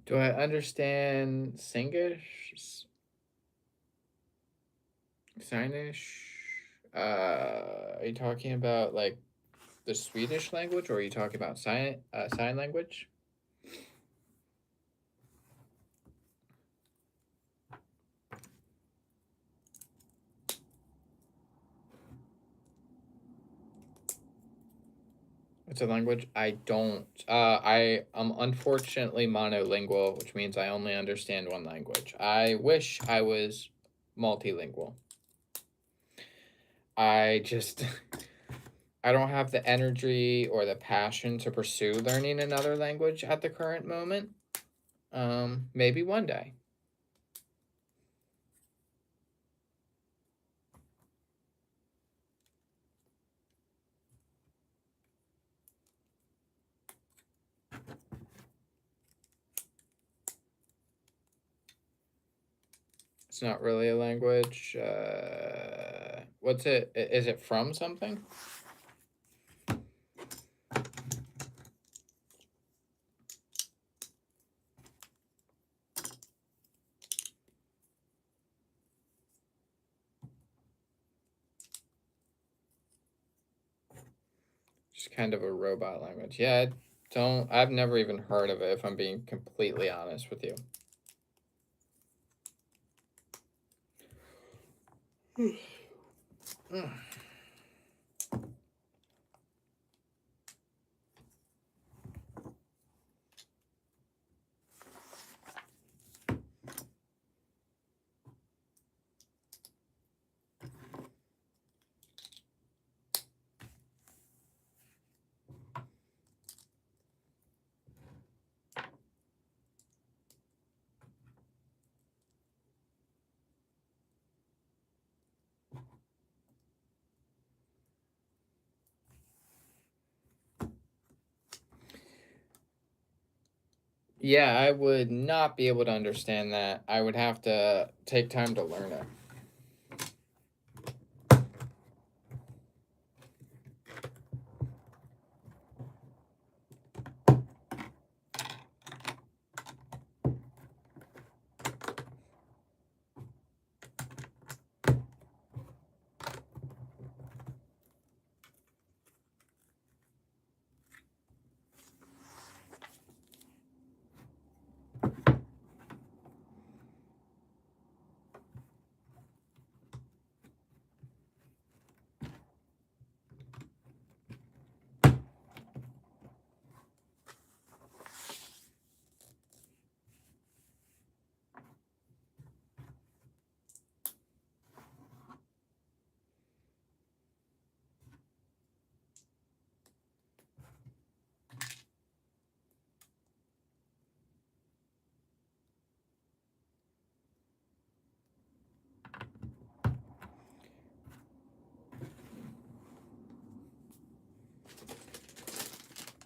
Do I understand Singish? Signish? Are you talking about like the Swedish language, or are you talking about sign language? It's a language I don't. I am unfortunately monolingual, which means I only understand one language. I wish I was multilingual. I just I don't have the energy or the passion to pursue learning another language at the current moment. Maybe one day. It's not really a language. What's it? Is it from something? Just kind of a robot language. Yeah, I've never even heard of it, if I'm being completely honest with you. Yeah, I would not be able to understand that. I would have to take time to learn it.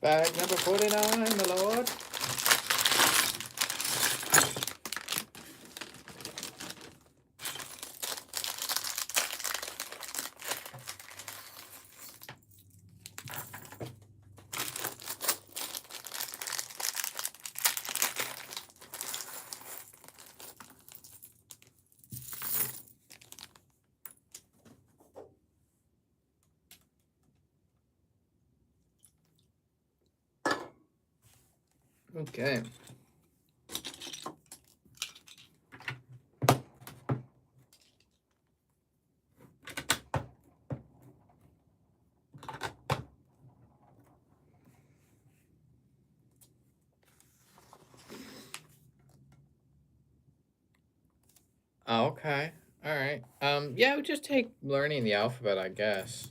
Bag number 49, my lord. Okay. Oh, okay. All right. Yeah, it would just take learning the alphabet, I guess.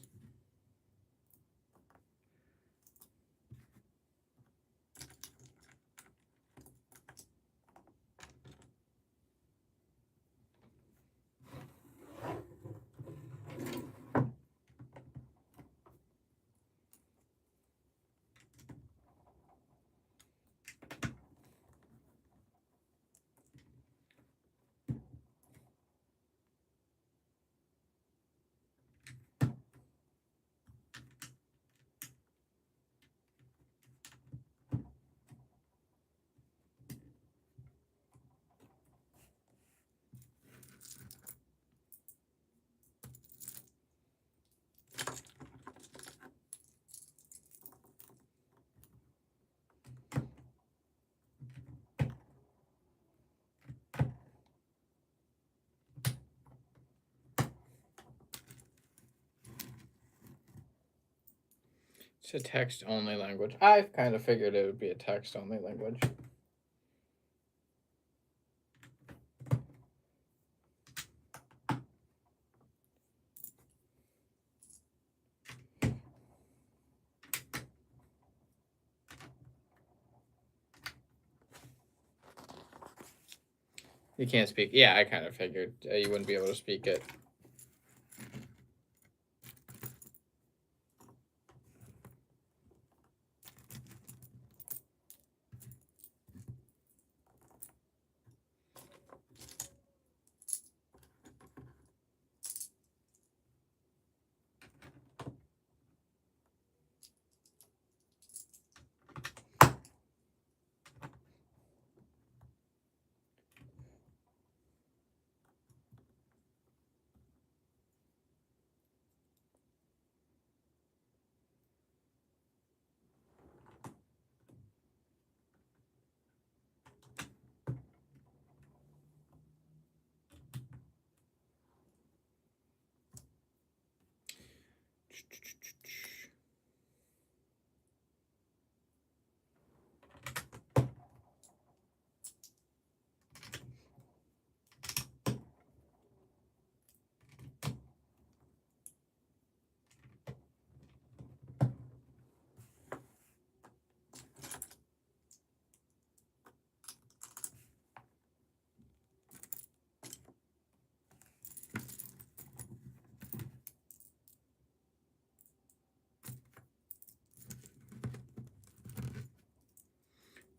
It's a text-only language. I kind of figured it would be a text-only language. You can't speak. Yeah, I kind of figured you wouldn't be able to speak it.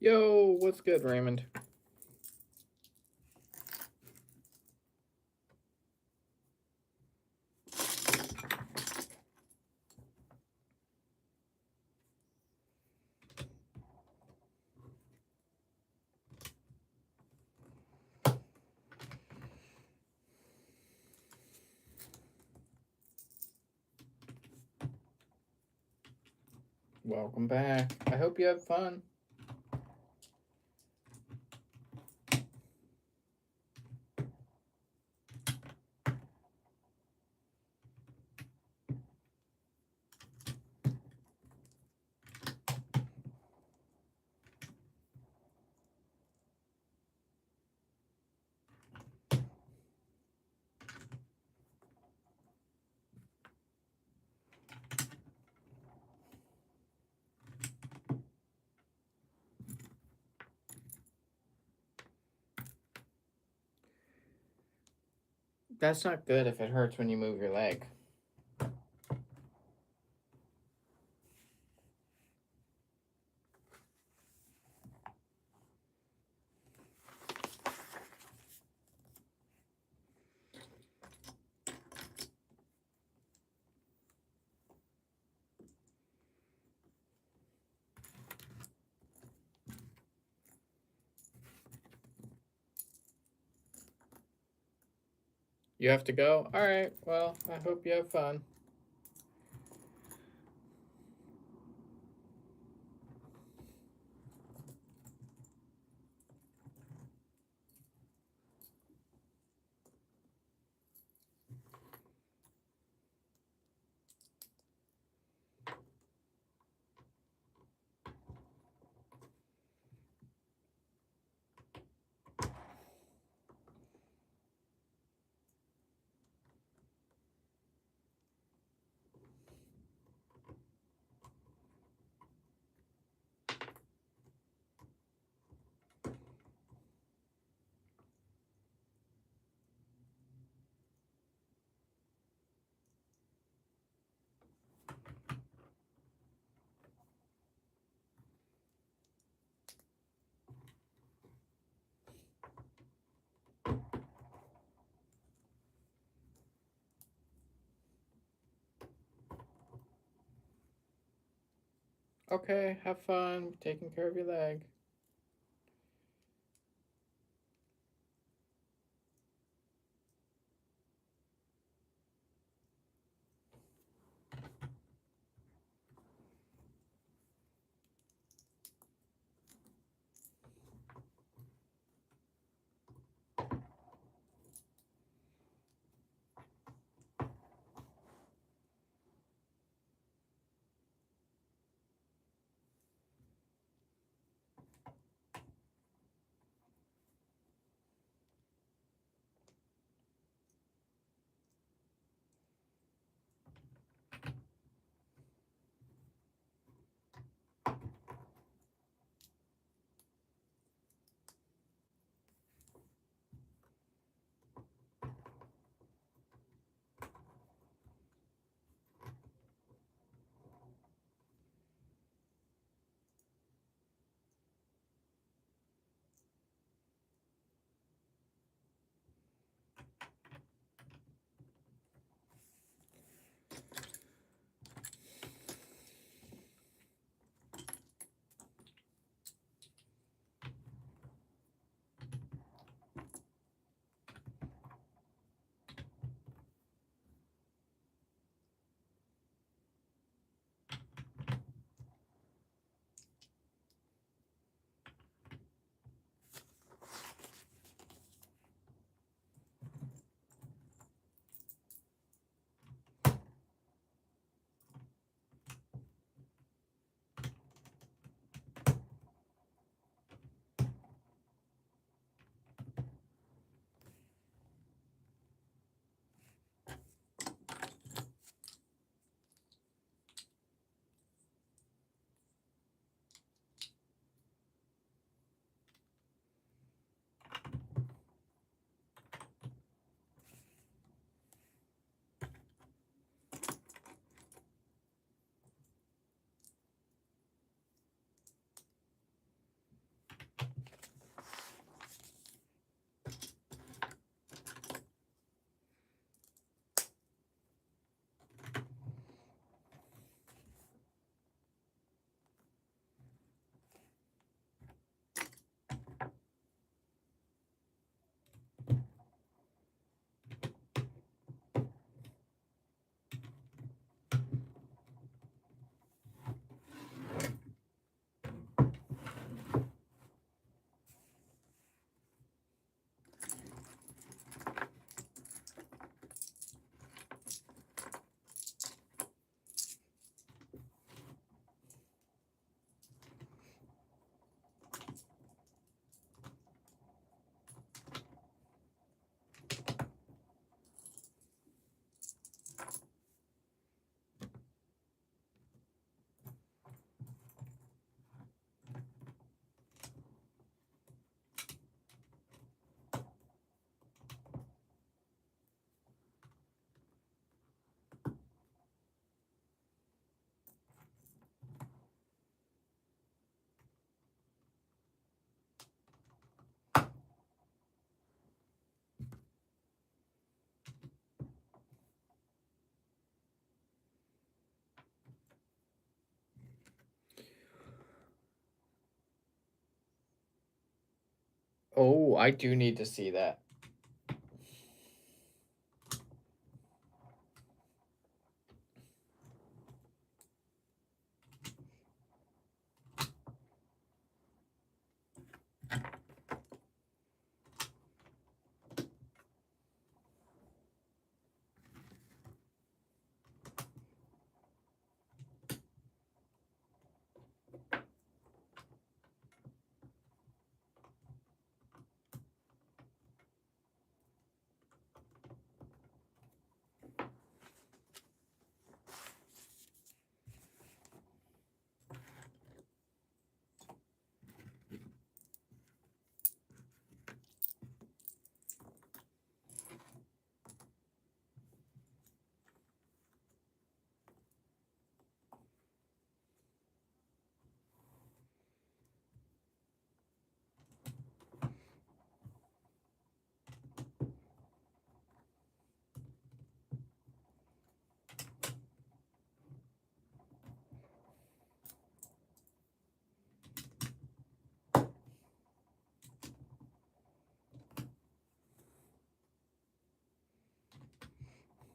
Yo, what's good, Raymond? Welcome back. I hope you have fun. That's not good if it hurts when you move your leg. You have to go? All right. Well, I hope you have fun. Okay, have fun taking care of your leg. Oh, I do need to see that.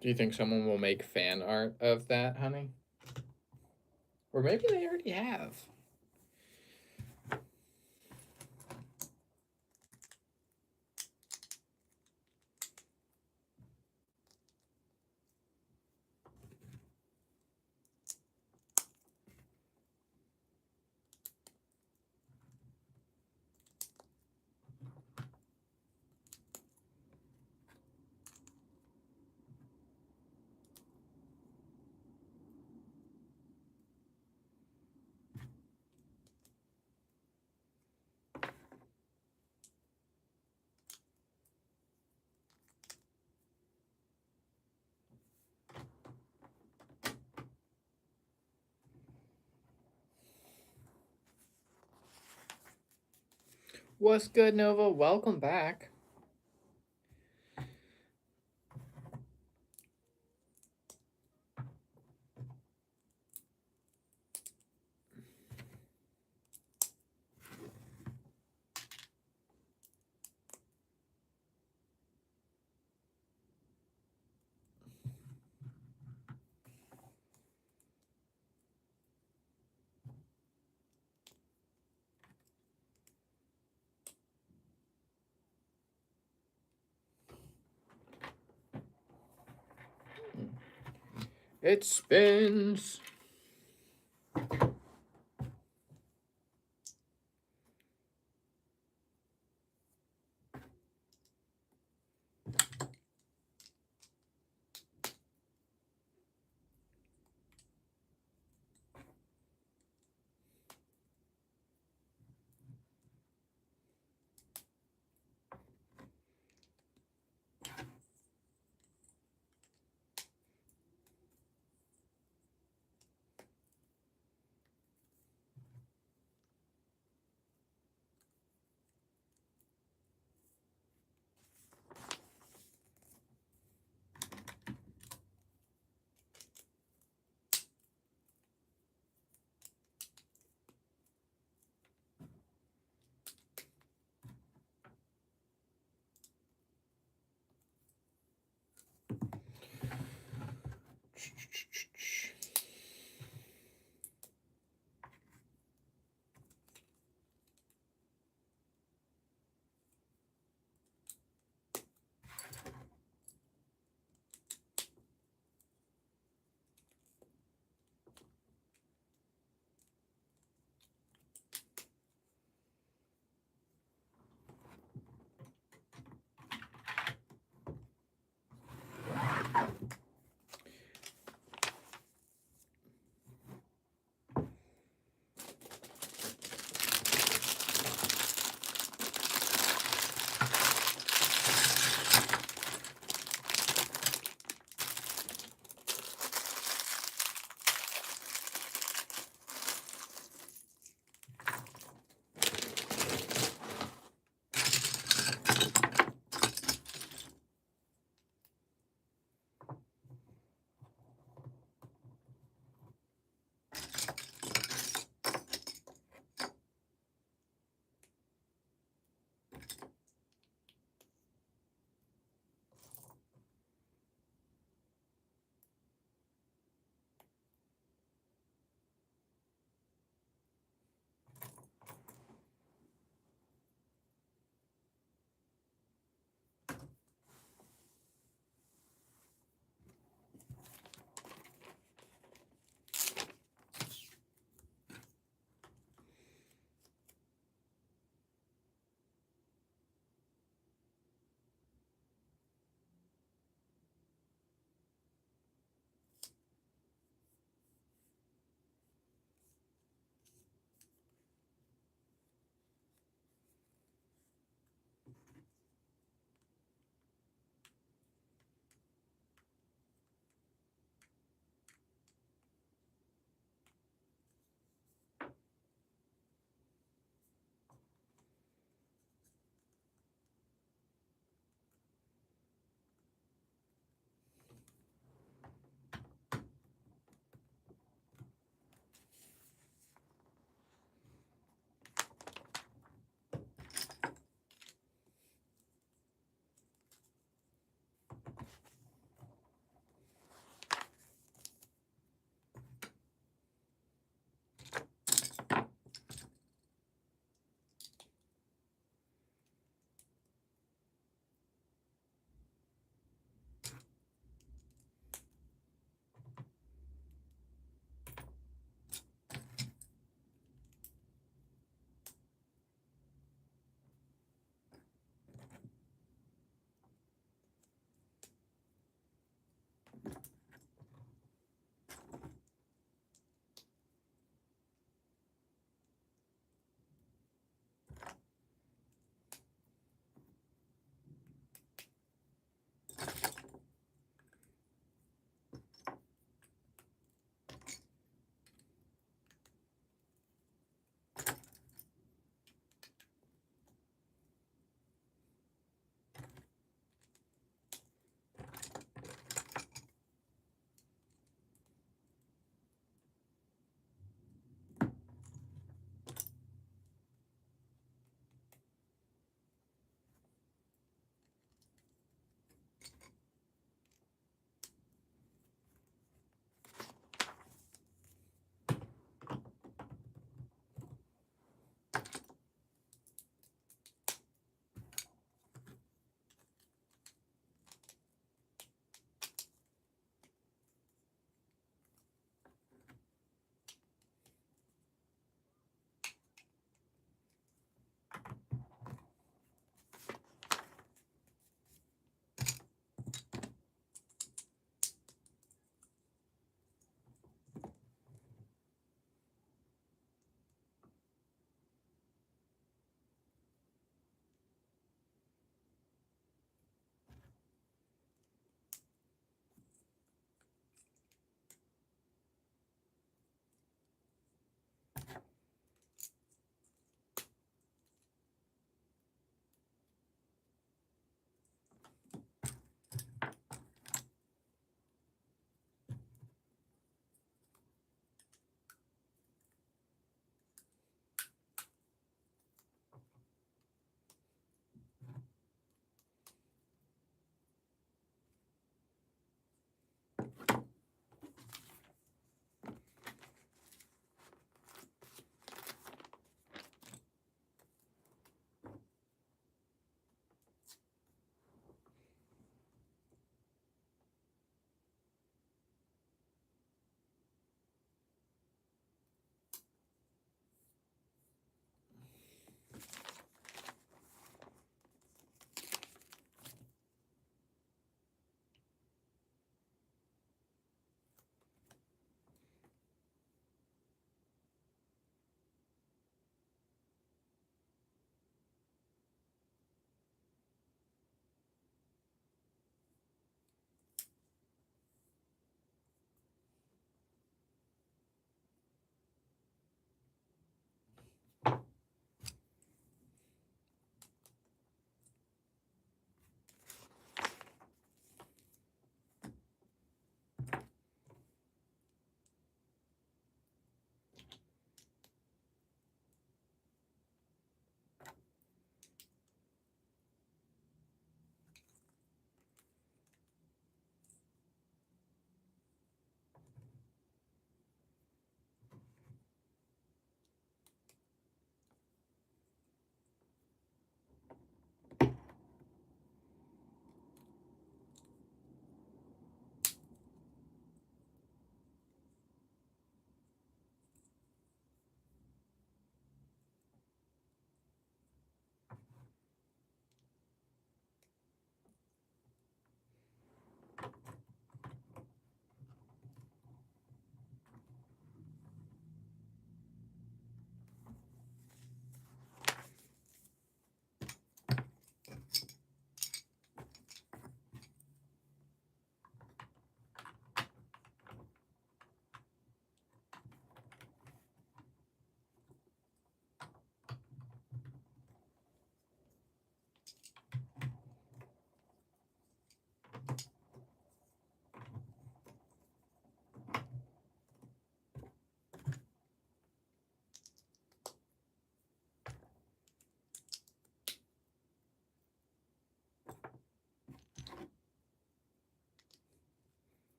Do you think someone will make fan art of that, honey? Or maybe they already have. What's good, Nova? Welcome back. It spins.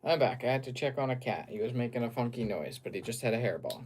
I'm back. I had to check on a cat. He was making a funky noise, but he just had a hairball.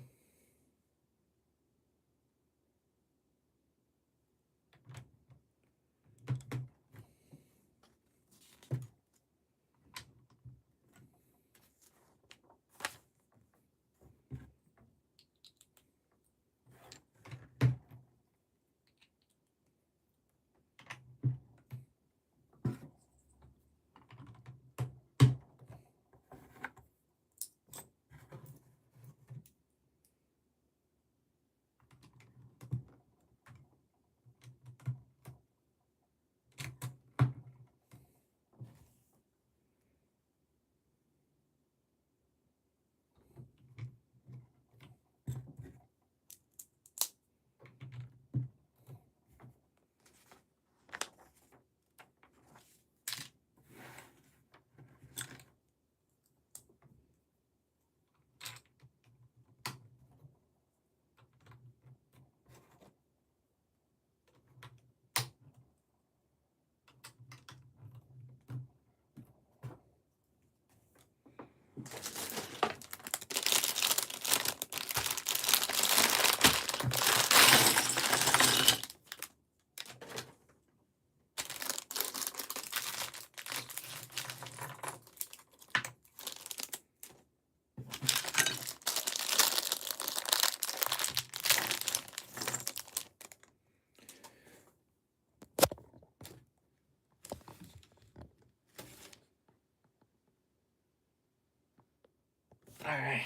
All right.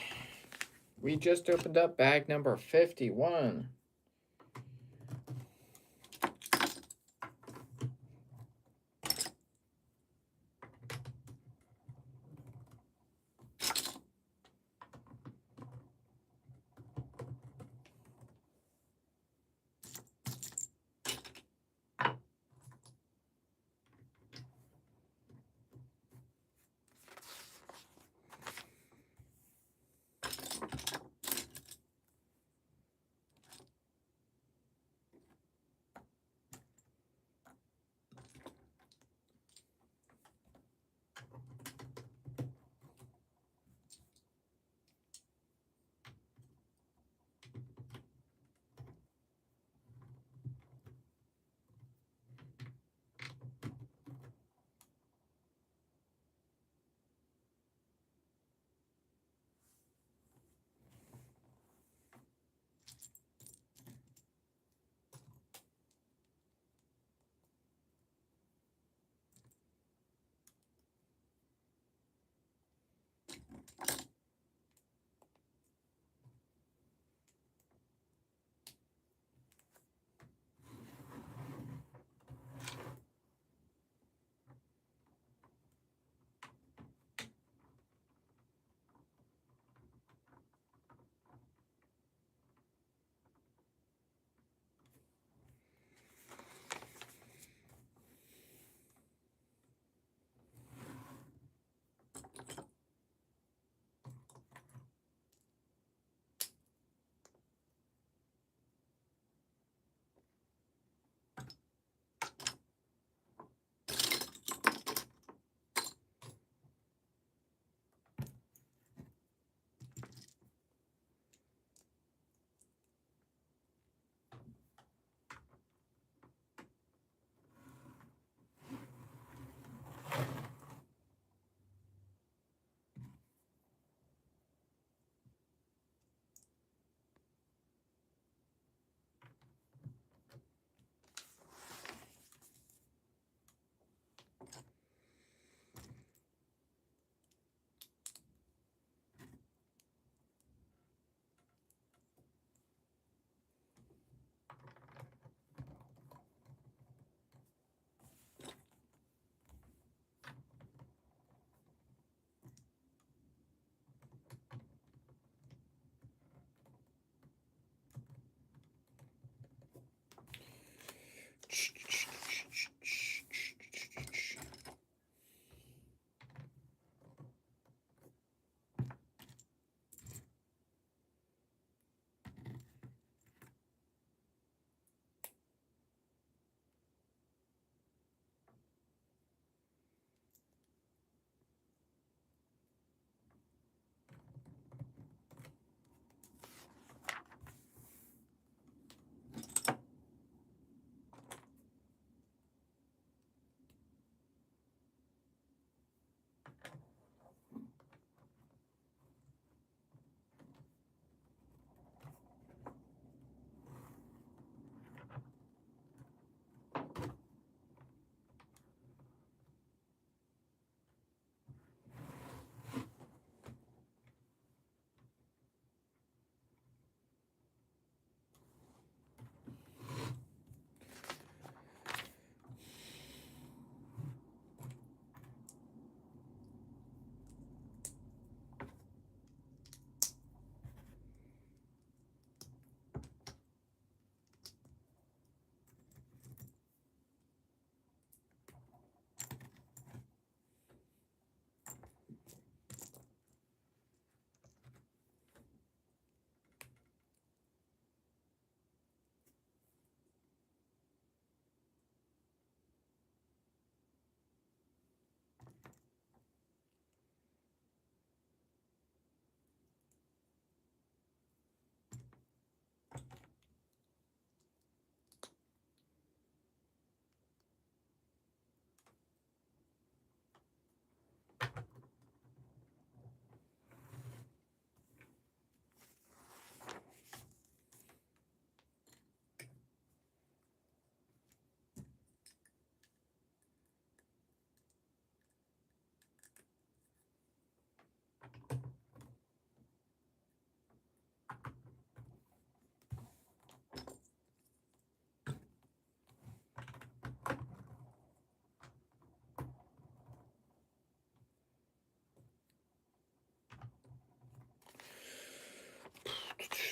We just opened up bag number 51.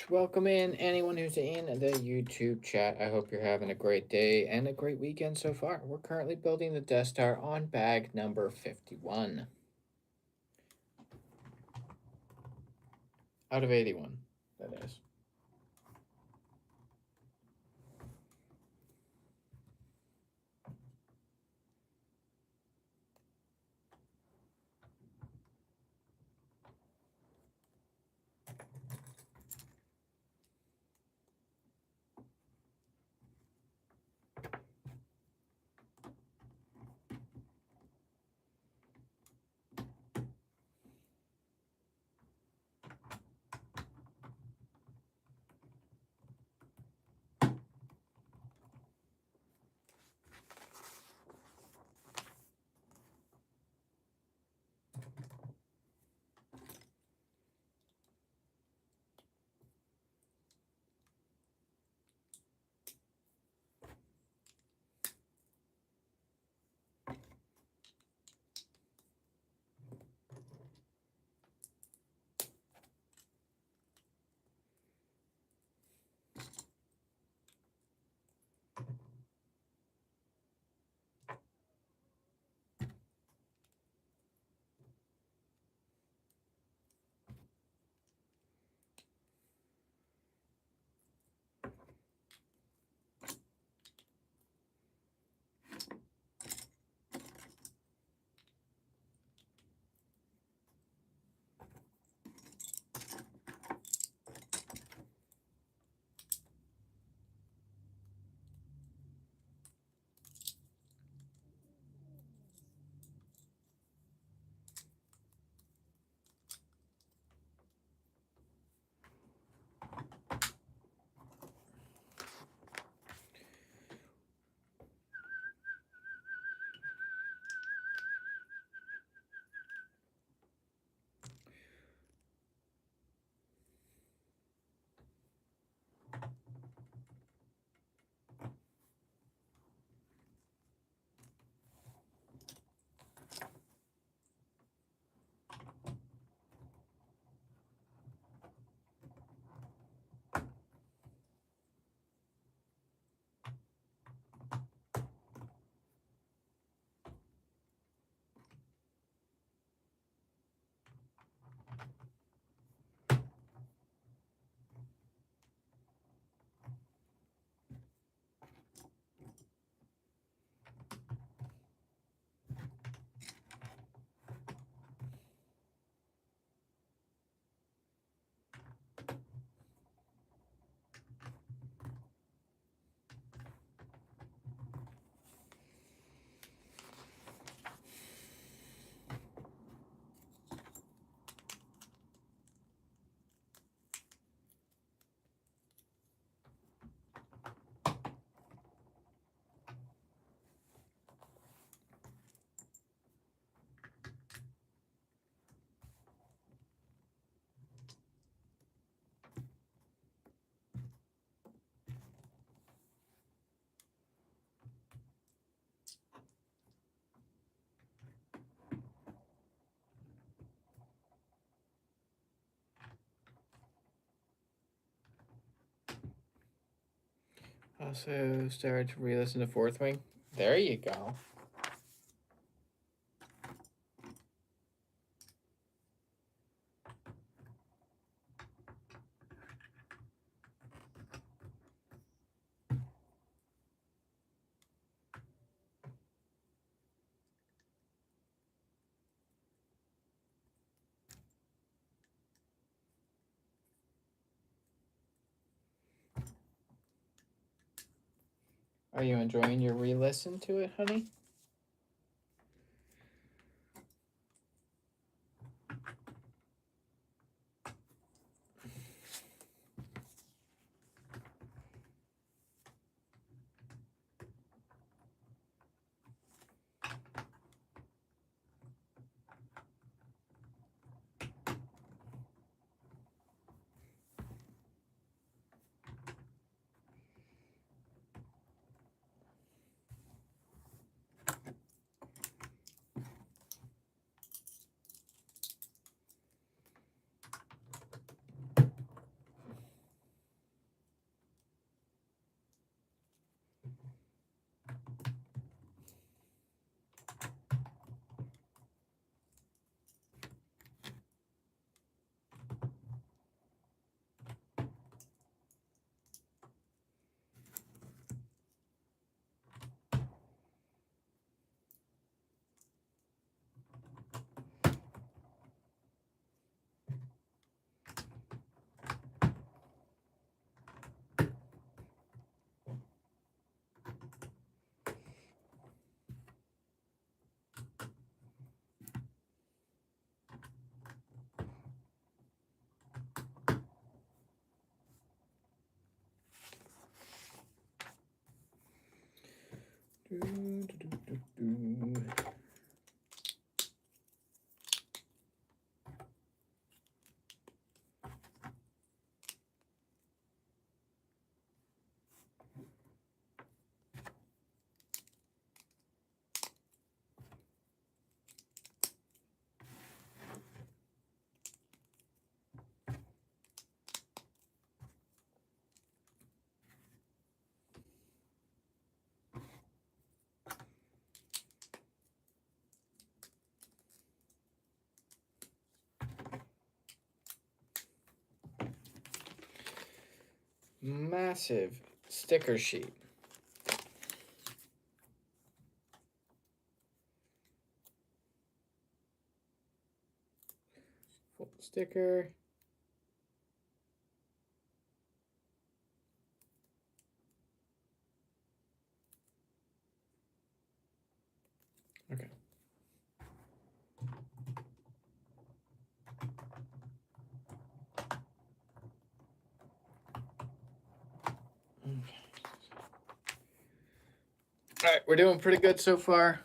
Welcome in anyone who's in the YouTube chat. I hope you're having a great day and a great weekend so far. We're currently building the Death Star on bag number 51. Out of 81, that is. Also started to re-listen to Fourth Wing. There you go. Are you enjoying your re-listen to it, honey? Massive sticker sheet. Full sticker. Okay. All right, we're doing pretty good so far.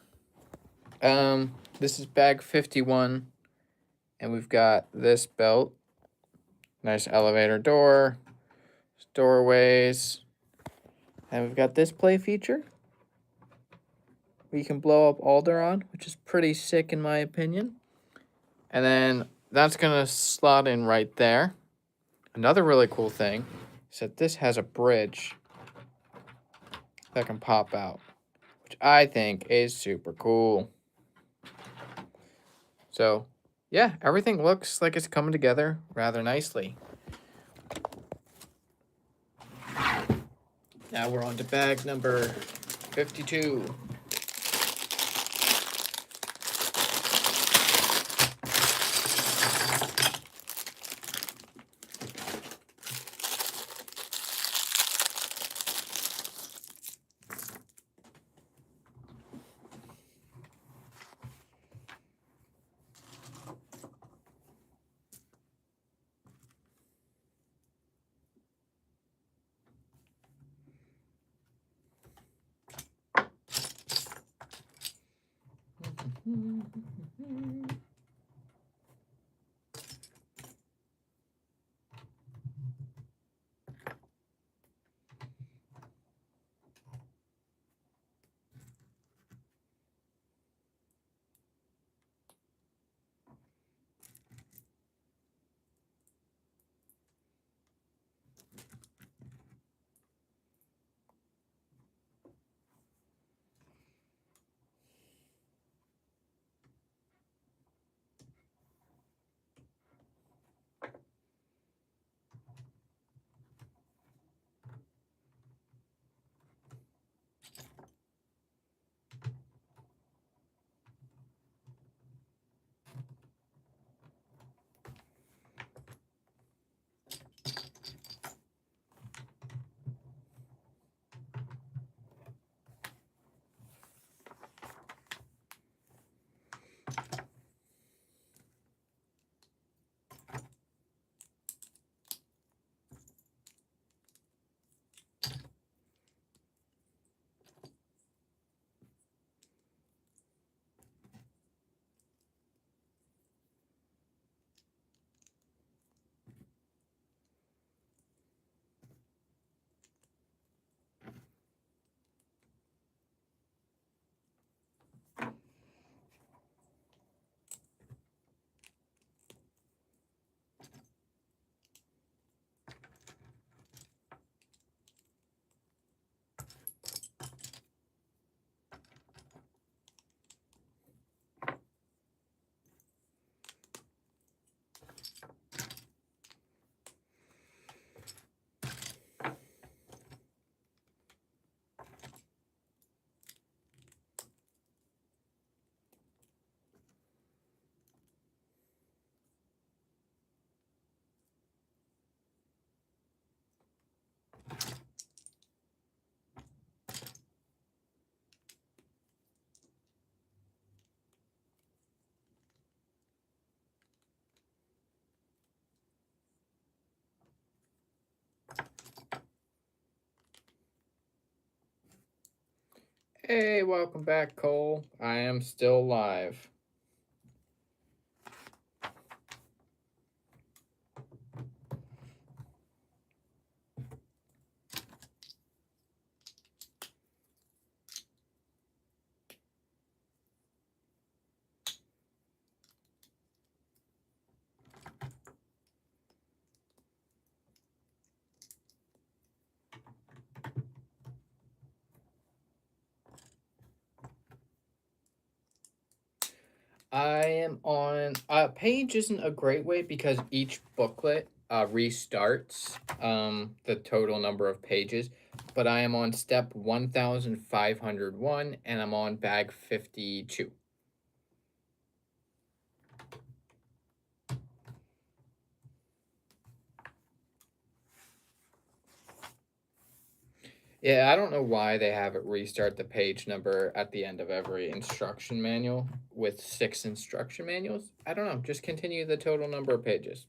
This is bag 51, and we've got this belt. Nice elevator door, doorways, and we've got this play feature where you can blow up Alderaan, which is pretty sick in my opinion. And then that's gonna slot in right there. Another really cool thing is that this has a bridge that can pop out, which I think is super cool. So, yeah, everything looks like it's coming together rather nicely. Now we're on to bag number 52. Hey, welcome back, Cole. I am still live. I am on page isn't a great way because each booklet restarts the total number of pages, but I am on step 1501 and I'm on bag 52. Yeah, I don't know why they have it restart the page number at the end of every instruction manual with 6 instruction manuals. I don't know, just continue the total number of pages.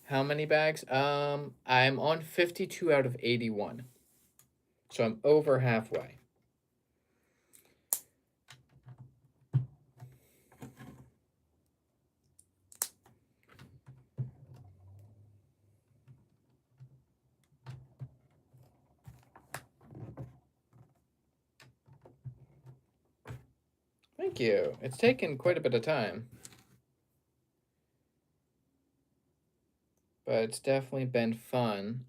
How many bags? I'm on 52 out of 81. So I'm over halfway. Thank you. It's taken quite a bit of time. But it's definitely been fun.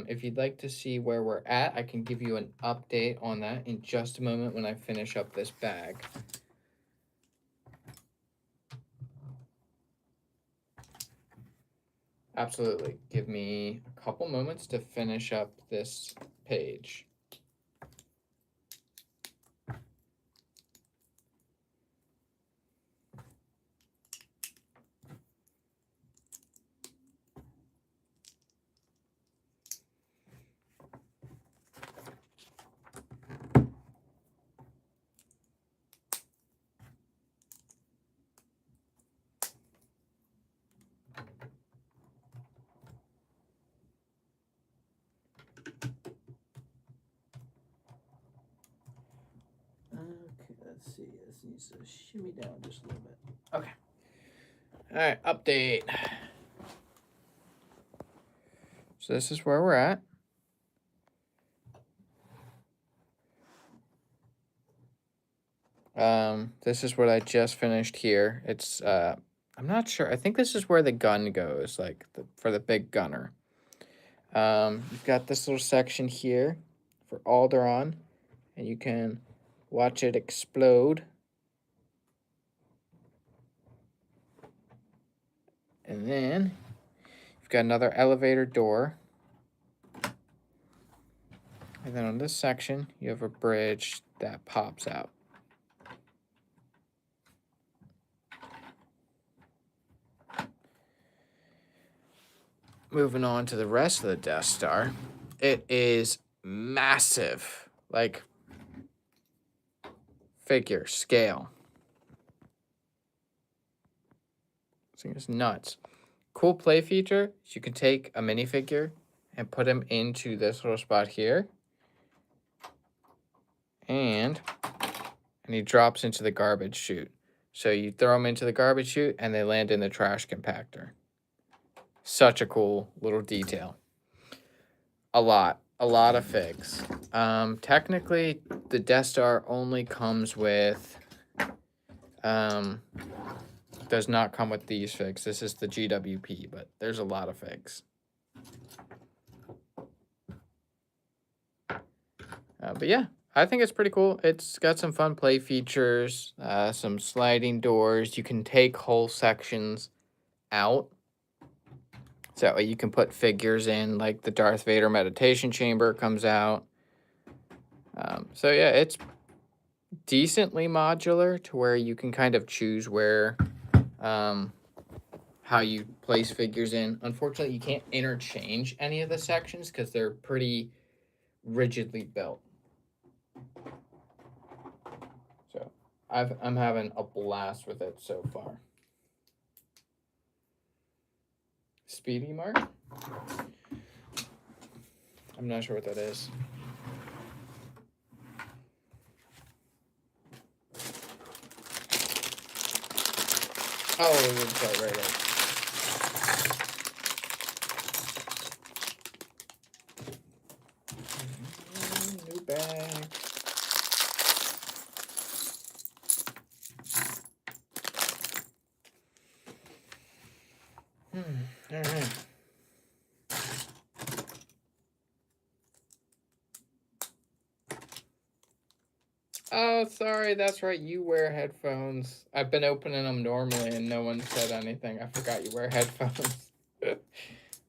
If you'd like to see where we're at, I can give you an update on that in just a moment when I finish up this bag. Absolutely. Give me a couple moments to finish up this page. Okay, let's see. This needs to shimmy down just a little bit. Okay. All right, update. So this is where we're at. This is what I just finished here. It's I'm not sure. I think this is where the gun goes, like for the big gunner. You've got this little section here for Alderaan, and you can watch it explode. And then you've got another elevator door. And then on this section, you have a bridge that pops out. Moving on to the rest of the Death Star. It is massive. Like, figure, scale. This thing is nuts. Cool play feature is you can take a minifigure and put him into this little spot here. And he drops into the garbage chute. So you throw them into the garbage chute and they land in the trash compactor. Such a cool little detail. A lot of figs. Technically, the Death Star only comes with, does not come with these figs. This is the GWP, but there's a lot of figs. But yeah, I think it's pretty cool. It's got some fun play features, some sliding doors. You can take whole sections out. So that way you can put figures in, like the Darth Vader meditation chamber comes out. So yeah, it's decently modular to where you can kind of choose where, how you place figures in. Unfortunately, you can't interchange any of the sections because they're pretty rigidly built. So I'm having a blast with it so far. Speedy mark? I'm not sure what that is. Oh, right. New bag. All right. Oh, sorry. That's right. You wear headphones. I've been opening them normally and no one said anything. I forgot you wear headphones.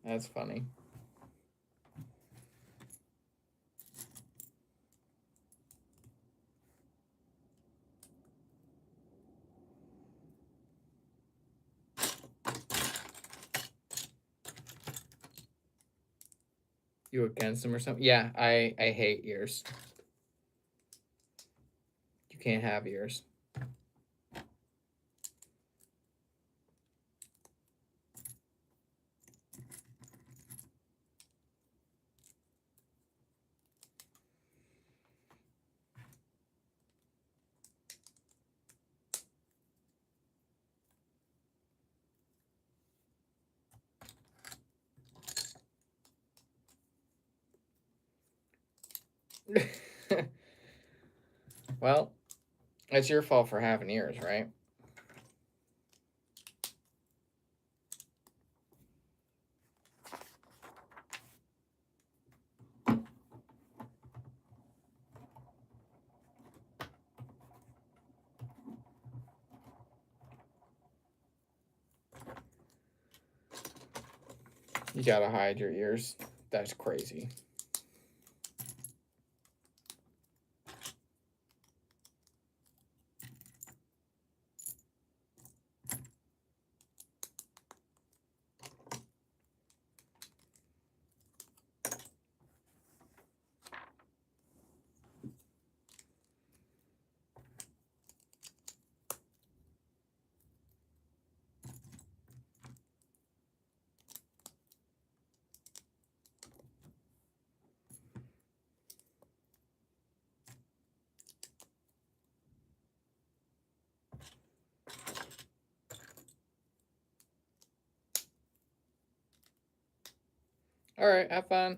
That's funny. You against them or something? Yeah, I hate ears. You can't have ears. Well, it's your fault for having ears, right? You gotta hide your ears. That's crazy. All right, have fun.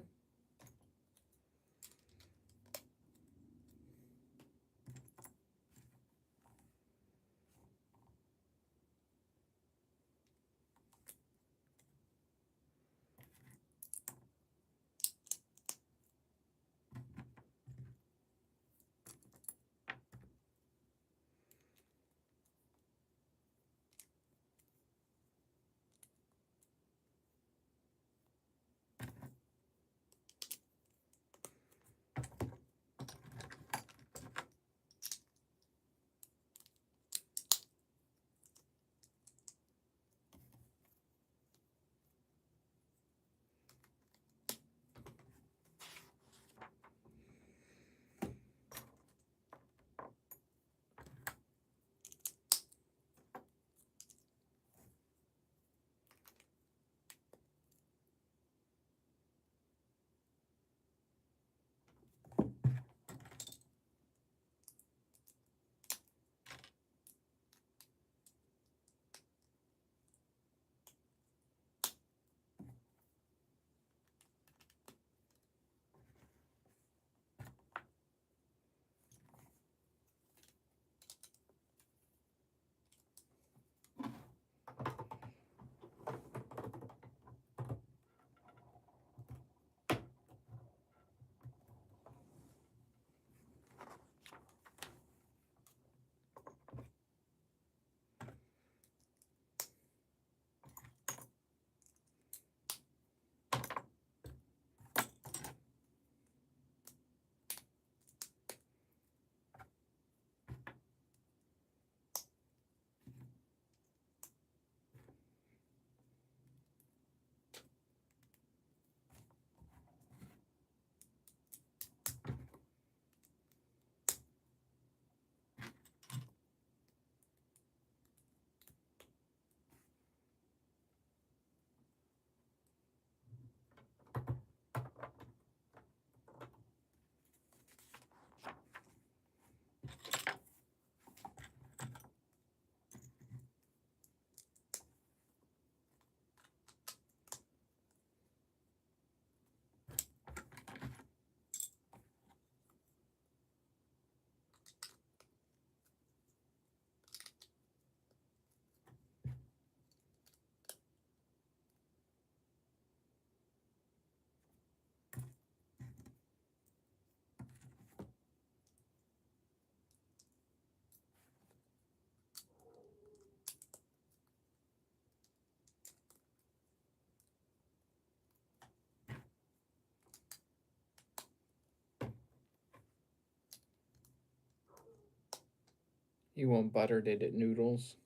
You want buttered noodles?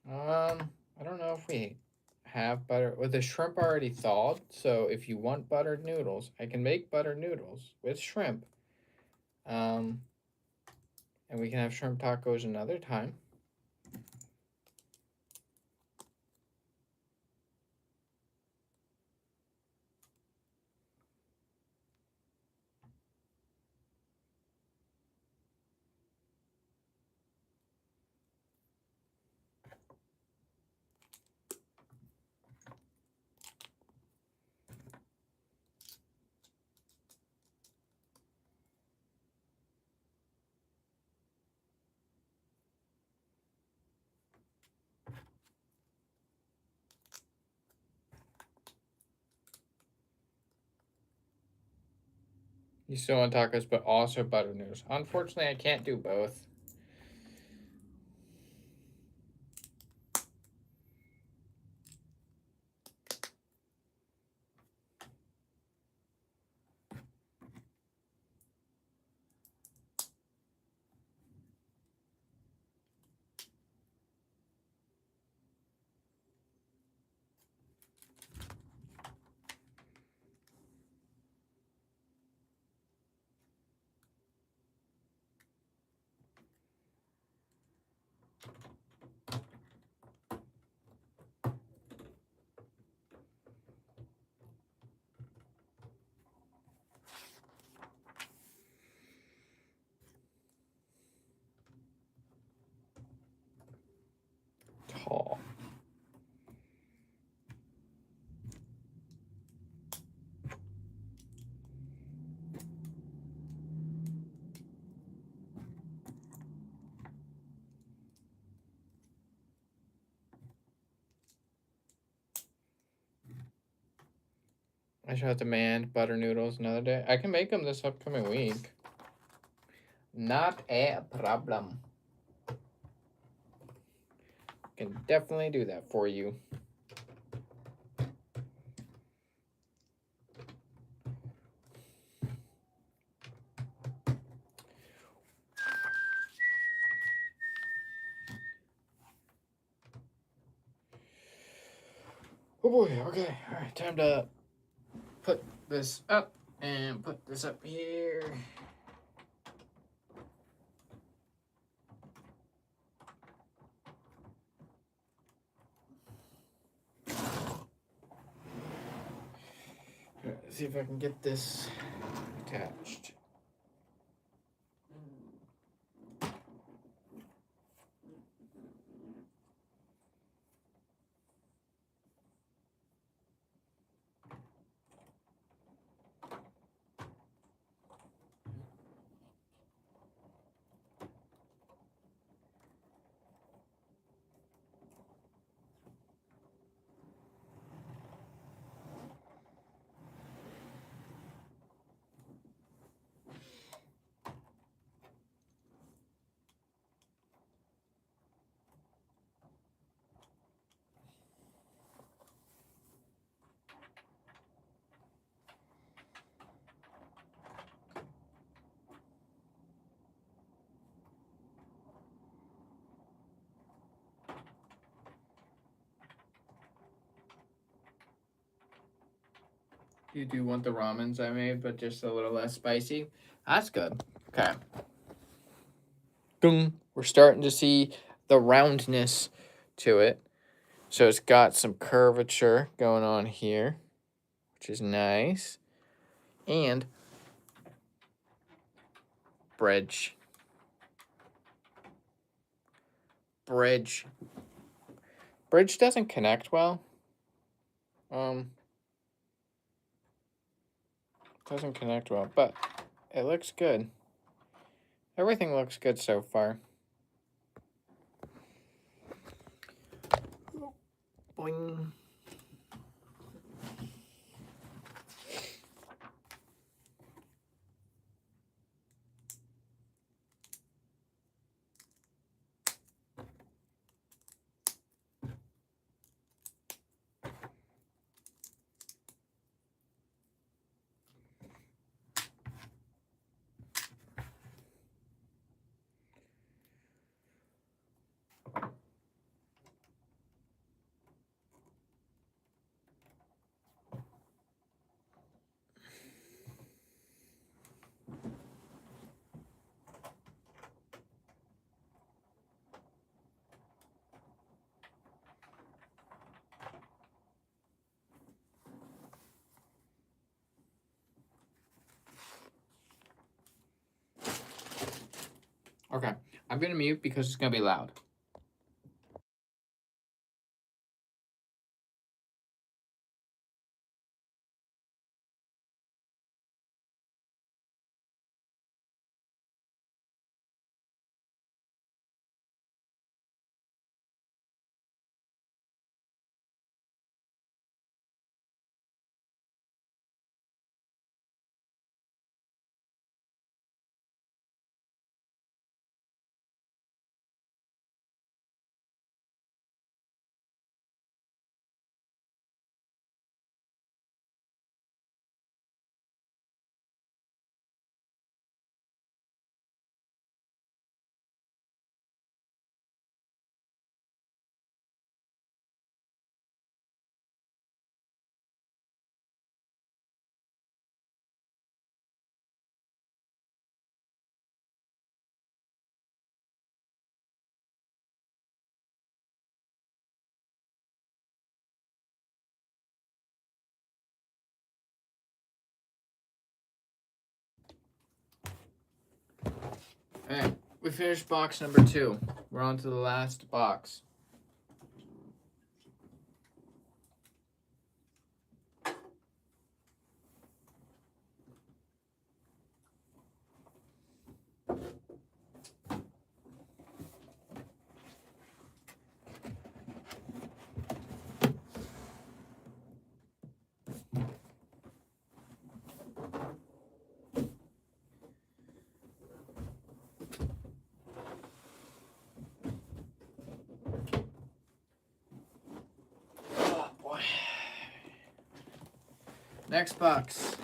I don't know if we have butter. Well, the shrimp already thawed, so if you want buttered noodles, I can make buttered noodles with shrimp. And we can have shrimp tacos another time. You still want tacos, but also buttered noodles. Unfortunately, I can't do both. Tall. I shall demand butter noodles another day. I can make them this upcoming week. Not a problem. Can definitely do that for you. Oh boy, okay. Alright, time to put this up and put this up here. Let's see if I can get this attached. You do want the ramens I made, but just a little less spicy. That's good. Okay. Boom. We're starting to see the roundness to it. So it's got some curvature going on here, which is nice. And bridge. Bridge doesn't connect well. Doesn't connect well, but it looks good. Everything looks good so far. Boing. Okay. I'm going to mute because it's going to be loud. Alright, we finished box number 2. We're on to the last box. Oh boy. Next box.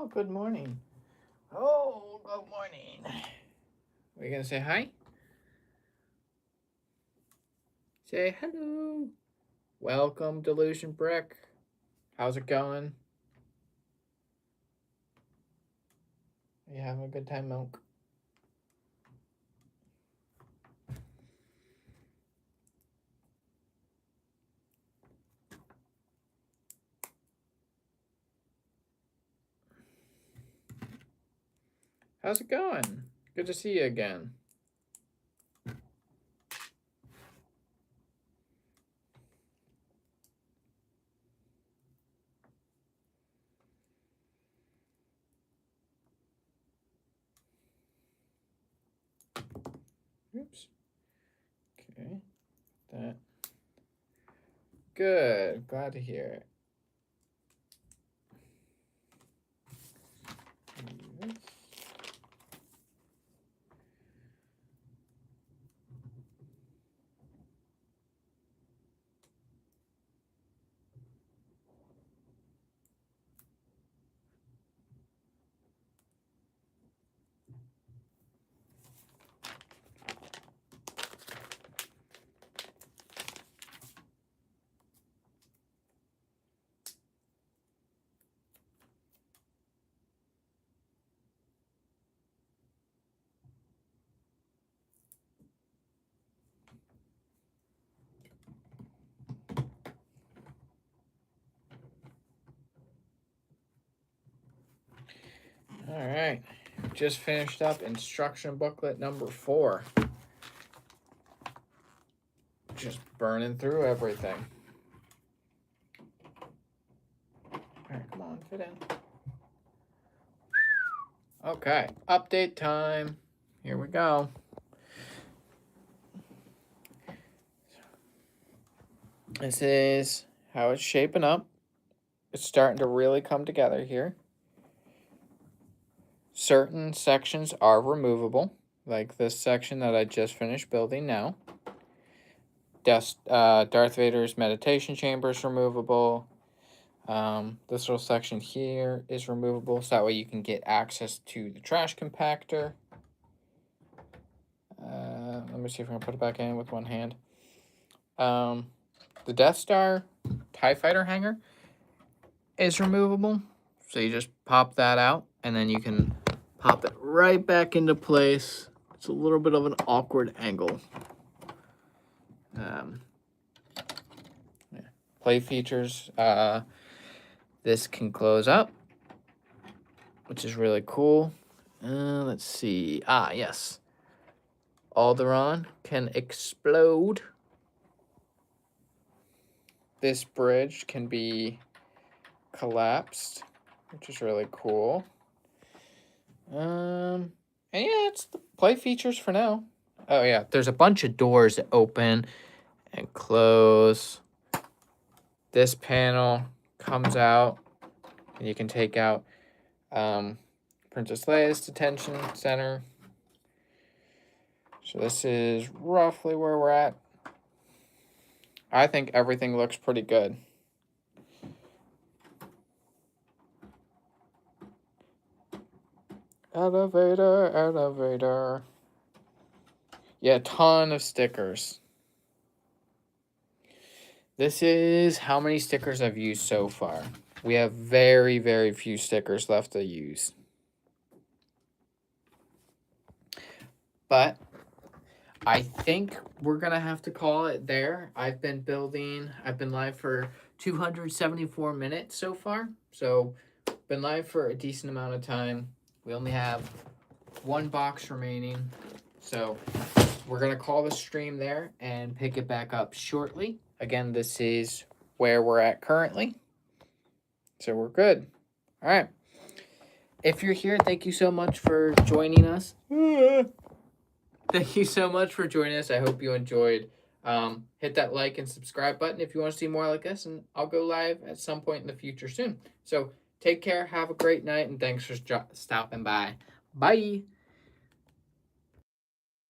Oh, good morning. Oh, good morning. Are you going to say hi? Say hello. Welcome, Delusion Brick. How's it going? Are you having a good time, Milk? How's it going? Good to see you again. Oops. Okay. That. Good. Glad to hear it. Yes. All right. Just finished up instruction booklet number 4. Just burning through everything. All right, come on, fit in. Okay, update time. Here we go. This is how it's shaping up. It's starting to really come together here. Certain sections are removable, like this section that I just finished building now. Darth Vader's meditation chamber is removable. This little section here is removable, so that way you can get access to the trash compactor. Let me see if I can put it back in with one hand. The Death Star TIE Fighter hanger is removable, so you just pop that out, and then you can pop it right back into place. It's a little bit of an awkward angle. Play features. This can close up, which is really cool. Let's see. Yes. Alderaan can explode. This bridge can be collapsed, which is really cool. And yeah, it's the play features for now. Oh yeah, there's a bunch of doors that open and close. This panel comes out, and you can take out Princess Leia's detention center. So this is roughly where we're at. I think everything looks pretty good. Elevator, elevator. Yeah, a ton of stickers. This is how many stickers I've used so far. We have very, very few stickers left to use. But I think we're going to have to call it there. I've been live for 274 minutes so far. So, been live for a decent amount of time. We only have 1 box remaining. So, we're going to call the stream there and pick it back up shortly. Again, this is where we're at currently. So, we're good. All right. If you're here, thank you so much for joining us. Thank you so much for joining us. I hope you enjoyed. Hit that like and subscribe button if you want to see more like this, and I'll go live at some point in the future soon. So take care, have a great night, and thanks for stopping by. Bye.